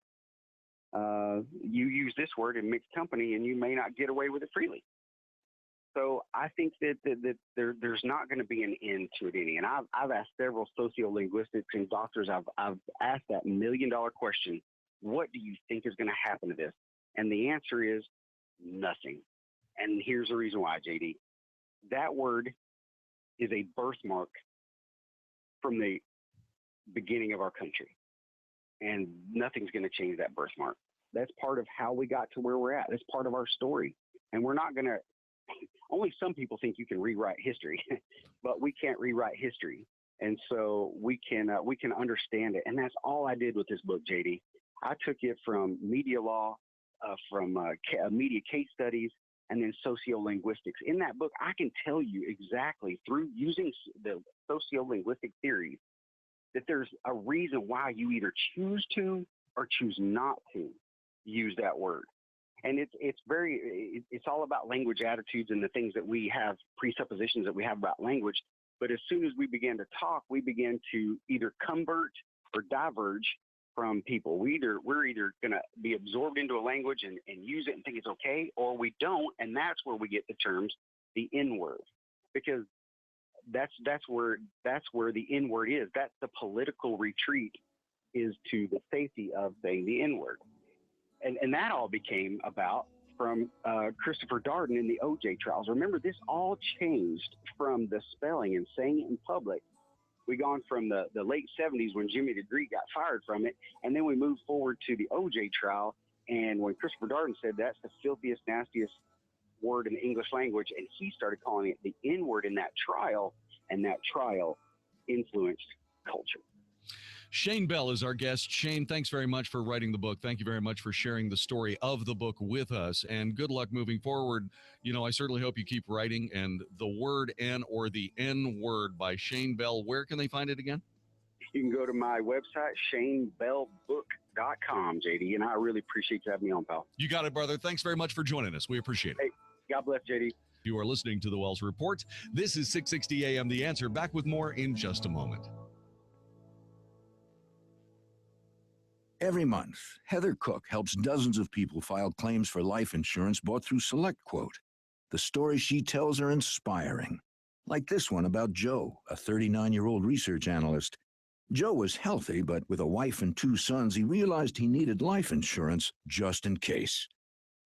Speaker 14: You use this word in mixed company, and you may not get away with it freely. So I think that there's not going to be an end to it any. And I've asked several sociolinguistics and doctors. I've asked that $1 million question: what do you think is going to happen to this? And the answer is nothing. And here's the reason why, JD. That word is a birthmark from the beginning of our country. And nothing's going to change that birthmark. That's part of how we got to where we're at. That's part of our story. And we're not going to, only some people think you can rewrite history, but we can't rewrite history. And so we can understand it. And that's all I did with this book, JD. I took it from media law, from media case studies, and then sociolinguistics. In that book, I can tell you exactly through using the sociolinguistic theories that there's a reason why you either choose to or choose not to use that word. And it's all about language attitudes and the things that we have, presuppositions that we have about language. But as soon as we begin to talk, we begin to either convert or diverge from people. We're either going to be absorbed into a language and use it and think it's okay, or we don't, and that's where we get the terms the N-word, because that's where the N-word is. That's the political retreat, is to the safety of saying the N-word, and that all became about from Christopher Darden in the OJ trials. Remember, this all changed from the spelling and saying it in public. We gone from the late 70s when Jimmy the Greek got fired from it, and then we moved forward to the OJ trial. And when Christopher Darden said that's the filthiest, nastiest word in the English language, and he started calling it the N-word in that trial, and that trial influenced culture.
Speaker 2: Shane Bell is our guest. Shane, thanks very much for writing the book. Thank you very much for sharing the story of the book with us, and good luck moving forward. You know, I certainly hope you keep writing. And The Word N, or The N-Word by Shane Bell, where can they find it again?
Speaker 14: You can go to my website, ShaneBellBook.com, JD, and I really appreciate you having me on, pal.
Speaker 2: You got it, brother. Thanks very much for joining us. We appreciate it.
Speaker 14: Hey, God bless, JD.
Speaker 2: You are listening to The Wells Report. This is 660 AM The Answer. Back with more in just a moment.
Speaker 4: Every month, Heather Cook helps dozens of people file claims for life insurance bought through SelectQuote. The stories she tells are inspiring, like this one about Joe, a 39-year-old research analyst. Joe was healthy, but with a wife and 2 sons, he realized he needed life insurance just in case.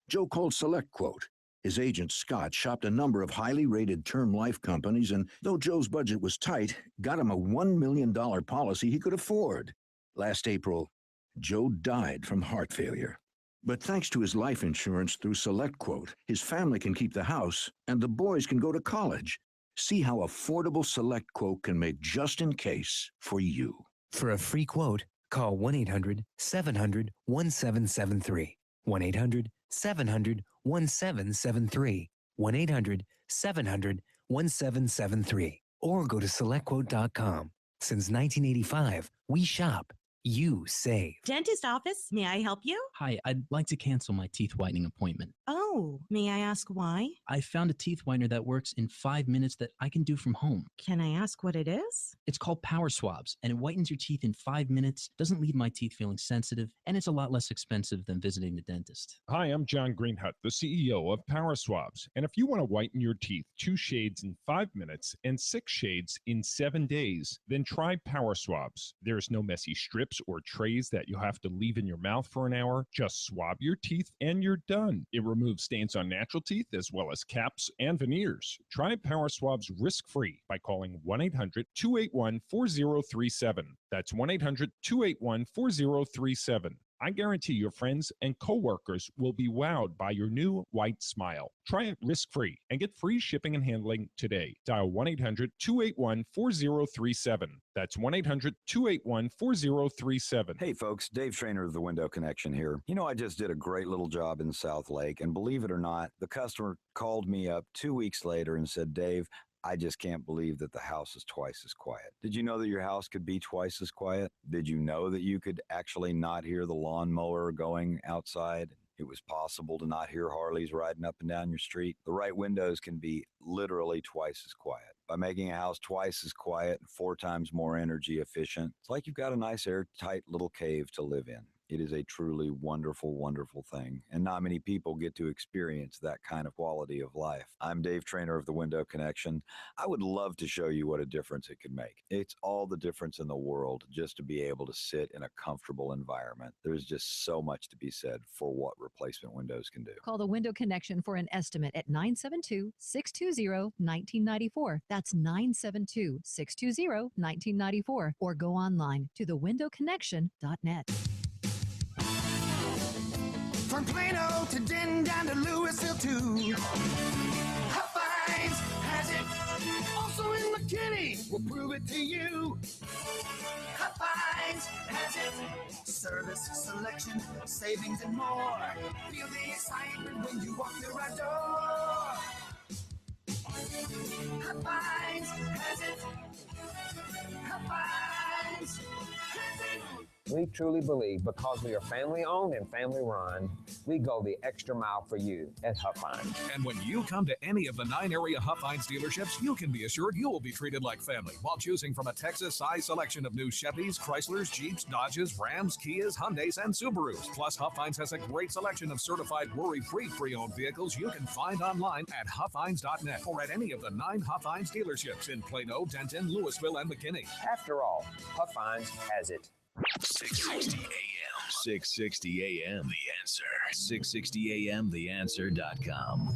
Speaker 4: Joe called SelectQuote. His agent, Scott, shopped a number of highly rated term life companies, and though Joe's budget was tight, got him a $1 million policy he could afford. Last April, Joe died from heart failure. But thanks to his life insurance through SelectQuote, his family can keep the house and the boys can go to college. See how affordable SelectQuote can make just in case for you.
Speaker 19: For a free quote, call 1-800-700-1773. 1-800-700-1773. 1-800-700-1773. Or go to SelectQuote.com. Since 1985, we shop. You save.
Speaker 20: Dentist office, may I help you?
Speaker 21: Hi, I'd like to cancel my teeth whitening appointment.
Speaker 20: Oh, may I ask why?
Speaker 21: I found a teeth whitener that works in 5 minutes that I can do from home.
Speaker 20: Can I ask what it is?
Speaker 21: It's called Power Swabs, and it whitens your teeth in 5 minutes, doesn't leave my teeth feeling sensitive, and it's a lot less expensive than visiting the dentist.
Speaker 18: Hi, I'm John Greenhut, the CEO of Power Swabs. And if you want to whiten your teeth 2 shades in 5 minutes and 6 shades in 7 days, then try Power Swabs. There's no messy strips or trays that you have to leave in your mouth for an hour. Just swab your teeth and you're done. It removes stains on natural teeth as well as caps and veneers. Try Power Swabs risk-free by calling 1-800-281-4037. That's 1-800-281-4037. I guarantee your friends and coworkers will be wowed by your new white smile. Try it risk-free and get free shipping and handling today. Dial 1-800-281-4037. That's 1-800-281-4037.
Speaker 24: Hey folks, Dave Trainer of the Window Connection here. You know, I just did a great little job in South Lake, and believe it or not, the customer called me up 2 weeks later and said, Dave, I just can't believe that the house is twice as quiet. Did you know that your house could be twice as quiet? Did you know that you could actually not hear the lawnmower going outside? It was possible to not hear Harleys riding up and down your street. The right windows can be literally twice as quiet. By making a house twice as quiet and 4 times more energy efficient, it's like you've got a nice airtight little cave to live in. It is a truly wonderful, wonderful thing, and not many people get to experience that kind of quality of life. I'm Dave Trainer of the Window Connection. I would love to show you what a difference it could make. It's all the difference in the world just to be able to sit in a comfortable environment. There's just so much to be said for what replacement windows can do.
Speaker 26: Call the Window Connection for an estimate at 972-620-1994. That's 972-620-1994. Or go online to thewindowconnection.net.
Speaker 24: From Plano to Denton down to Louisville too. Hot Finds has it. Also in McKinney, we'll prove it to you. Hot Finds has it. Service, selection, savings, and more. Feel the excitement when you walk through our door. Hot Finds has it. Hot Finds has it.
Speaker 25: We truly believe because we are family-owned and family-run, we go the extra mile for you at Huff Finds.
Speaker 27: And when you come to any of the 9 area Huff Finds dealerships, you can be assured you will be treated like family while choosing from a Texas-sized selection of new Chevys, Chryslers, Jeeps, Dodges, Rams, Kias, Hyundais, and Subarus. Plus, Huff Finds has a great selection of certified worry-free pre-owned vehicles you can find online at HuffFinds.net or at any of the 9 Huff Finds dealerships in Plano, Denton, Louisville, and McKinney.
Speaker 25: After all, Huff Finds has it.
Speaker 6: 660 AM. 660 AM. The Answer. 660 AM. TheAnswer.com.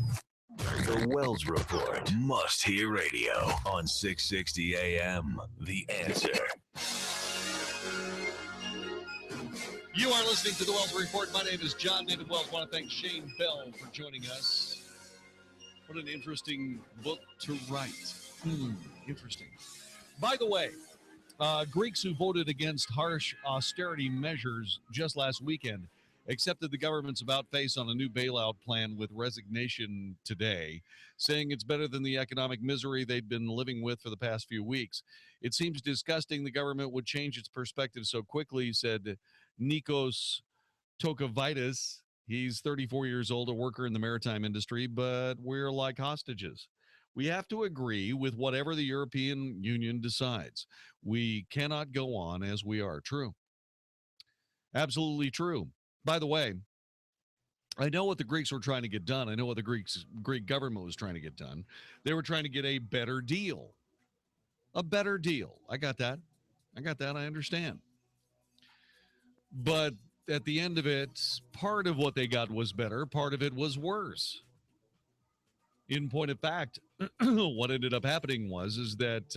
Speaker 6: The Wells Report. Must hear radio on 660 AM. The Answer.
Speaker 2: You are listening to the Wells Report. My name is Jon-David Wells. I want to thank Shane Bell for joining us. What an interesting book to write. Interesting. By the way, Greeks who voted against harsh austerity measures just last weekend accepted the government's about-face on a new bailout plan with resignation today, saying it's better than the economic misery they'd been living with for the past few weeks. It seems disgusting the government would change its perspective so quickly, said Nikos Tokavitis. He's 34 years old, a worker in the maritime industry, but we're like hostages. We have to agree with whatever the European Union decides. We cannot go on as we are. True. Absolutely true. By the way, I know what the Greeks were trying to get done. I know what the Greek government was trying to get done. They were trying to get a better deal. A better deal. I got that. I understand. But at the end of it, part of what they got was better. Part of it was worse. In point of fact, what ended up happening is that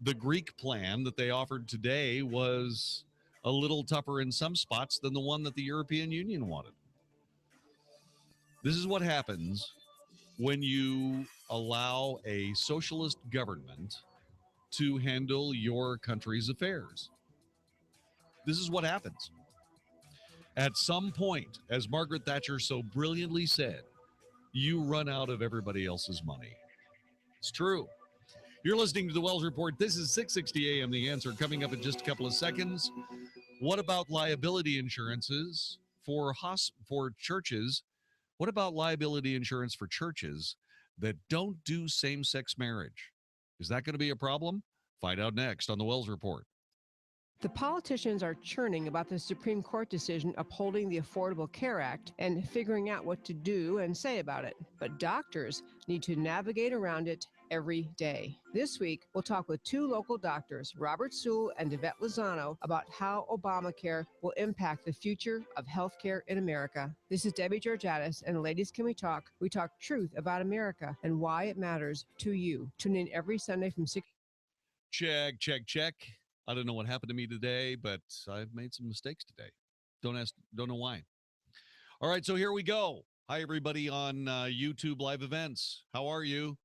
Speaker 2: the Greek plan that they offered today was a little tougher in some spots than the one that the European Union wanted. This is what happens when you allow a socialist government to handle your country's affairs. This is what happens. At some point, as Margaret Thatcher so brilliantly said, you run out of everybody else's money. It's true. You're listening to the Wells Report. This is 660 AM The Answer. Coming up in just a couple of seconds. What about liability insurances for churches? What about liability insurance for churches that don't do same-sex marriage? Is that going to be a problem? Find out next on the Wells Report.
Speaker 3: The politicians are churning about the Supreme Court decision upholding the Affordable Care Act and figuring out what to do and say about it. But doctors need to navigate around it every day. This week, we'll talk with two local doctors, Robert Sewell and Yvette Lozano, about how Obamacare will impact the future of healthcare in America. This is Debbie Georgatis, and Ladies Can We Talk? We talk truth about America and why it matters to you. Tune in every Sunday from 6.
Speaker 2: Check. I don't know what happened to me today, but I've made some mistakes today. Don't know why. All right, so here we go. Hi, everybody on YouTube live events. How are you?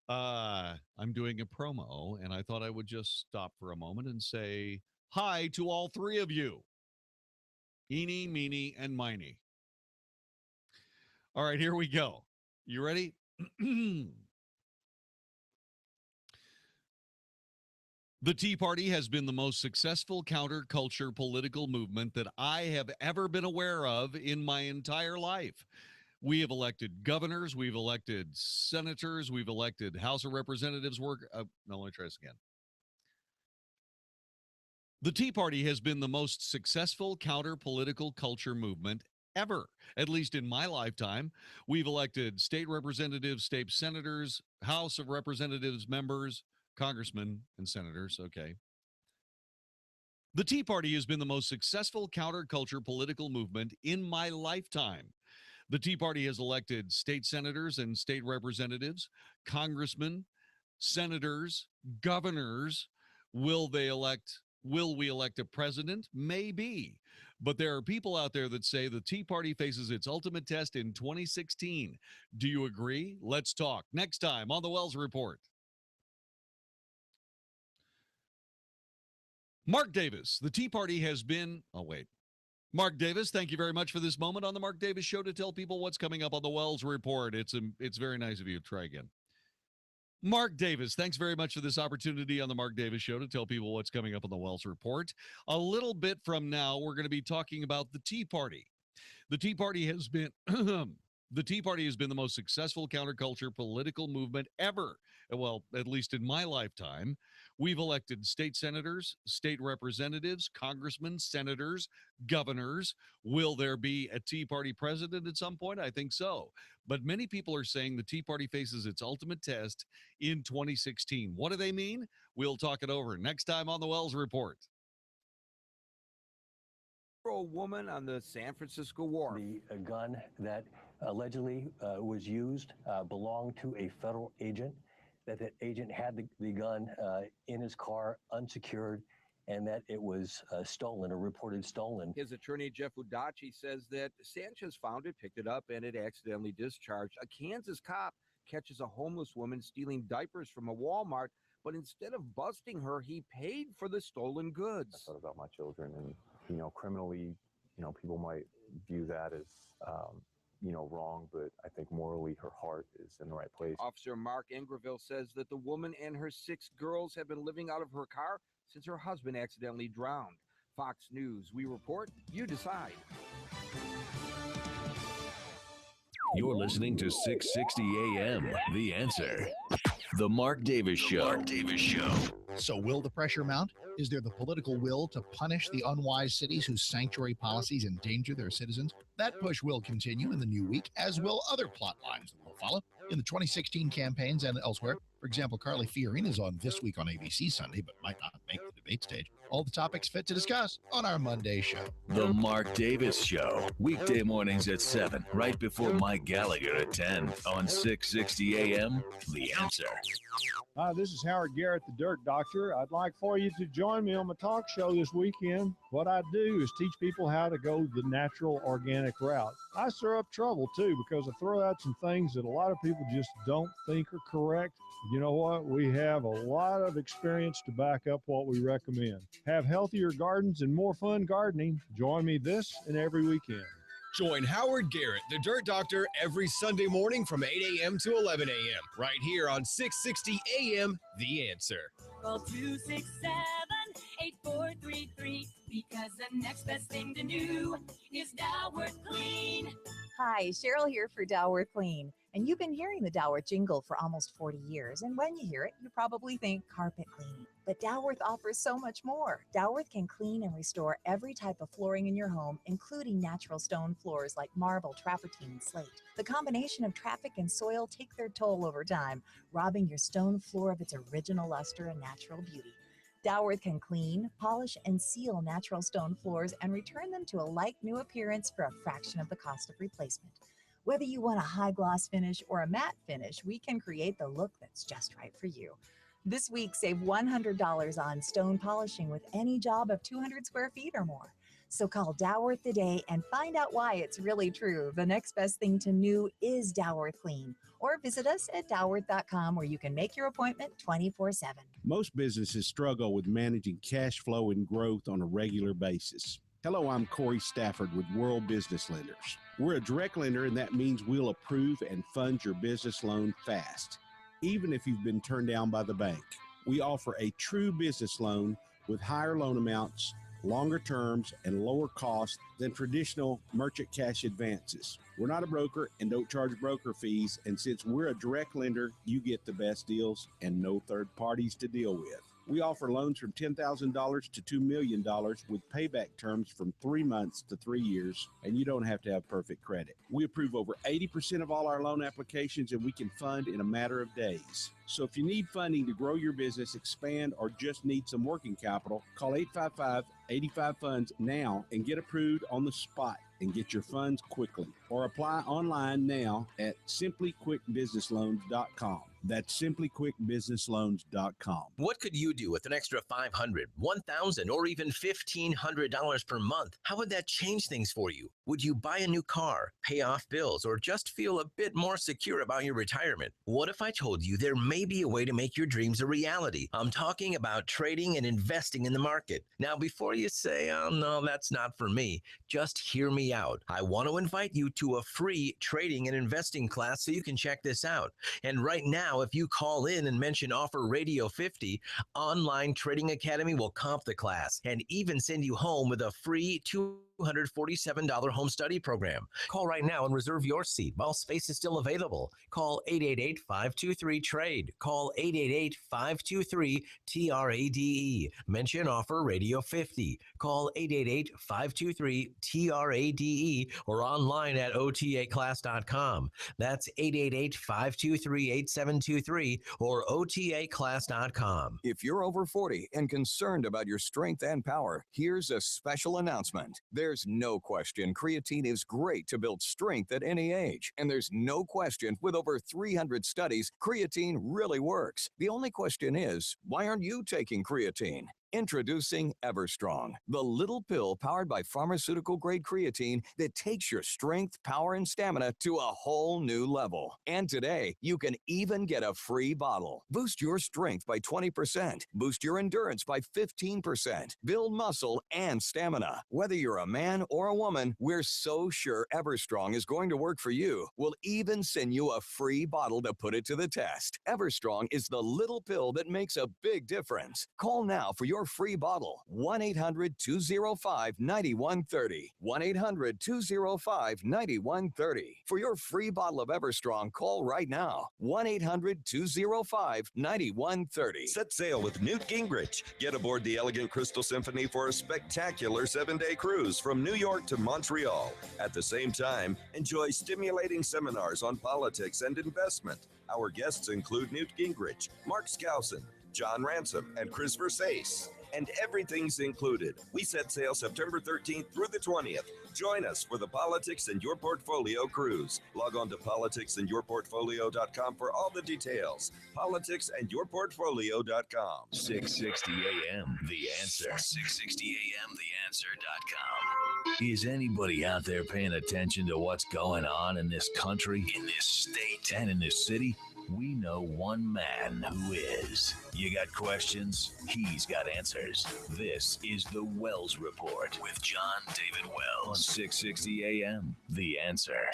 Speaker 2: I'm doing a promo, and I thought I would just stop for a moment and say hi to all three of you. Eeny, meeny, and miny. All right, here we go. You ready? The Tea Party has been the most successful counterculture political movement that I have ever been aware of in my entire life. We have elected governors, we've elected senators, we've elected House of Representatives. Let me try this again. The Tea Party has been the most successful counter-political culture movement ever, at least in my lifetime. We've elected state representatives, state senators, House of Representatives members, congressmen and senators. Okay. The Tea Party has been the most successful counterculture political movement in my lifetime. The Tea Party has elected state senators and state representatives, congressmen, senators, governors. Will we elect a president? Maybe. But there are people out there that say the Tea Party faces its ultimate test in 2016. Do you agree? Let's talk next time on the Wells Report. Mark Davis, the Tea Party has been, Mark Davis, thank you very much for this moment on the Mark Davis Show to tell people what's coming up on the Wells Report. It's very nice of you. Try again. Mark Davis, thanks very much for this opportunity on the Mark Davis Show to tell people what's coming up on the Wells Report. A little bit from now, we're going to be talking about the Tea Party. The Tea Party has been the Tea Party has been the most successful counterculture political movement ever. Well, at least in my lifetime. We've elected state senators, state representatives, congressmen, senators, governors. Will there be a Tea Party president at some point? I think so. But many people are saying the Tea Party faces its ultimate test in 2016. What do they mean? We'll talk it over next time on the Wells Report.
Speaker 5: A woman on the San Francisco wharf.
Speaker 7: The gun that allegedly was used belonged to a federal agent. That agent had the gun in his car, unsecured, and that it was stolen or reported stolen.
Speaker 5: His attorney, Jeff Udachi, says that Sanchez found it, picked it up, and it accidentally discharged. A Kansas cop catches a homeless woman stealing diapers from a Walmart, but instead of busting her, he paid for the stolen goods.
Speaker 1: I thought about my children, and, criminally, people might view that as, wrong, but I think morally her heart is in the right place.
Speaker 5: Officer Mark Ingraville says that the woman and her 6 girls have been living out of her car since her husband accidentally drowned. Fox News, we report, you decide.
Speaker 6: You're listening to 660 AM, The Answer. The Mark Davis Show. Mark Davis Show.
Speaker 8: So will the pressure mount? Is there the political will to punish the unwise cities whose sanctuary policies endanger their citizens? That push will continue in the new week, as will other plot lines that will follow in the 2016 campaigns and elsewhere. For example, Carly Fiorina is on This Week on ABC Sunday, but might not make the debate stage. All the topics fit to discuss on our Monday show.
Speaker 6: The Mark Davis Show. Weekday mornings at 7, right before Mike Gallagher at 10 on 660 AM, The Answer.
Speaker 9: Hi, this is Howard Garrett, the Dirt Doctor. I'd like for you to join me on my talk show this weekend. What I do is teach people how to go the natural, organic route. I stir up trouble, too, because I throw out some things that a lot of people just don't think are correct. You know what? We have a lot of experience to back up what we recommend. Have healthier gardens and more fun gardening. Join me this and every weekend.
Speaker 10: Join Howard Garrett, the Dirt Doctor, every Sunday morning from 8 a.m. to 11 a.m. right here on 660 a.m. The Answer.
Speaker 11: Call 267-8433 because the next best thing to do is Dalworth Clean.
Speaker 12: Hi, Cheryl here for Dalworth Clean. And you've been hearing the Dalworth jingle for almost 40 years. And when you hear it, you probably think carpet cleaning. But Dalworth offers so much more. Dalworth can clean and restore every type of flooring in your home, including natural stone floors like marble, travertine, and slate. The combination of traffic and soil take their toll over time, robbing your stone floor of its original luster and natural beauty. Dalworth can clean, polish, and seal natural stone floors and return them to a like-new appearance for a fraction of the cost of replacement. Whether you want a high gloss finish or a matte finish, we can create the look that's just right for you. This week, save $100 on stone polishing with any job of 200 square feet or more. So call Dalworth today and find out why it's really true. The next best thing to new is Dalworth Clean. Or visit us at dalworth.com where you can make your appointment 24/7.
Speaker 16: Most businesses struggle with managing cash flow and growth on a regular basis. Hello, I'm Corey Stafford with World Business Lenders. We're a direct lender, and that means we'll approve and fund your business loan fast, even if you've been turned down by the bank. We offer a true business loan with higher loan amounts, longer terms, and lower costs than traditional merchant cash advances. We're not a broker and don't charge broker fees, and since we're a direct lender, you get the best deals and no third parties to deal with. We offer loans from $10,000 to $2 million with payback terms from 3 months to 3 years, and you don't have to have perfect credit. We approve over 80% of all our loan applications, and we can fund in a matter of days. So if you need funding to grow your business, expand, or just need some working capital, call 855-85-FUNDS now and get approved on the spot and get your funds quickly. Or apply online now at simplyquickbusinessloans.com. That's simplyquickbusinessloans.com.
Speaker 28: What could you do with an extra $500, $1,000, or even $1,500 per month? How would that change things for you? Would you buy a new car, pay off bills, or just feel a bit more secure about your retirement? What if I told you there may be a way to make your dreams a reality? I'm talking about trading and investing in the market. Now, before you say, oh, no, that's not for me, just hear me out. I want to invite you to a free trading and investing class so you can check this out. And right now, if you call in and mention offer Radio 50, Online Trading Academy will comp the class and even send you home with a free $247 home study program. Call right now and reserve your seat while space is still available. Call 888-523-TRADE. Call 888-523-TRADE. Mention offer Radio 50. Call 888-523-TRADE or online at otaclass.com. That's 888-523-8723 or otaclass.com.
Speaker 29: If you're over 40 and concerned about your strength and power, here's a special announcement. There's no question creatine is great to build strength at any age. And there's no question with over 300 studies, creatine really works. The only question is, why aren't you taking creatine? Introducing Everstrong, the little pill powered by pharmaceutical-grade creatine that takes your strength, power, and stamina to a whole new level. And today, you can even get a free bottle. Boost your strength by 20%. Boost your endurance by 15%. Build muscle and stamina. Whether you're a man or a woman, we're so sure Everstrong is going to work for you. We'll even send you a free bottle to put it to the test. Everstrong is the little pill that makes a big difference. Call now for your free bottle. 1-800-205-9130. 1-800-205-9130. For your free bottle of Everstrong, call right now. 1-800-205-9130.
Speaker 4: Set sail with Newt Gingrich. Get aboard the Elegant Crystal Symphony for a spectacular 7-day cruise from New York to Montreal. At the same time, enjoy stimulating seminars on politics and investment. Our guests include Newt Gingrich, Mark Skousen, John Ransom, and Chris Versace. And everything's included. We set sail September 13th through the 20th. Join us for the Politics in Your Portfolio cruise. Log on to politicsandyourportfolio.com for all the details. Politicsandyourportfolio.com.
Speaker 6: 660 AM, The Answer. 660 AM, TheAnswer.com. Is anybody out there paying attention to what's going on in this country, in this state, and in this city? We know one man who is. You got questions? He's got answers. This is the Wells Report with Jon-David Wells on 660 AM. The Answer.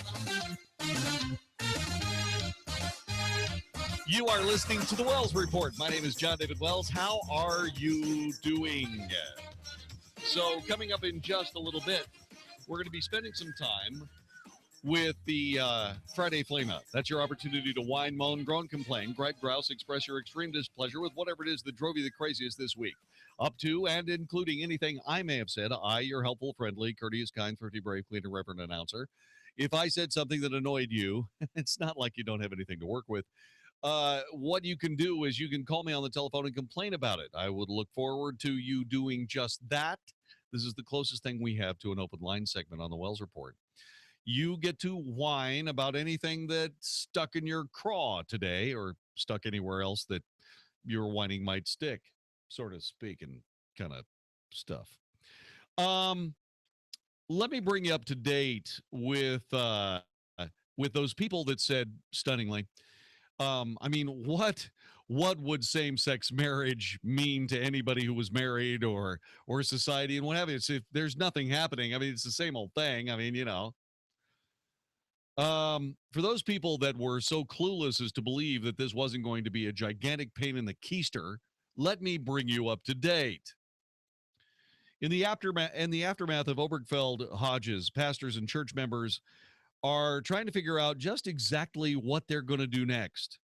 Speaker 2: You are listening to the Wells Report. My name is Jon-David Wells. How are you doing? So coming up in just a little bit, we're going to be spending some time with the Friday Flame Out. That's your opportunity to whine, moan, groan, complain, gripe, grouse, express your extreme displeasure with whatever it is that drove you the craziest this week. Up to and including anything I may have said. I, your helpful, friendly, courteous, kind, thrifty, brave, clean, and reverent announcer. If I said something that annoyed you, it's not like you don't have anything to work with. What you can do is you can call me on the telephone and complain about it. I would look forward to you doing just that. This is the closest thing we have to an open line segment on the Wells Report. You get to whine about anything that's stuck in your craw today or stuck anywhere else that your whining might stick, sort of speaking kind of stuff. Let me bring you up to date with those people that said stunningly, I mean, what would same-sex marriage mean to anybody who was married or society and what have you? It's if there's nothing happening. I mean, it's the same old thing. I mean, you know. For those people that were so clueless as to believe that this wasn't going to be a gigantic pain in the keister, let me bring you up to date. In the aftermath of Obergefell Hodges, pastors and church members are trying to figure out just exactly what they're going to do next.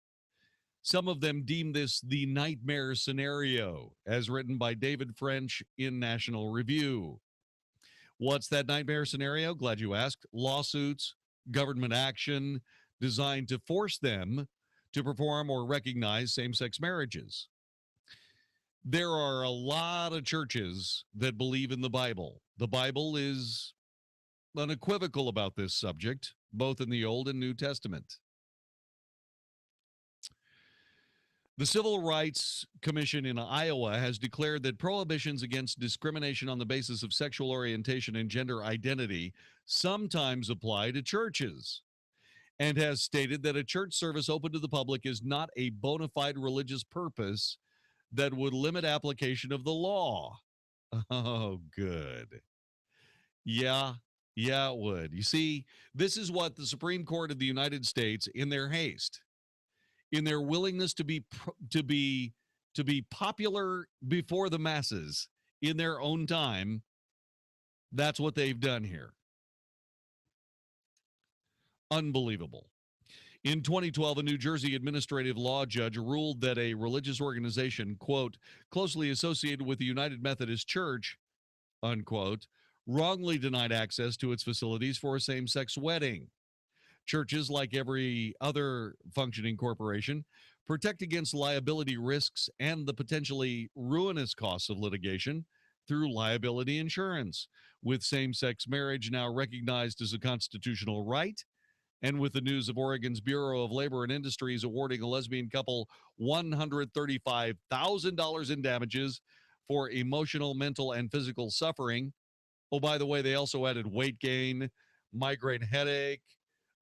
Speaker 2: Some of them deem this the nightmare scenario, as written by David French in National Review. What's that nightmare scenario? Glad you asked. Lawsuits, government action designed to force them to perform or recognize same-sex marriages. There are a lot of churches that believe in the Bible. The Bible is unequivocal about this subject, both in the Old and New Testament. The Civil Rights Commission in Iowa has declared that prohibitions against discrimination on the basis of sexual orientation and gender identity sometimes apply to churches, and has stated that a church service open to the public is not a bona fide religious purpose that would limit application of the law. Oh, good. Yeah, it would. You see, this is what the Supreme Court of the United States, in their haste, in their willingness to be popular before the masses in their own time, that's what they've done here. Unbelievable. In 2012, a New Jersey administrative law judge ruled that a religious organization, quote, closely associated with the United Methodist Church, unquote, wrongly denied access to its facilities for a same-sex wedding. Churches, like every other functioning corporation, protect against liability risks and the potentially ruinous costs of litigation through liability insurance. With same-sex marriage now recognized as a constitutional right, and with the news of Oregon's Bureau of Labor and Industries awarding a lesbian couple $135,000 in damages for emotional, mental, and physical suffering. Oh, by the way, they also added weight gain, migraine headache,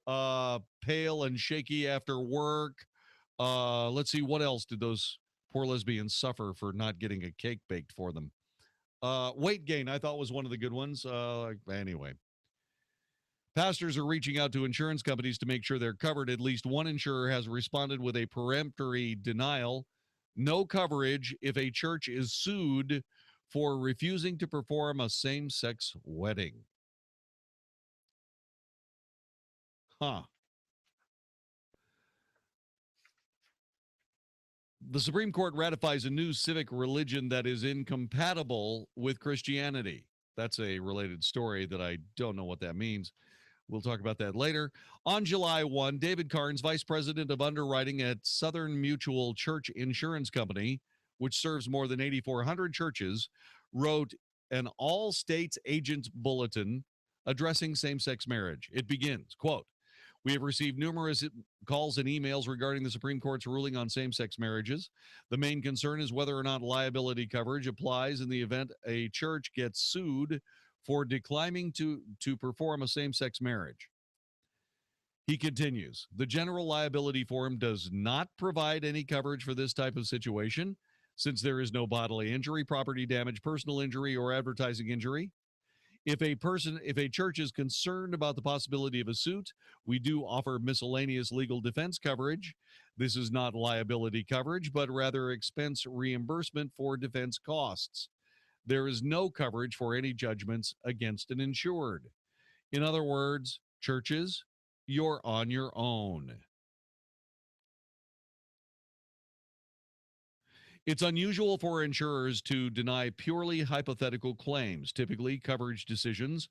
Speaker 2: pale and shaky after work. Let's see, what else did those poor lesbians suffer for not getting a cake baked for them? Weight gain, I thought, was one of the good ones. Anyway. Pastors are reaching out to insurance companies to make sure they're covered. At least one insurer has responded with a peremptory denial. No coverage if a church is sued for refusing to perform a same-sex wedding. Huh. The Supreme Court ratifies a new civic religion that is incompatible with Christianity. That's a related story that I don't know what that means. We'll talk about that later. On July 1, David Carnes, Vice President of Underwriting at Southern Mutual Church Insurance Company, which serves more than 8,400 churches, wrote an all-states agents bulletin addressing same-sex marriage. It begins, quote, "We have received numerous calls and emails regarding the Supreme Court's ruling on same-sex marriages. The main concern is whether or not liability coverage applies in the event a church gets sued for declining to perform a same-sex marriage." He continues, "The general liability form does not provide any coverage for this type of situation, since there is no bodily injury, property damage, personal injury, or advertising injury. If a church is concerned about the possibility of a suit, we do offer miscellaneous legal defense coverage. This is not liability coverage, but rather expense reimbursement for defense costs. There is no coverage for any judgments against an insured. In other words, churches, you're on your own." It's unusual for insurers to deny purely hypothetical claims. Typically, coverage decisions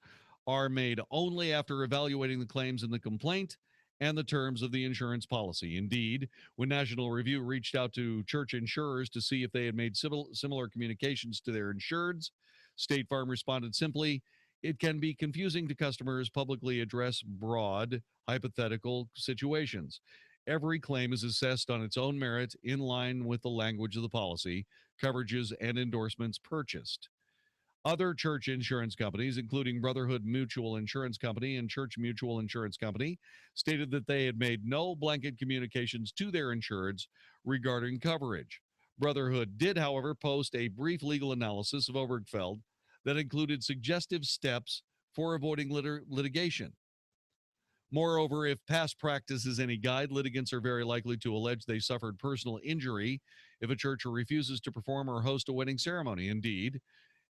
Speaker 2: are made only after evaluating the claims in the complaint and the terms of the insurance policy. Indeed, when National Review reached out to church insurers to see if they had made similar communications to their insureds, State Farm responded simply, "It can be confusing to customers publicly address broad, hypothetical situations. Every claim is assessed on its own merit in line with the language of the policy, coverages, and endorsements purchased." Other church insurance companies, including Brotherhood Mutual Insurance Company and Church Mutual Insurance Company, stated that they had made no blanket communications to their insureds regarding coverage. Brotherhood did, however, post a brief legal analysis of Obergefell that included suggestive steps for avoiding litigation. Moreover, if past practice is any guide, litigants are very likely to allege they suffered personal injury if a church refuses to perform or host a wedding ceremony. Indeed,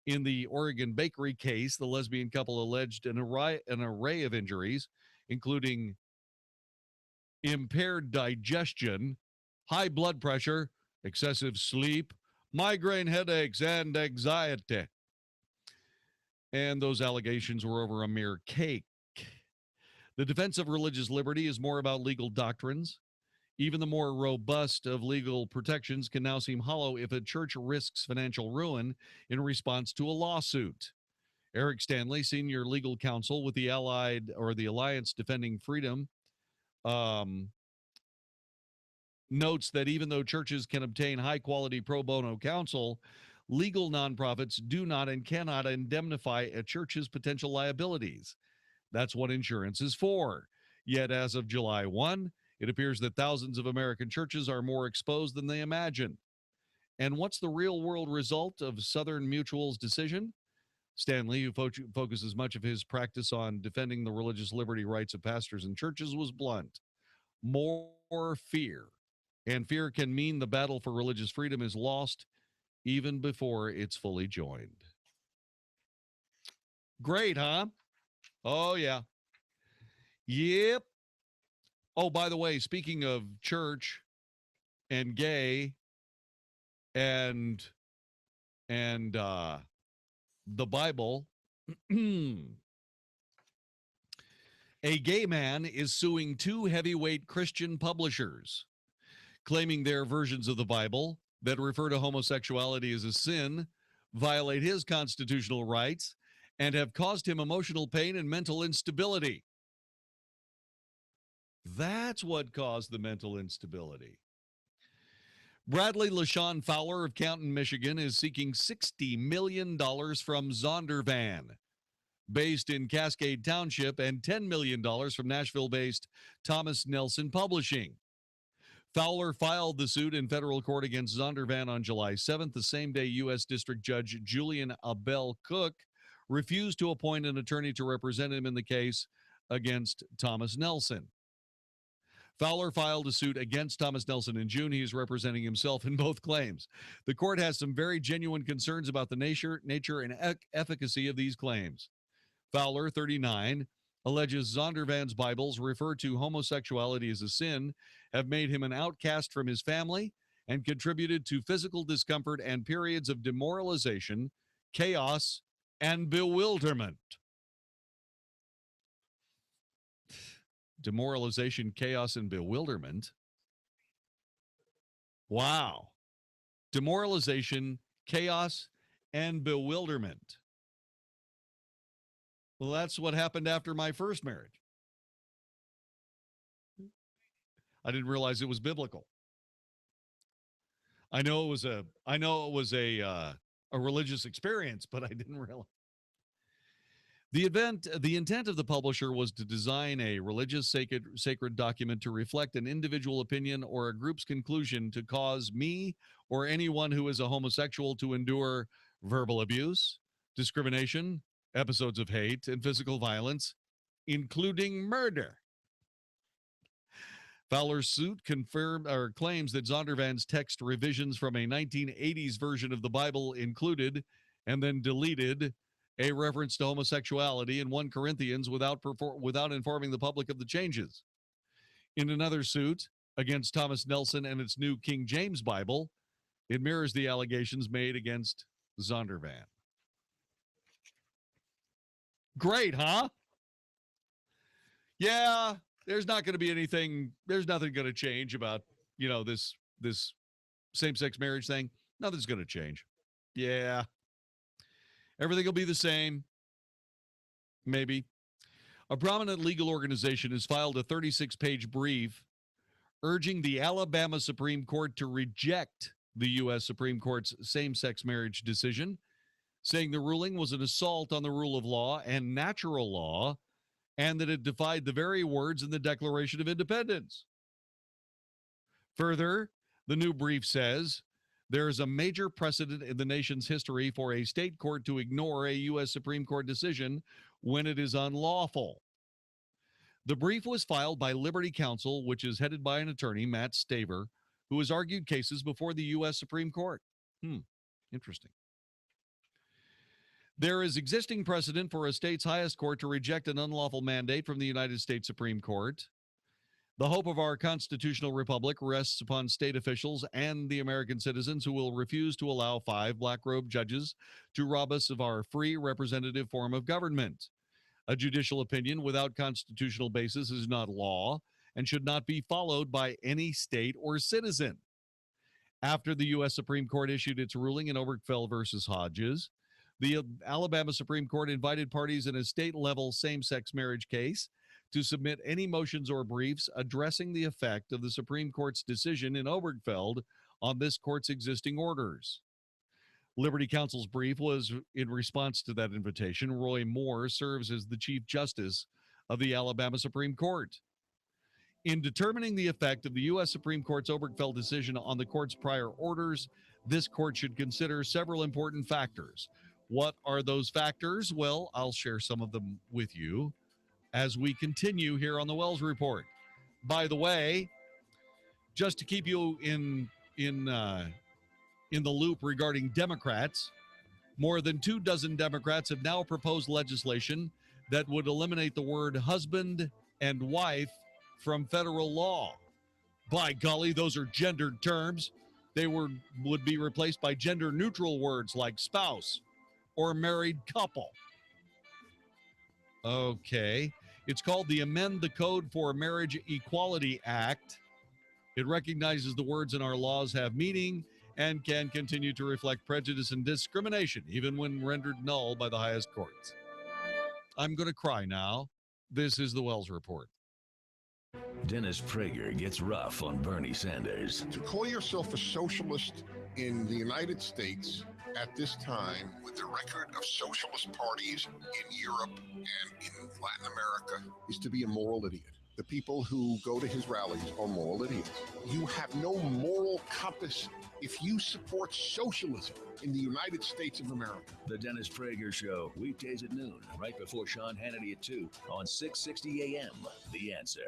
Speaker 2: in the Oregon bakery case, the lesbian couple alleged an array of injuries, including impaired digestion, high blood pressure, excessive sleep, migraine headaches, and anxiety. And those allegations were over a mere cake. The defense of religious liberty is more about legal doctrines. Even the more robust of legal protections can now seem hollow if a church risks financial ruin in response to a lawsuit. Eric Stanley, senior legal counsel with the Alliance Defending Freedom, notes that even though churches can obtain high-quality pro bono counsel, legal nonprofits do not and cannot indemnify a church's potential liabilities. That's what insurance is for. Yet as of July 1, it appears that thousands of American churches are more exposed than they imagine. And what's the real-world result of Southern Mutual's decision? Stanley, who focuses much of his practice on defending the religious liberty rights of pastors and churches, was blunt. More fear. And fear can mean the battle for religious freedom is lost even before it's fully joined. Great, huh? Oh, yeah. Yep. Oh, by the way, speaking of church and gay and the Bible, a gay man is suing two heavyweight Christian publishers, claiming their versions of the Bible that refer to homosexuality as a sin, violate his constitutional rights, and have caused him emotional pain and mental instability. That's what caused the mental instability. Bradley LaShawn Fowler of Canton, Michigan, is seeking $60 million from Zondervan, based in Cascade Township, and $10 million from Nashville-based Thomas Nelson Publishing. Fowler filed the suit in federal court against Zondervan on July 7th, the same day U.S. District Judge Julian Abel Cook refused to appoint an attorney to represent him in the case against Thomas Nelson. Fowler filed a suit against Thomas Nelson in June. He is representing himself in both claims. The court has some very genuine concerns about the nature and efficacy of these claims. Fowler, 39, alleges Zondervan's Bibles refer to homosexuality as a sin, have made him an outcast from his family, and contributed to physical discomfort and periods of demoralization, chaos, and bewilderment. Demoralization, chaos, and bewilderment. Wow. Demoralization, chaos, and bewilderment. Well, that's what happened after my first marriage. I didn't realize it was biblical. I know it was a religious experience, but I didn't realize. The intent of the publisher was to design a religious sacred document to reflect an individual opinion or a group's conclusion to cause me or anyone who is a homosexual to endure verbal abuse, discrimination, episodes of hate, and physical violence, including murder. Fowler's suit claims that Zondervan's text revisions from a 1980s version of the Bible included and then deleted a reference to homosexuality in 1 Corinthians without informing the public of the changes. In another suit against Thomas Nelson and its New King James Bible, it mirrors the allegations made against Zondervan. Great, huh? Yeah, there's nothing going to change about, this same-sex marriage thing. Nothing's going to change. Yeah. Everything will be the same. Maybe. A prominent legal organization has filed a 36-page brief urging the Alabama Supreme Court to reject the U.S. Supreme Court's same-sex marriage decision, saying the ruling was an assault on the rule of law and natural law, and that it defied the very words in the Declaration of Independence. Further, the new brief says, there is a major precedent in the nation's history for a state court to ignore a U.S. Supreme Court decision when it is unlawful. The brief was filed by Liberty Counsel, which is headed by an attorney, Matt Staver, who has argued cases before the U.S. Supreme Court. Interesting. There is existing precedent for a state's highest court to reject an unlawful mandate from the United States Supreme Court. The hope of our constitutional republic rests upon state officials and the American citizens who will refuse to allow 5 black-robed judges to rob us of our free representative form of government. A judicial opinion without constitutional basis is not law and should not be followed by any state or citizen. After the U.S. Supreme Court issued its ruling in Obergefell versus Hodges, the Alabama Supreme Court invited parties in a state-level same-sex marriage case to submit any motions or briefs addressing the effect of the Supreme Court's decision in Obergefell on this court's existing orders. Liberty Counsel's brief was in response to that invitation. Roy Moore serves as the Chief Justice of the Alabama Supreme Court. In determining the effect of the U.S. Supreme Court's Obergefell decision on the court's prior orders, this court should consider several important factors. What are those factors? Well, I'll share some of them with you as we continue here on the Wells Report. By the way, just to keep you in the loop regarding Democrats, more than 24 Democrats have now proposed legislation that would eliminate the word husband and wife from federal law. By golly, those are gendered terms. They would be replaced by gender-neutral words like spouse or married couple. Okay. It's called the Amend the Code for Marriage Equality Act. It recognizes the words in our laws have meaning and can continue to reflect prejudice and discrimination, even when rendered null by the highest courts. I'm going to cry now. This is the Wells Report.
Speaker 6: Dennis Prager gets rough on Bernie Sanders.
Speaker 13: To call yourself a socialist in the United States at this time, with the record of socialist parties in Europe and in Latin America, is to be a moral idiot. The people who go to his rallies are moral idiots. You have no moral compass if you support socialism in the United States of America.
Speaker 6: The Dennis Prager Show, weekdays at noon, right before Sean Hannity at 2 on 660 AM. The Answer.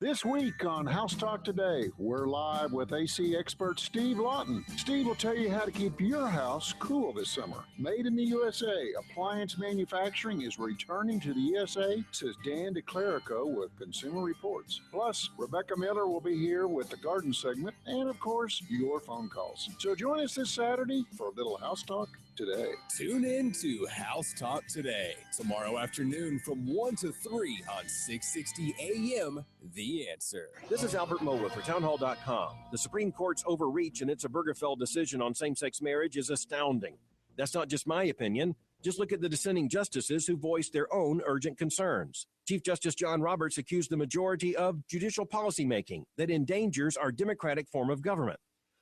Speaker 9: This week on House Talk Today, we're live with AC expert Steve Lawton. Steve will tell you how to keep your house cool this summer. Made in the USA, appliance manufacturing is returning to the USA, says Dan DeClerico with Consumer Reports. Plus, Rebecca Miller will be here with the garden segment and, of course, your phone calls. So join us this Saturday for a little House Talk Today.
Speaker 10: Tune in to House Talk Today, tomorrow afternoon from 1 to 3 on 660 AM, The Answer.
Speaker 14: This is Albert Mohler for townhall.com. The Supreme Court's overreach in its Obergefell decision on same-sex marriage is astounding. That's not just my opinion. Just look at the dissenting justices who voiced their own urgent concerns. Chief Justice John Roberts accused the majority of judicial policymaking that endangers our democratic form of government.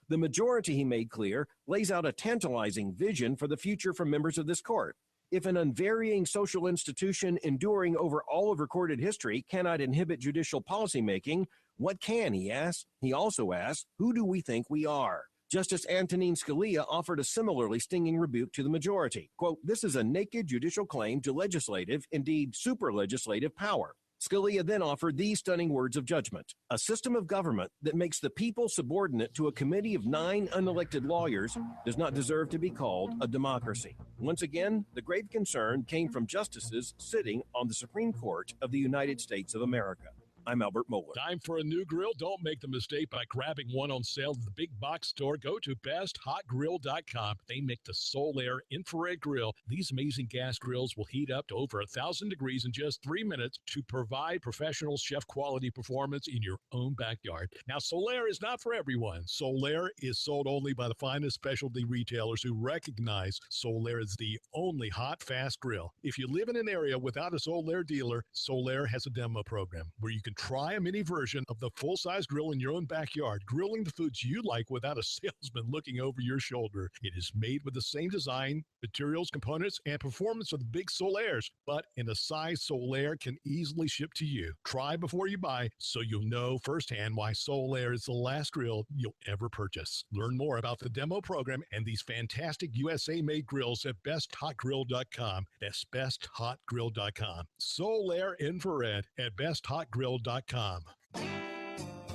Speaker 14: The majority, he made clear, lays out a tantalizing vision for the future for members of this court. If an unvarying social institution enduring over all of recorded history cannot inhibit judicial policymaking, what can, he asks? He also asks, who do we think we are? Justice Antonin Scalia offered a similarly stinging rebuke to the majority. Quote, this is a naked judicial claim to legislative, indeed super-legislative power. Scalia then offered these stunning words of judgment. A system of government that makes the people subordinate to a committee of 9 unelected lawyers does not deserve to be called a democracy. Once again, the grave concern came from justices sitting on the Supreme Court of the United States of America. I'm Albert Mohler.
Speaker 15: Time for a new grill? Don't make the mistake by grabbing one on sale at the big box store. Go to besthotgrill.com. They make the Solaire infrared grill. These amazing gas grills will heat up to over 1,000 degrees in just 3 minutes to provide professional chef quality performance in your own backyard. Now, Solaire is not for everyone. Solaire is sold only by the finest specialty retailers who recognize Solaire is the only hot, fast grill. If you live in an area without a Solaire dealer, Solaire has a demo program where you can try a mini version of the full-size grill in your own backyard, grilling the foods you like without a salesman looking over your shoulder. It is made with the same design, materials, components, and performance of the big Solaires, but in a size Solaire can easily ship to you. Try before you buy so you'll know firsthand why Solaire is the last grill you'll ever purchase. Learn more about the demo program and these fantastic USA-made grills at besthotgrill.com. That's besthotgrill.com. Solaire Infrared at besthotgrill.com.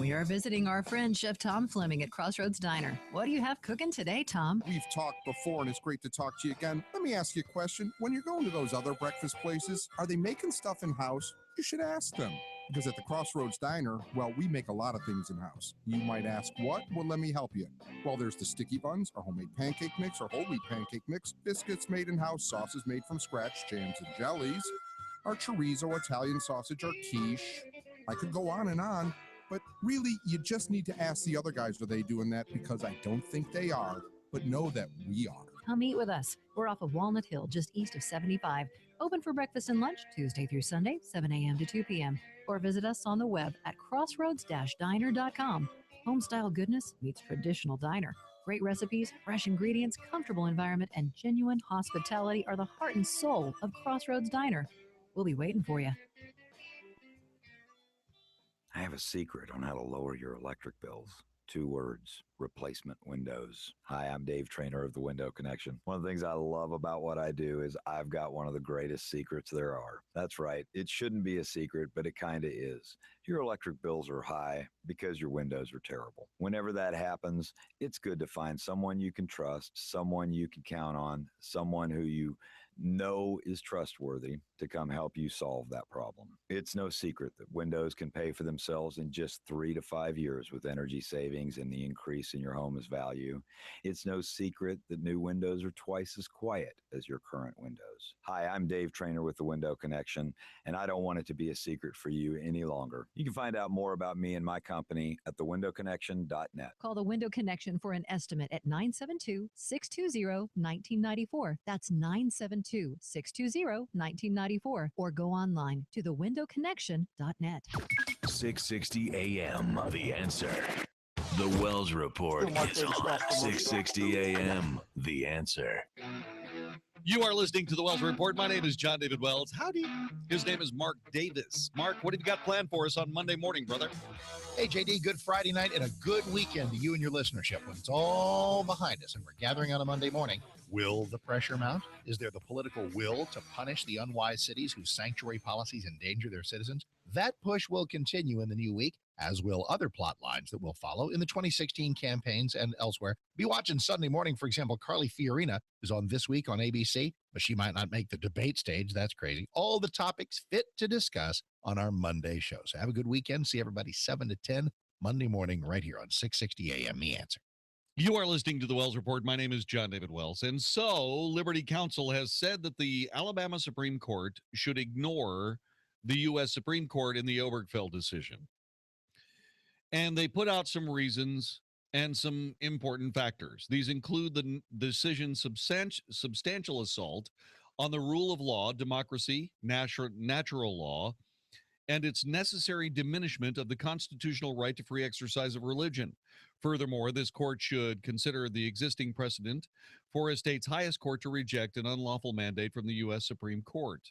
Speaker 26: We are visiting our friend Chef Tom Fleming at Crossroads Diner. What do you have cooking today, Tom?
Speaker 17: We've talked before, and it's great to talk to you again. Let me ask you a question. When you're going to those other breakfast places, are they making stuff in-house? You should ask them. Because at the Crossroads Diner, well, we make a lot of things in-house. You might ask, what? Well, let me help you. Well, there's the sticky buns, our homemade pancake mix, our whole wheat pancake mix, biscuits made in-house, sauces made from scratch, jams and jellies, our chorizo, Italian sausage, our quiche. I could go on, but really, you just need to ask the other guys, are they doing that? Because I don't think they are, but know that we are.
Speaker 26: Come eat with us. We're off of Walnut Hill, just east of 75. Open for breakfast and lunch Tuesday through Sunday, 7 a.m. to 2 p.m. Or visit us on the web at crossroads-diner.com. Homestyle goodness meets traditional diner. Great recipes, fresh ingredients, comfortable environment, and genuine hospitality are the heart and soul of Crossroads Diner. We'll be waiting for you.
Speaker 24: I have a secret on how to lower your electric bills. 2 words: replacement windows. Hi, I'm Dave, trainer of the Window Connection. One of the things I love about what I do is I've got one of the greatest secrets there are. That's right. It shouldn't be a secret, but it kind of is. Your electric bills are high because your windows are terrible. Whenever that happens, it's good to find someone you can trust, someone you can count on, someone who you know is trustworthy to come help you solve that problem. It's no secret that windows can pay for themselves in just 3 to 5 years with energy savings and the increase in your home's value. It's no secret that new windows are twice as quiet as your current windows. Hi, I'm Dave, trainer with the Window Connection, and I don't want it to be a secret for you any longer. You can find out more about me and my company at thewindowconnection.net.
Speaker 26: Call the Window Connection for an estimate at 972-620-1994. That's 972 832-620-1994 or go online to thewindowconnection.net.
Speaker 6: 660 AM, The Answer. The Wells Report is on 660 AM, The Answer.
Speaker 2: You are listening to the Wells Report. My name is Jon-David Wells. Howdy. His name is Mark Davis. Mark, what have you got planned for us on Monday morning, brother?
Speaker 8: Hey, JD, good Friday night and a good weekend to you and your listenership. When it's all behind us and we're gathering on a Monday morning, will the pressure mount? Is there the political will to punish the unwise cities whose sanctuary policies endanger their citizens? That push will continue in the new week, as will other plot lines that will follow in the 2016 campaigns and elsewhere. Be watching Sunday morning, for example, Carly Fiorina is on This Week on ABC, but she might not make the debate stage. That's crazy. All the topics fit to discuss on our Monday show. So have a good weekend. See everybody 7 to 10 Monday morning right here on 660 AM, The Answer.
Speaker 2: You are listening to the Wells Report. My name is Jon-David Wells. And so Liberty Counsel has said that the Alabama Supreme Court should ignore the U.S. Supreme Court in the Obergefell decision. And they put out some reasons and some important factors. These include the decision's substantial assault on the rule of law, democracy, natural law, and its necessary diminishment of the constitutional right to free exercise of religion. Furthermore, this court should consider the existing precedent for a state's highest court to reject an unlawful mandate from the U.S. Supreme Court.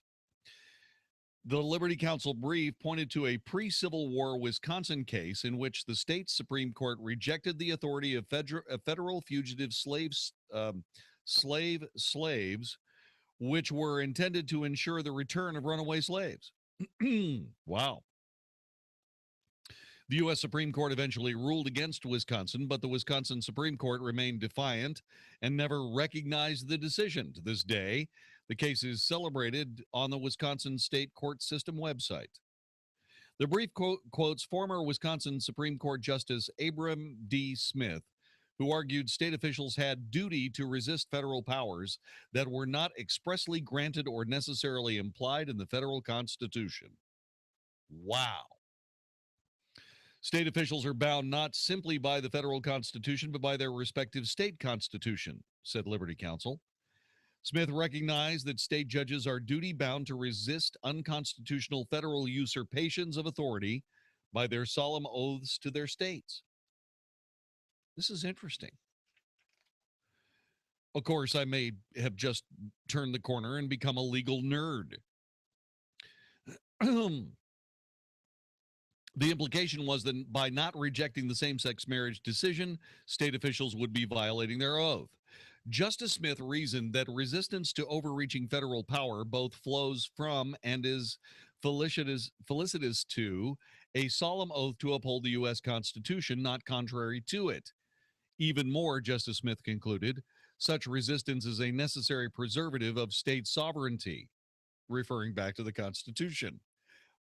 Speaker 2: The Liberty Counsel brief pointed to a pre-Civil War Wisconsin case in which the state Supreme Court rejected the authority of federal fugitive slaves, which were intended to ensure the return of runaway slaves. Wow. The U.S. Supreme Court eventually ruled against Wisconsin, but the Wisconsin Supreme Court remained defiant and never recognized the decision. To this day, the case is celebrated on the Wisconsin State Court System website. The brief quotes former Wisconsin Supreme Court Justice Abram D. Smith, who argued state officials had duty to resist federal powers that were not expressly granted or necessarily implied in the federal Constitution. Wow. State officials are bound not simply by the federal Constitution, but by their respective state constitution, said Liberty Counsel. Smith recognized that state judges are duty-bound to resist unconstitutional federal usurpations of authority by their solemn oaths to their states. This is interesting. Of course, I may have just turned the corner and become a legal nerd. The implication was that by not rejecting the same-sex marriage decision, state officials would be violating their oath. Justice Smith reasoned that resistance to overreaching federal power both flows from and is felicitous to a solemn oath to uphold the U.S. Constitution, not contrary to it. Even more, Justice Smith concluded, such resistance is a necessary preservative of state sovereignty, referring back to the Constitution.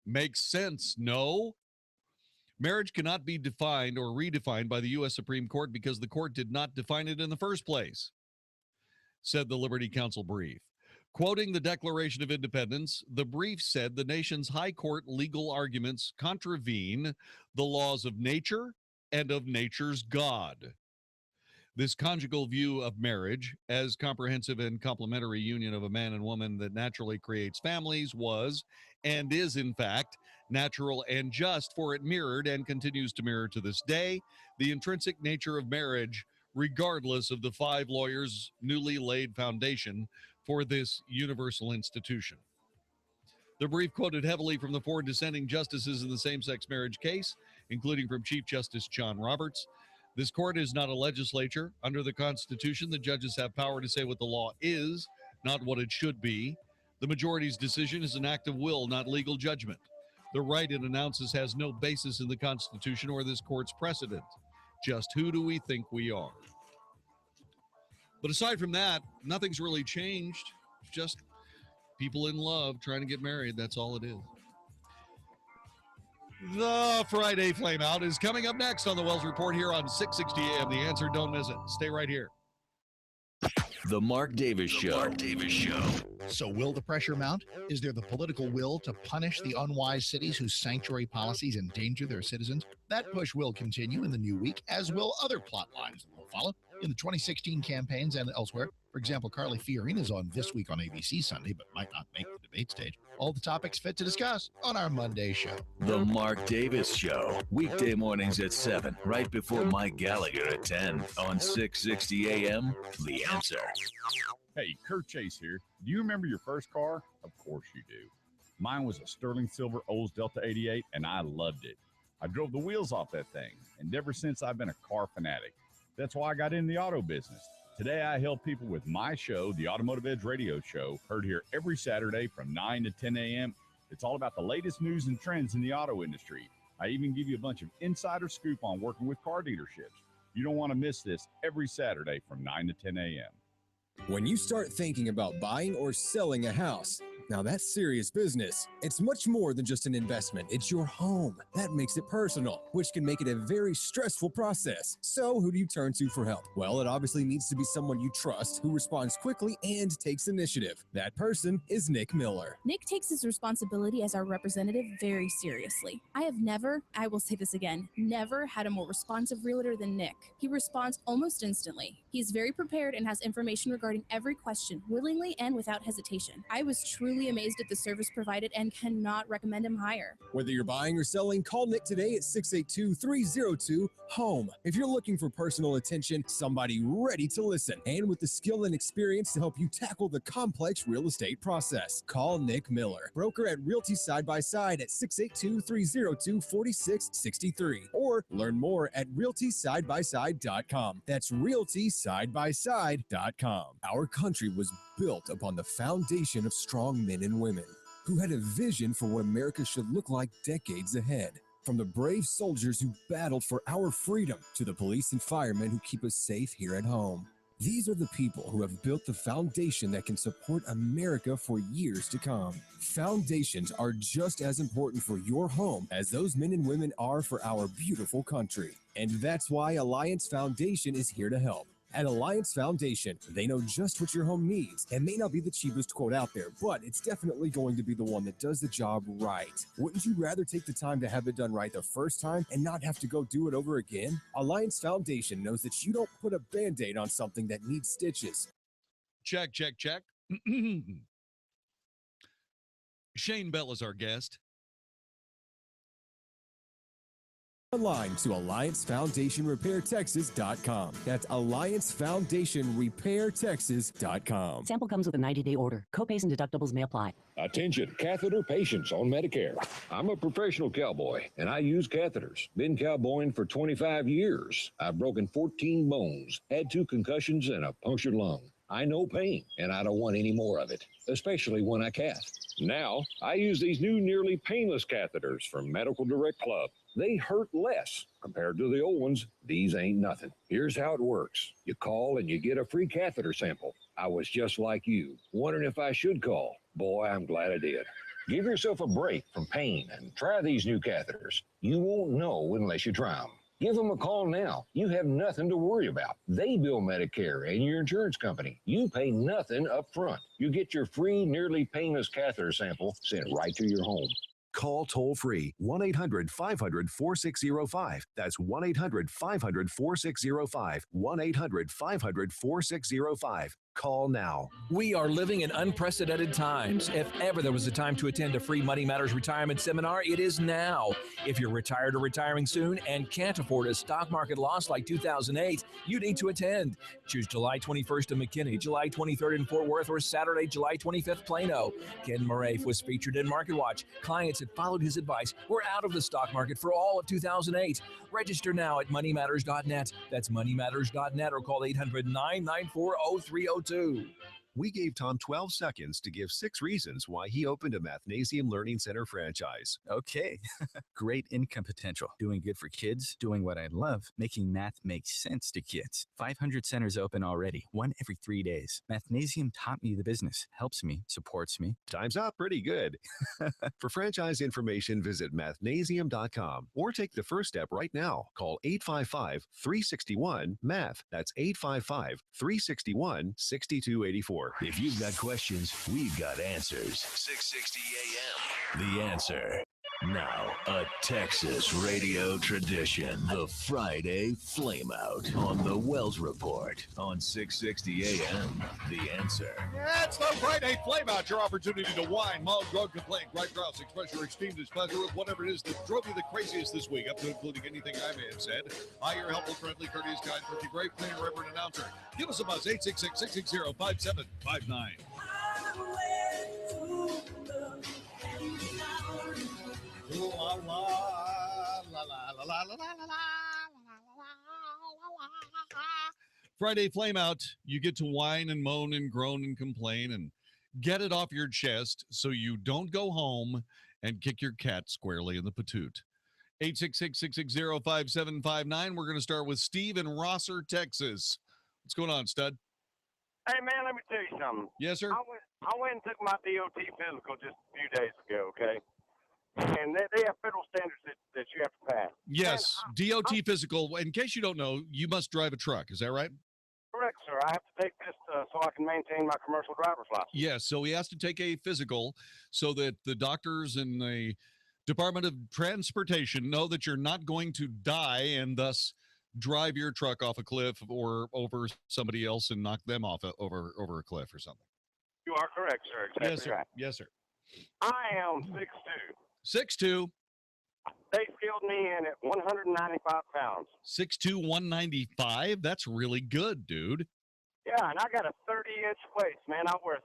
Speaker 2: Makes sense, no? Marriage cannot be defined or redefined by the U.S. Supreme Court because the court did not define it in the first place, said the Liberty Counsel brief. Quoting the Declaration of Independence, the brief said the nation's high court legal arguments contravene the laws of nature and of nature's God. This conjugal view of marriage as comprehensive and complementary union of a man and woman that naturally creates families was and is, in fact, natural and just, for it mirrored and continues to mirror to this day the intrinsic nature of marriage, regardless of the 5 lawyers' newly laid foundation for this universal institution. The brief quoted heavily from the 4 dissenting justices in the same-sex marriage case, including from Chief Justice John Roberts. This court is not a legislature. Under the Constitution, the judges have power to say what the law is, not what it should be. The majority's decision is an act of will, not legal judgment. The right it announces has no basis in the Constitution or this court's precedent. Just who do we think we are? But aside from that, nothing's really changed. It's just people in love trying to get married. That's all it is. The Friday Flameout is coming up next on the Wells Report here on 660 AM. The Answer. Don't miss it. Stay right here.
Speaker 6: The Mark Davis Show.
Speaker 8: So will the pressure mount? Is there the political will to punish the unwise cities whose sanctuary policies endanger their citizens? That push will continue in the new week, as will other plot lines that will follow in the 2016 campaigns and elsewhere. For example, Carly Fiorina's on This Week on ABC Sunday, but might not make the debate stage. All the topics fit to discuss on our Monday show.
Speaker 6: The Mark Davis Show, weekday mornings at 7, right before Mike Gallagher at 10 on 660 AM, The Answer.
Speaker 3: Hey, Kurt Chase here. Do you remember your first car? Of course you do. Mine was a sterling silver Olds Delta 88, and I loved it. I drove the wheels off that thing, and ever since I've been a car fanatic. That's why I got in the auto business. Today, I help people with my show, the Automotive Edge Radio Show, heard here every Saturday from 9 to 10 a.m. It's all about the latest news and trends in the auto industry. I even give you a bunch of insider scoop on working with car dealerships. You don't want to miss this every Saturday from 9 to 10 a.m.
Speaker 10: When you start thinking about buying or selling a house, now that's serious business. It's much more than just an investment. It's your home. That makes it personal, which can make it a very stressful process. So who do you turn to for help? Well, it obviously needs to be someone you trust who responds quickly and takes initiative. That person is Nick Miller.
Speaker 18: Nick takes his responsibility as our representative very seriously. I have never, I will say this again, never had a more responsive realtor than Nick. He responds almost instantly. He's very prepared and has information regarding every question willingly and without hesitation. I was truly amazed at the service provided and cannot recommend him higher.
Speaker 10: Whether you're buying or selling, call Nick today at 682-302-HOME. If you're looking for personal attention, somebody ready to listen, and with the skill and experience to help you tackle the complex real estate process, call Nick Miller, broker at Realty Side by Side at 682-302-4663, or learn more at realtysidebyside.com. That's realtysidebyside.com. Our country was built upon the foundation of strong men and women who had a vision for what America should look like decades ahead. From the brave soldiers who battled for our freedom to the police and firemen who keep us safe here at home. These are the people who have built the foundation that can support America for years to come. Foundations are just as important for your home as those men and women are for our beautiful country. And that's why Alliance Foundation is here to help. At Alliance Foundation, they know just what your home needs. It may not be the cheapest quote out there, but it's definitely going to be the one that does the job right. Wouldn't you rather take the time to have it done right the first time and not have to go do it over again? Alliance Foundation knows that you don't put a Band-Aid on something that needs stitches.
Speaker 2: Check, check, check. Shane Bell is our guest.
Speaker 10: Online to AllianceFoundationRepairTexas.com. That's AllianceFoundationRepairTexas.com.
Speaker 19: Sample comes with a 90-day order. Copays and deductibles may apply.
Speaker 20: Attention, catheter patients on Medicare. I'm a professional cowboy, and I use catheters. Been cowboying for 25 years. I've broken 14 bones, had 2 concussions, and a punctured lung. I know pain, and I don't want any more of it, especially when I cath. Now, I use these new nearly painless catheters from Medical Direct Club. They hurt less. Compared to the old ones, these ain't nothing. Here's how it works. You call and you get a free catheter sample. I was just like you, wondering if I should call. Boy, I'm glad I did. Give yourself a break from pain and try these new catheters. You won't know unless you try them. Give them a call now. You have nothing to worry about. They bill Medicare and your insurance company. You pay nothing up front. You get your free, nearly painless catheter sample sent right to your home.
Speaker 21: Call toll-free 1-800-500-4605. That's 1-800-500-4605. 1-800-500-4605. Call now.
Speaker 22: We are living in unprecedented times. If ever there was a time to attend a free Money Matters retirement seminar, it is now. If you're retired or retiring soon and can't afford a stock market loss like 2008, you need to attend. Choose July 21st in McKinney, July 23rd in Fort Worth, or Saturday, July 25th, Plano. Ken Murray was featured in Market Watch. Clients that followed his advice were out of the stock market for all of 2008. Register now at moneymatters.net. That's moneymatters.net, or call 800-994-0302.
Speaker 21: We gave Tom 12 seconds to give 6 reasons why he opened a Mathnasium Learning Center franchise.
Speaker 23: Okay. Great income potential. Doing good for kids. Doing what I love. Making math make sense to kids. 500 centers open already. 1 every 3 days. Mathnasium taught me the business. Helps me. Supports me.
Speaker 21: Time's up. Pretty good. For franchise information, visit mathnasium.com or take the first step right now. Call 855-361-MATH. That's 855-361-6284.
Speaker 6: If you've got questions, we've got answers. 660 AM. The Answer. Now, a Texas radio tradition, the Friday Flameout on the Wells Report on 660 AM. The Answer.
Speaker 2: That's the Friday Flameout, your opportunity to whine, moan, groan, complain, gripe, grouse, express your extreme displeasure with whatever it is that drove you the craziest this week, up to including anything I may have said. I, your helpful, friendly, courteous, kind, pretty great, clean, reverend announcer. Give us a buzz, 866-660-5759. Friday Flameout, you get to whine and moan and groan and complain and get it off your chest so you don't go home and kick your cat squarely in the patoot. 866-660-5759. We're going to start with Steve in Rosser, Texas. What's going on, stud?
Speaker 1: Hey, man, let me tell you something.
Speaker 2: Yes, sir?
Speaker 1: I went and took my DOT physical just a few days ago, okay? And they have federal standards that you have to pass.
Speaker 2: Yes, DOT physical. In case you don't know, you must drive a truck. Is that right?
Speaker 1: Correct, sir. I have to take this so I can maintain my commercial driver's license.
Speaker 2: Yes, so he has to take a physical so that the doctors and the Department of Transportation know that you're not going to die and thus drive your truck off a cliff or over somebody else and knock them off over a cliff or something.
Speaker 1: You are correct, sir. Exactly
Speaker 2: yes, sir.
Speaker 1: Right.
Speaker 2: Yes, sir.
Speaker 1: I am 6'2".
Speaker 2: 6'2".
Speaker 1: They scaled me in at 195 pounds.
Speaker 2: 6'2", 195? That's really good, dude.
Speaker 1: Yeah, and I got a 30-inch waist, man. I wear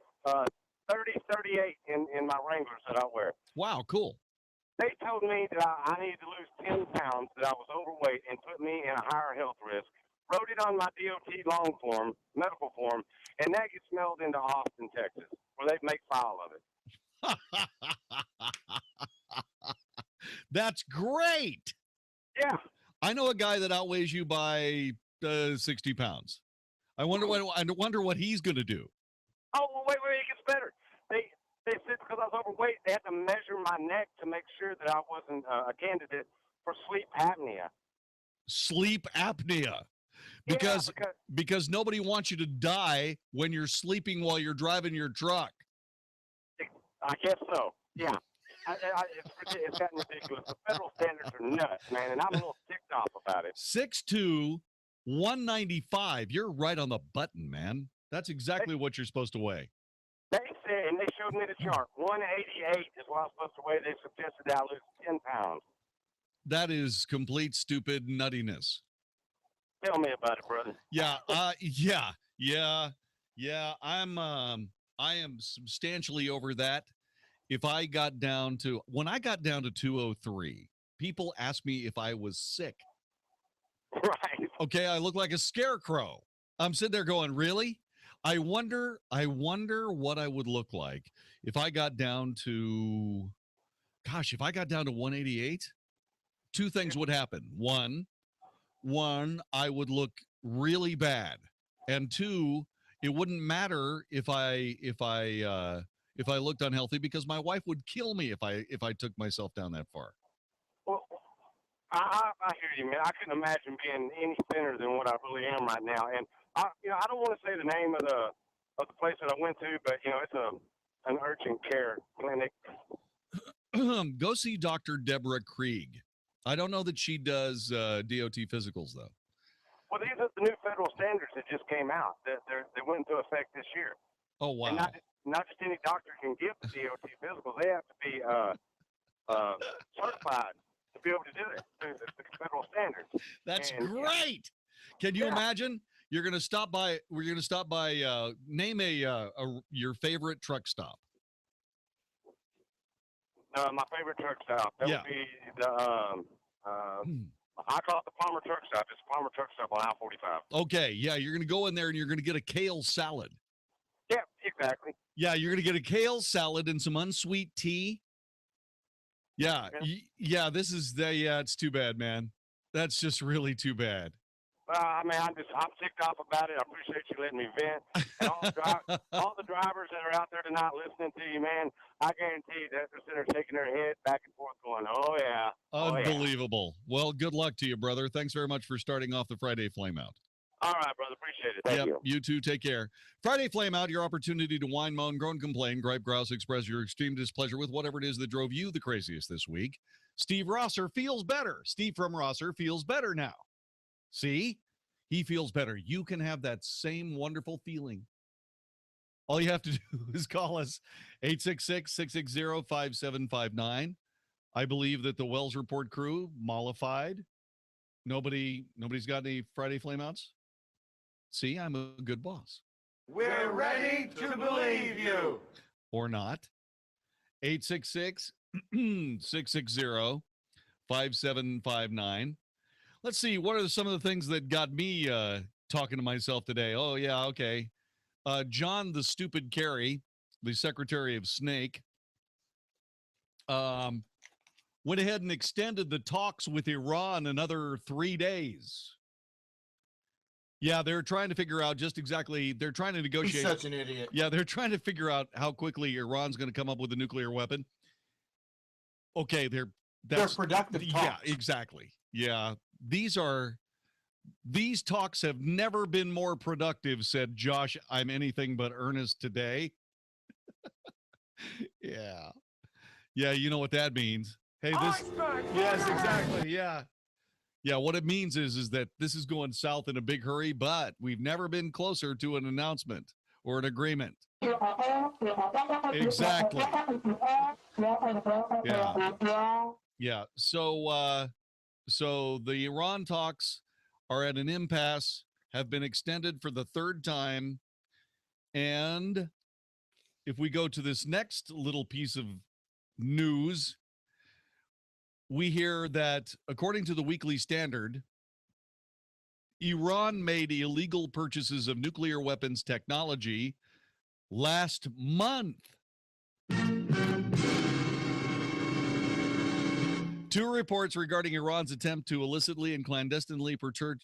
Speaker 1: 30, 38 in my Wranglers that I wear.
Speaker 2: Wow, cool.
Speaker 1: They told me that I needed to lose 10 pounds, that I was overweight, and put me in a higher health risk. Wrote it on my DOT long form, medical form, and that gets mailed into Austin, Texas, where they make file of it.
Speaker 2: That's great.
Speaker 1: Yeah.
Speaker 2: I know a guy that outweighs you by 60 pounds. I wonder what he's going to do.
Speaker 1: Oh, well, wait, it gets better. They said because I was overweight, they had to measure my neck to make sure that I wasn't a candidate for sleep apnea.
Speaker 2: Sleep apnea. Because nobody wants you to die when you're sleeping while you're driving your truck.
Speaker 1: I guess so. Yeah. It's gotten ridiculous. The federal standards are nuts, man, and I'm a little ticked off about it.
Speaker 2: 6'2", 195. You're right on the button, man. That's exactly what you're supposed to weigh.
Speaker 1: They said, and they showed me the chart, 188 is what I'm supposed to weigh. They suggested I lose 10 pounds.
Speaker 2: That is complete stupid nuttiness.
Speaker 1: Tell me about it, brother.
Speaker 2: Yeah, yeah. I am substantially over that. If I got down to, when I got down to 203, people asked me if I was sick.
Speaker 1: Right.
Speaker 2: Okay, I look like a scarecrow. I'm sitting there going, really? I wonder what I would look like if I got down to, if I got down to 188, two things would happen. One, I would look really bad. And two, it wouldn't matter if I looked unhealthy because my wife would kill me if I took myself down that far.
Speaker 1: Well, I hear you, man. I couldn't imagine being any thinner than what I really am right now. And I don't want to say the name of the place that I went to, but it's an urgent care clinic.
Speaker 2: Go see Dr. Deborah Krieg. I don't know that she does DOT physicals though.
Speaker 1: Well, these are the new federal standards that just came out. They went into effect this year.
Speaker 2: Oh wow!
Speaker 1: And not just any doctor can give the DOT physicals. They have to be certified to be able to do it. The federal standards.
Speaker 2: That's great. Can you imagine? We're going to stop by. Name your favorite truck stop.
Speaker 1: My favorite truck stop. That would be the. I call it the Palmer Truck Stop. It's Palmer Truck Stop on I-45.
Speaker 2: Okay, yeah, you're going to go in there and you're going to get a kale salad.
Speaker 1: Yeah, exactly.
Speaker 2: Yeah, you're going to get a kale salad and some unsweet tea. Yeah, this is it's too bad, man. That's just really too bad.
Speaker 1: I'm ticked off about it. I appreciate you letting me vent. And all the drivers that are out there tonight listening to you, man, I guarantee that they're sitting there shaking their head back and forth going, oh, yeah.
Speaker 2: Unbelievable. Well, good luck to you, brother. Thanks very much for starting off the Friday Flameout.
Speaker 1: All right, brother. Appreciate it. Thank you.
Speaker 2: You too. Take care. Friday Flame Out, your opportunity to whine, moan, groan, complain, gripe, grouse, express your extreme displeasure with whatever it is that drove you the craziest this week. Steve Rosser feels better. Steve from Rosser feels better now. See? He feels better. You can have that same wonderful feeling. All you have to do is call us 866-660-5759. I believe that the Wells Report crew mollified. Nobody's got any Friday Flameouts? See, I'm a good boss.
Speaker 5: We're ready to believe you.
Speaker 2: Or not. 866-660-5759. Let's see, what are some of the things that got me talking to myself today? Oh, yeah, okay. John the Stupid Kerry, the Secretary of Snake, went ahead and extended the talks with Iran another 3 days. Yeah, they're trying to figure out just exactly, they're trying to negotiate.
Speaker 5: He's such an idiot.
Speaker 2: Yeah, they're trying to figure out how quickly Iran's going to come up with a nuclear weapon. Okay, they're
Speaker 5: productive talks.
Speaker 2: Yeah, exactly. Yeah, these talks have never been more productive, said Josh. I'm anything but earnest today. Yeah. Yeah, you know what that means. Hey, this. Yes, exactly. Yeah. Yeah, what it means is that this is going south in a big hurry, but we've never been closer to an announcement or an agreement. Exactly. Yeah. Yeah. So the Iran talks are at an impasse, have been extended for the third time. And if we go to this next little piece of news, we hear that, according to the Weekly Standard, Iran made illegal purchases of nuclear weapons technology last month. Two reports regarding Iran's attempt to illicitly and clandestinely procure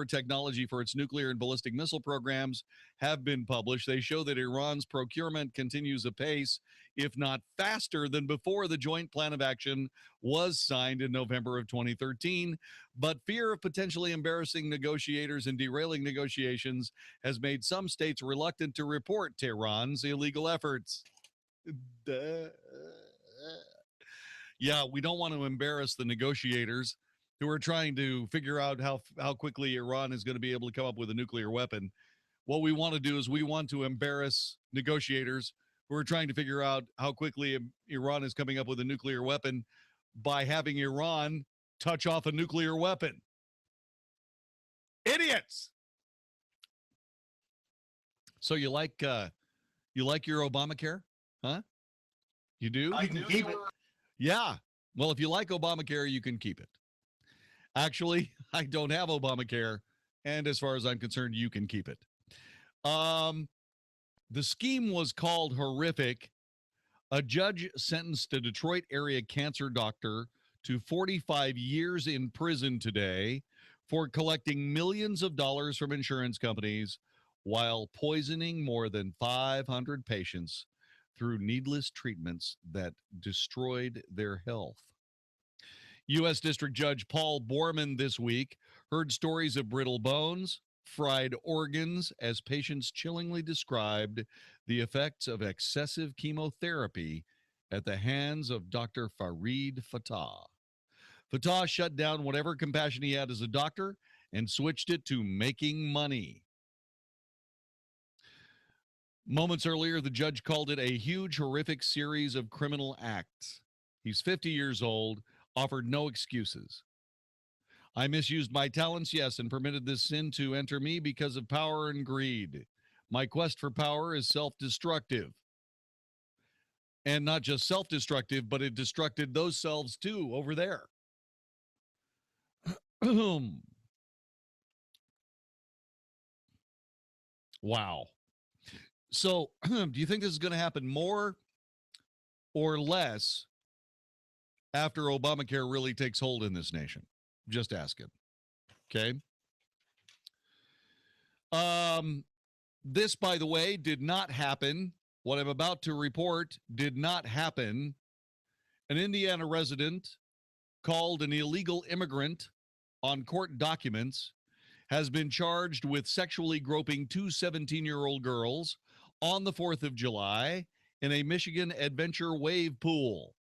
Speaker 2: technology for its nuclear and ballistic missile programs have been published. They show that Iran's procurement continues apace, if not faster than before the joint plan of action was signed in November of 2013. But fear of potentially embarrassing negotiators and derailing negotiations has made some states reluctant to report Tehran's illegal efforts. Yeah, we don't want to embarrass the negotiators who are trying to figure out how quickly Iran is going to be able to come up with a nuclear weapon. What we want to do is we want to embarrass negotiators who are trying to figure out how quickly Iran is coming up with a nuclear weapon by having Iran touch off a nuclear weapon. Idiots! So you like your Obamacare? Huh? You do?
Speaker 5: I can keep it.
Speaker 2: Yeah. Well, if you like Obamacare, you can keep it. Actually, I don't have Obamacare, and as far as I'm concerned, you can keep it. The scheme was called horrific. A judge sentenced a Detroit area cancer doctor to 45 years in prison today for collecting millions of dollars from insurance companies while poisoning more than 500 patients through needless treatments that destroyed their health. U.S. District Judge Paul Borman this week heard stories of brittle bones, fried organs, as patients chillingly described the effects of excessive chemotherapy at the hands of Dr. Farid Fatah. Fatah shut down whatever compassion he had as a doctor and switched it to making money. Moments earlier, the judge called it a huge, horrific series of criminal acts. He's 50 years old, offered no excuses. I misused my talents, yes, and permitted this sin to enter me because of power and greed. My quest for power is self-destructive. And not just self-destructive, but it destructed those selves too over there. Wow. So, do you think this is going to happen more or less after Obamacare really takes hold in this nation? Just asking. Okay. This, by the way, did not happen. What I'm about to report did not happen. An Indiana resident called an illegal immigrant on court documents has been charged with sexually groping two 17-year-old girls on the 4th of July in a Michigan adventure wave pool.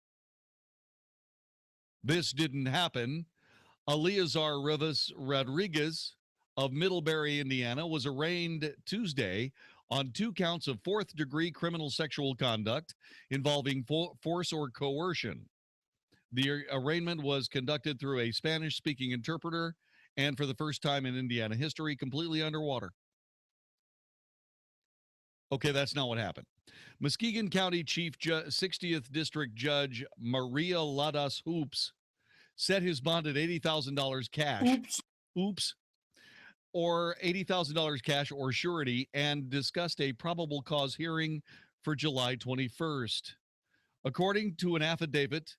Speaker 2: This didn't happen. Eleazar Rivas Rodriguez of Middlebury, Indiana, was arraigned Tuesday on 2 counts of 4th-degree criminal sexual conduct involving force or coercion. The arraignment was conducted through a Spanish-speaking interpreter and, for the first time in Indiana history, completely underwater. Okay, that's not what happened. Muskegon County Chief 60th District Judge Maria Ladas Hoops set his bond at $80,000 cash. Oops. Or $80,000 cash or surety, and discussed a probable cause hearing for July 21st. According to an affidavit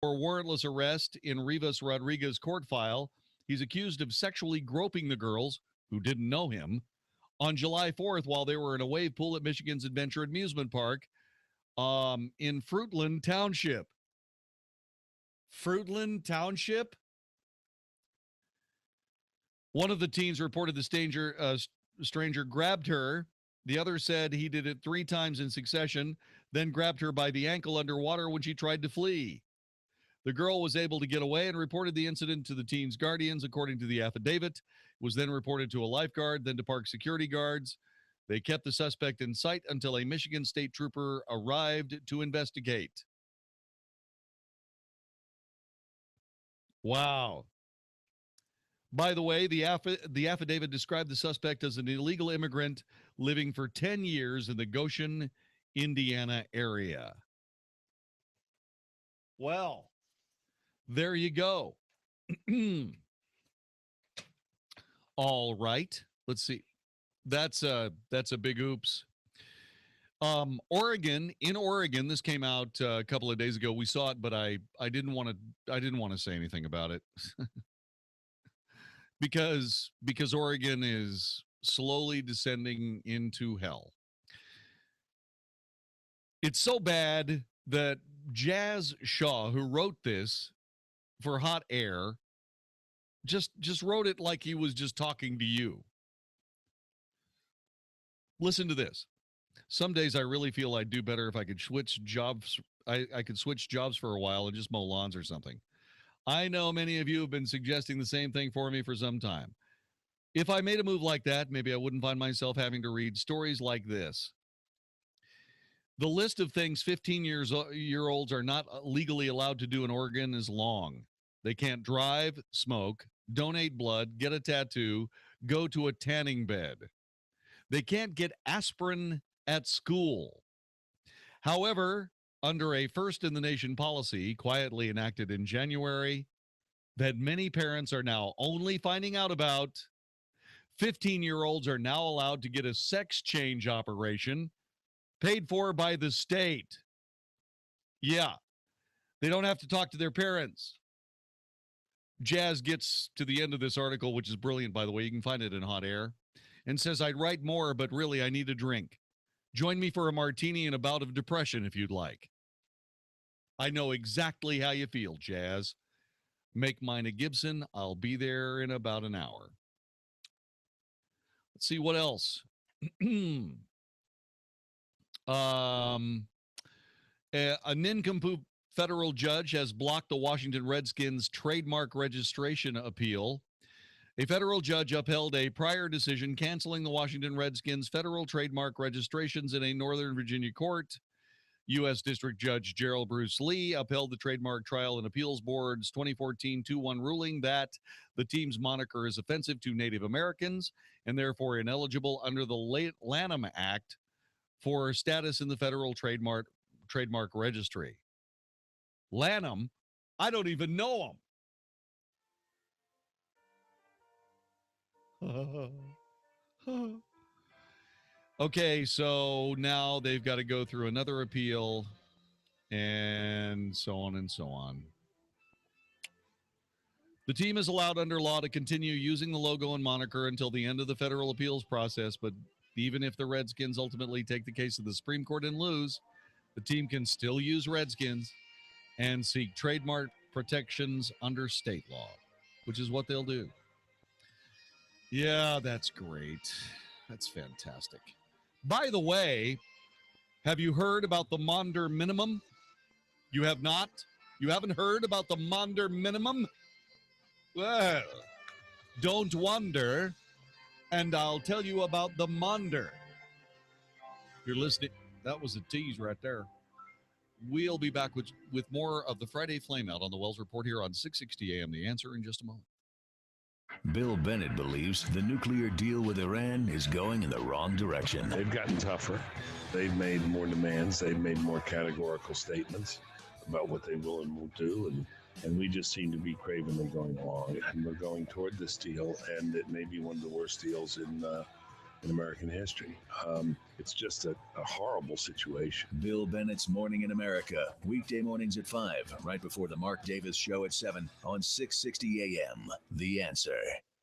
Speaker 2: for warrantless arrest in Rivas Rodriguez court file, he's accused of sexually groping the girls, who didn't know him, on July 4th while they were in a wave pool at Michigan's Adventure Amusement Park in Fruitland Township. Fruitland Township? One of the teens reported the stranger grabbed her. The other said he did it 3 times in succession, then grabbed her by the ankle underwater when she tried to flee. The girl was able to get away and reported the incident to the teen's guardians, according to the affidavit. It was then reported to a lifeguard, then to park security guards. They kept the suspect in sight until a Michigan state trooper arrived to investigate. Wow. By the way, the affidavit described the suspect as an illegal immigrant living for 10 years in the Goshen, Indiana area. Well, there you go. All right. Let's see. That's a big oops. In Oregon, this came out a couple of days ago. We saw it, but I didn't want to say anything about it. Because Oregon is slowly descending into hell. It's so bad that Jazz Shaw, who wrote this for Hot Air, just wrote it like he was just talking to you. Listen to this. Some days I really feel I'd do better if I could switch jobs. I could switch jobs for a while and just mow lawns or something. I know many of you have been suggesting the same thing for me for some time. If I made a move like that, maybe I wouldn't find myself having to read stories like this. The list of things 15-year-olds are not legally allowed to do in Oregon is long. They can't drive, smoke, donate blood, get a tattoo, go to a tanning bed. They can't get aspirin at school. However, under a first-in-the-nation policy quietly enacted in January that many parents are now only finding out about, 15-year-olds are now allowed to get a sex change operation paid for by the state. Yeah, they don't have to talk to their parents. Jazz gets to the end of this article, which is brilliant, by the way. You can find it in Hot Air, and says, I'd write more, but really I need a drink. Join me for a martini and a bout of depression if you'd like. I know exactly how you feel, Jazz. Make mine a Gibson. I'll be there in about an hour. Let's see what else. A nincompoop federal judge has blocked the Washington Redskins trademark registration appeal. A federal judge upheld a prior decision canceling the Washington Redskins' federal trademark registrations in a Northern Virginia court. U.S. District Judge Gerald Bruce Lee upheld the Trademark Trial and Appeals Board's 2014 2-1 ruling that the team's moniker is offensive to Native Americans and therefore ineligible under the Lanham Act for status in the federal trademark registry. Lanham? I don't even know him. Okay, so now they've got to go through another appeal and so on and so on. The team is allowed under law to continue using the logo and moniker until the end of the federal appeals process, but even if the Redskins ultimately take the case to the Supreme Court and lose, the team can still use Redskins and seek trademark protections under state law, which is what they'll do. Yeah, that's great. That's fantastic. By the way, have you heard about the Maunder minimum? You have not? You haven't heard about the Maunder minimum? Well, don't wonder, and I'll tell you about the Maunder. You're listening. That was a tease right there. We'll be back with more of the Friday Flameout on the Wells Report here on 660 AM. The Answer in just a moment.
Speaker 6: Bill Bennett believes the nuclear deal with Iran is going in the wrong direction.
Speaker 4: They've gotten tougher. They've made more demands. They've made more categorical statements about what they will and won't do. And we just seem to be cravenly going along. And we're going toward this deal, and it may be one of the worst deals in American history. It's just a horrible situation.
Speaker 6: Bill Bennett's Morning in America, weekday mornings at 5, right before the Mark Davis Show at 7 on 660 AM. The Answer.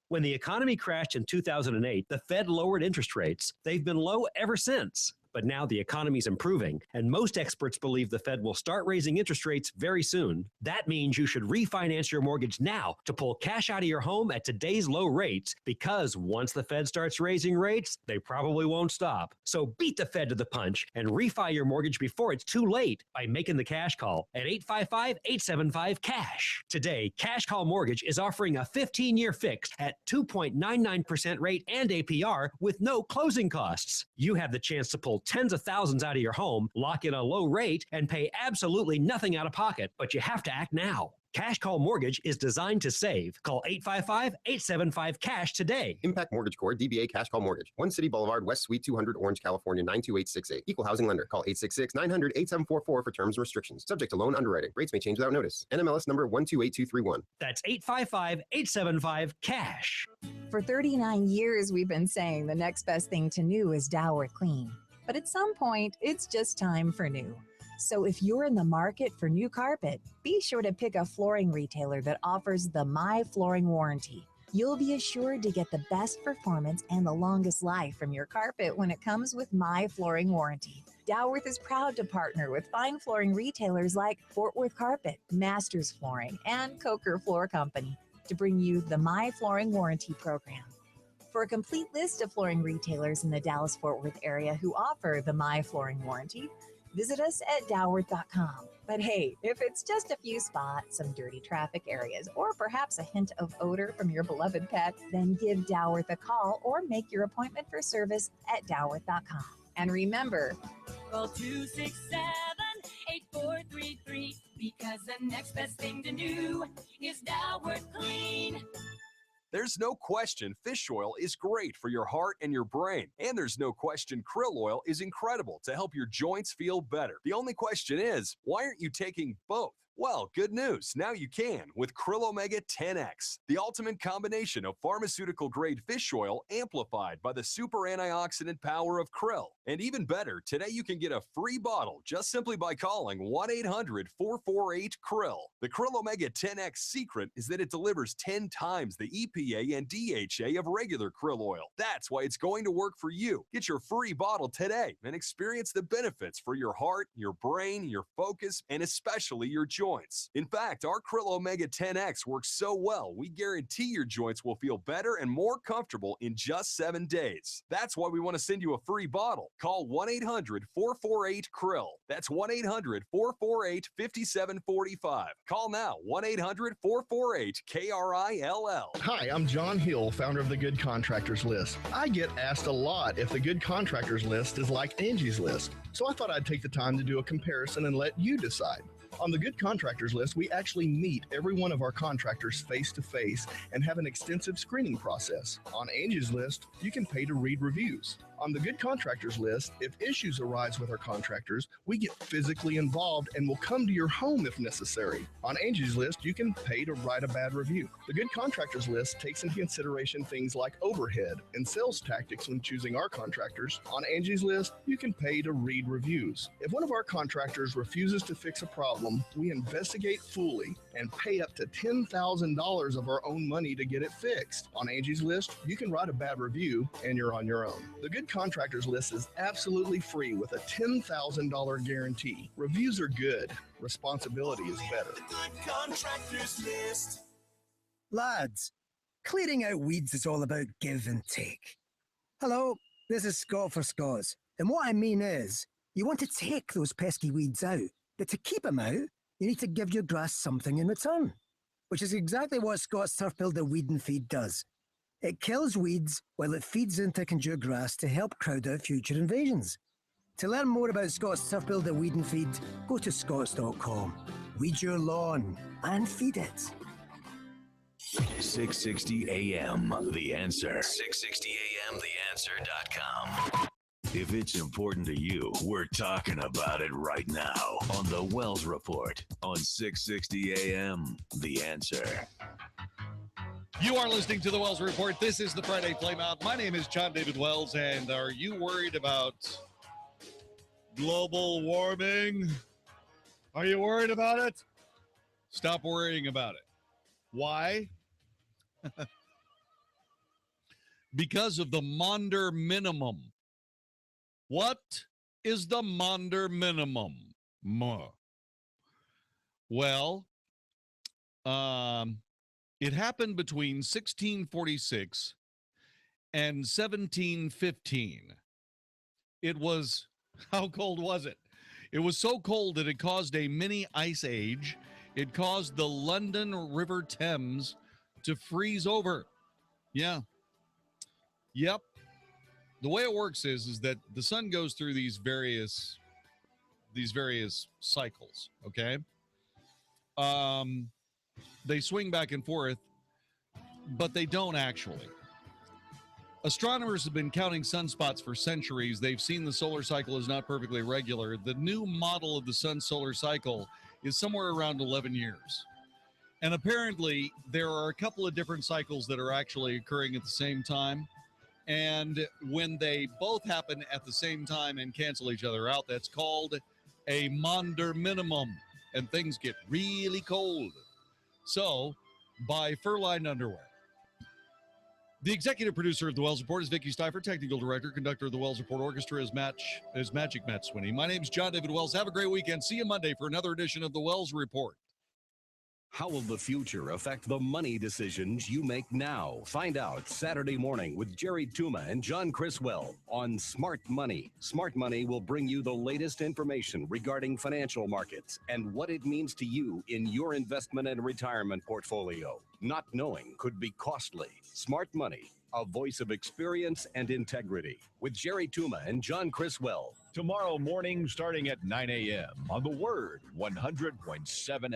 Speaker 7: When the economy crashed in 2008, the Fed lowered interest rates. They've been low ever since. But now the economy's improving, and most experts believe the Fed will start raising interest rates very soon. That means you should refinance your mortgage now to pull cash out of your home at today's low rates, because once the Fed starts raising rates, they probably won't stop. So beat the Fed to the punch and refi your mortgage before it's too late by making the cash call at 855-875-CASH. Today, Cash Call Mortgage is offering a 15-year fix at 2.99% rate and APR with no closing costs. You have the chance to pull tens of thousands out of your home, lock in a low rate, and pay absolutely nothing out of pocket, but you have to act now. Cash Call Mortgage is designed to save. Call 855-875-CASH today.
Speaker 11: Impact Mortgage Corp. DBA Cash Call Mortgage. 1 City Boulevard, West Suite 200, Orange, California 92868. Equal housing lender. Call 866-900-8744 for terms and restrictions. Subject to loan underwriting. Rates may change without notice. NMLS number 128231.
Speaker 7: That's 855-875-CASH.
Speaker 12: For 39 years, we've been saying the next best thing to new is Dower Clean. But at some point, it's just time for new. So if you're in the market for new carpet, be sure to pick a flooring retailer that offers the My Flooring Warranty. You'll be assured to get the best performance and the longest life from your carpet when it comes with My Flooring Warranty. Dowerth is proud to partner with fine flooring retailers like Fort Worth Carpet, Masters Flooring, and Coker Floor Company to bring you the My Flooring Warranty program. For a complete list of flooring retailers in the Dallas-Fort Worth area who offer the My Flooring Warranty, visit us at dowerth.com. But hey, if it's just a few spots, some dirty traffic areas, or perhaps a hint of odor from your beloved pet, then give Dowerth a call or make your appointment for service at dowerth.com. And remember,
Speaker 16: call 267-8433, because the next best thing to do is Dowerth Clean.
Speaker 25: There's no question fish oil is great for your heart and your brain. And there's no question krill oil is incredible to help your joints feel better. The only question is, why aren't you taking both? Well, good news. Now you can with Krill Omega 10X, the ultimate combination of pharmaceutical-grade fish oil amplified by the super antioxidant power of krill. And even better, today you can get a free bottle just simply by calling 1-800-448-KRILL. The Krill Omega 10X secret is that it delivers 10 times the EPA and DHA of regular krill oil. That's why it's going to work for you. Get your free bottle today and experience the benefits for your heart, your brain, your focus, and especially your joints. In fact, our Krill Omega 10X works so well, we guarantee your joints will feel better and more comfortable in just 7 days. That's why we want to send you a free bottle. Call 1-800-448-KRILL. That's 1-800-448-5745. Call now, 1-800-448-KRILL.
Speaker 27: Hi, I'm John Hill, founder of the Good Contractors List. I get asked a lot if the Good Contractors List is like Angie's List, so I thought I'd take the time to do a comparison and let you decide. On the Good Contractors List, we actually meet every one of our contractors face-to-face and have an extensive screening process. On Angie's List, you can pay to read reviews. On the Good Contractors List, if issues arise with our contractors, we get physically involved and will come to your home if necessary. On Angie's List, you can pay to write a bad review. The Good Contractors List takes into consideration things like overhead and sales tactics when choosing our contractors. On Angie's List, you can pay to read reviews. If one of our contractors refuses to fix a problem, we investigate fully and pay up to $10,000 of our own money to get it fixed. On Angie's List, you can write a bad review and you're on your own. The Good Contractors List is absolutely free with a $10,000 guarantee. Reviews are good. Responsibility is better.
Speaker 5: Good Contractors List.
Speaker 28: Lads,
Speaker 9: Clearing out weeds is all about give and take. Hello, this is Scott for Scots. And what I mean is, you want to take those pesky weeds out, but to keep them out, you need to give your grass something in return, which is exactly what Scott's Turf Builder Weed and Feed does. It kills weeds while it feeds into Endure grass to help crowd out future invasions. To learn more about Scott's Turf Builder Weed and Feed, go to scotts.com. Weed your lawn and feed it.
Speaker 6: 660 AM, The Answer. 660 AM, TheAnswer.com. If it's important to you, we're talking about it right now on The Wells Report on 660 AM, The Answer.
Speaker 2: You are listening to The Wells Report. This is the Friday Flameout. My name is Jon-David Wells, and are you worried about global warming? Are you worried about it? Stop worrying about it. Why? Because of the Maunder minimum. What is the Maunder minimum? Well, it happened between 1646 and 1715. It was, how cold was it? It was so cold that it caused a mini ice age. It caused the London River Thames to freeze over. Yeah. Yep. The way it works is that the sun goes through these various cycles, okay? They swing back and forth, but they don't actually. Astronomers have been counting sunspots for centuries. They've seen the solar cycle is not perfectly regular. The new model of the sun's solar cycle is somewhere around 11 years. And apparently, there are a couple of different cycles that are actually occurring at the same time. And when they both happen at the same time and cancel each other out, that's called a Maunder minimum. And things get really cold. So, buy fur-lined underwear. The executive producer of The Wells Report is Vicky Stifer. Technical director, conductor of The Wells Report Orchestra is Magic Matt Swinney. My name is Jon-David Wells. Have a great weekend. See you Monday for another edition of The Wells Report.
Speaker 13: How will the future affect the money decisions you make now? Find out Saturday morning with Jerry Tuma and John Criswell on Smart Money. Smart Money will bring you the latest information regarding financial markets and what it means to you in your investment and retirement portfolio. Not knowing could be costly. Smart Money, a voice of experience and integrity, with Jerry Tuma and John Criswell.
Speaker 3: Tomorrow morning starting at 9 a.m. on The Word 100.7